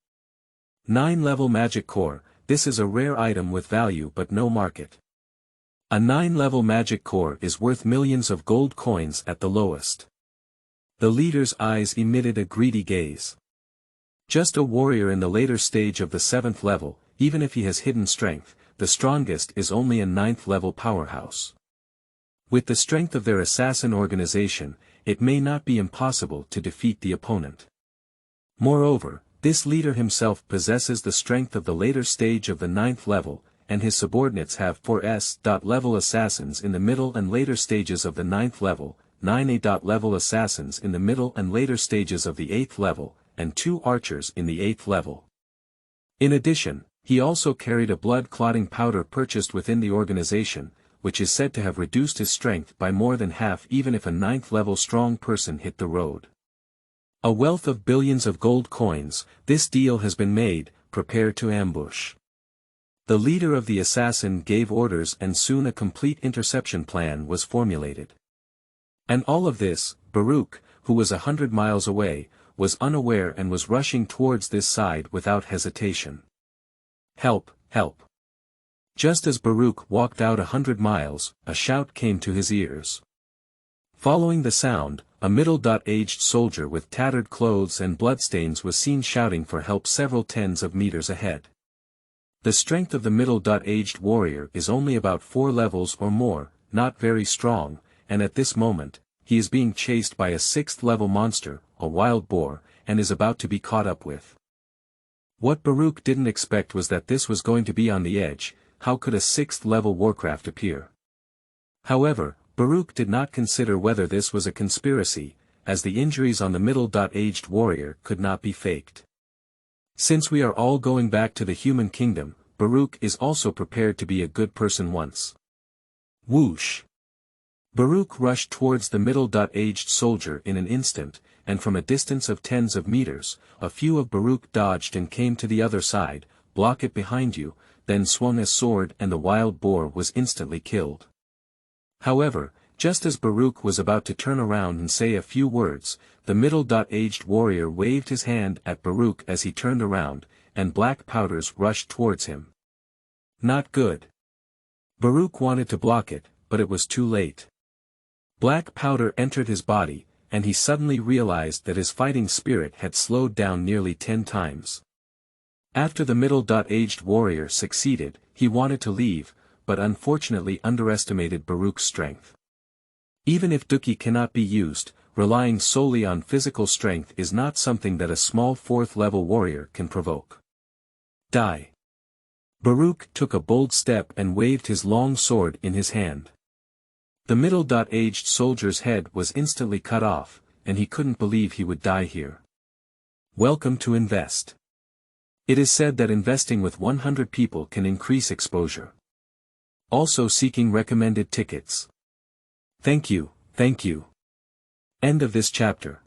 Speaker 1: 9 level magic core, this is a rare item with value but no market. A 9 level magic core is worth millions of gold coins at the lowest. The leader's eyes emitted a greedy gaze. Just a warrior in the later stage of the 7th level, even if he has hidden strength, the strongest is only a 9th level powerhouse. With the strength of their assassin organization, it may not be impossible to defeat the opponent. Moreover, this leader himself possesses the strength of the later stage of the 9th level, and his subordinates have 4S-level assassins in the middle and later stages of the 9th level, 9A-level assassins in the middle and later stages of the 8th level, and 2 archers in the 8th level. In addition, he also carried a blood-clotting powder purchased within the organization, which is said to have reduced his strength by more than half even if a 9th level strong person hit the road. A wealth of billions of gold coins, this deal has been made, prepare to ambush. The leader of the assassin gave orders and soon a complete interception plan was formulated. And all of this, Baruch, who was 100 miles away, was unaware and was rushing towards this side without hesitation. Help, help. Just as Baruch walked out 100 miles, a shout came to his ears. Following the sound, a middle-aged soldier with tattered clothes and bloodstains was seen shouting for help several tens of meters ahead. The strength of the middle-aged warrior is only about 4 levels or more, not very strong, and at this moment, he is being chased by a 6th level monster, a wild boar, and is about to be caught up with. What Baruch didn't expect was that this was going to be on the edge. How could a 6th level warcraft appear? However, Baruch did not consider whether this was a conspiracy, as the injuries on the middle-aged warrior could not be faked. Since we are all going back to the human kingdom, Baruch is also prepared to be a good person once. Whoosh! Baruch rushed towards the middle-aged soldier in an instant, and from a distance of tens of meters, a few of Baruch dodged and came to the other side, block it behind you, then swung a sword and the wild boar was instantly killed. However, just as Baruch was about to turn around and say a few words, the middle-aged warrior waved his hand at Baruch as he turned around, and black powders rushed towards him. Not good. Baruch wanted to block it, but it was too late. Black powder entered his body, and he suddenly realized that his fighting spirit had slowed down nearly 10 times. After the middle-aged warrior succeeded, he wanted to leave, but unfortunately underestimated Baruch's strength. Even if Duki cannot be used, relying solely on physical strength is not something that a small 4th level warrior can provoke. Die. Baruch took a bold step and waved his long sword in his hand. The middle-aged soldier's head was instantly cut off, and he couldn't believe he would die here. Welcome to Invest. It is said that investing with 100 people can increase exposure. Also seeking recommended tickets. Thank you, thank you. End of this chapter.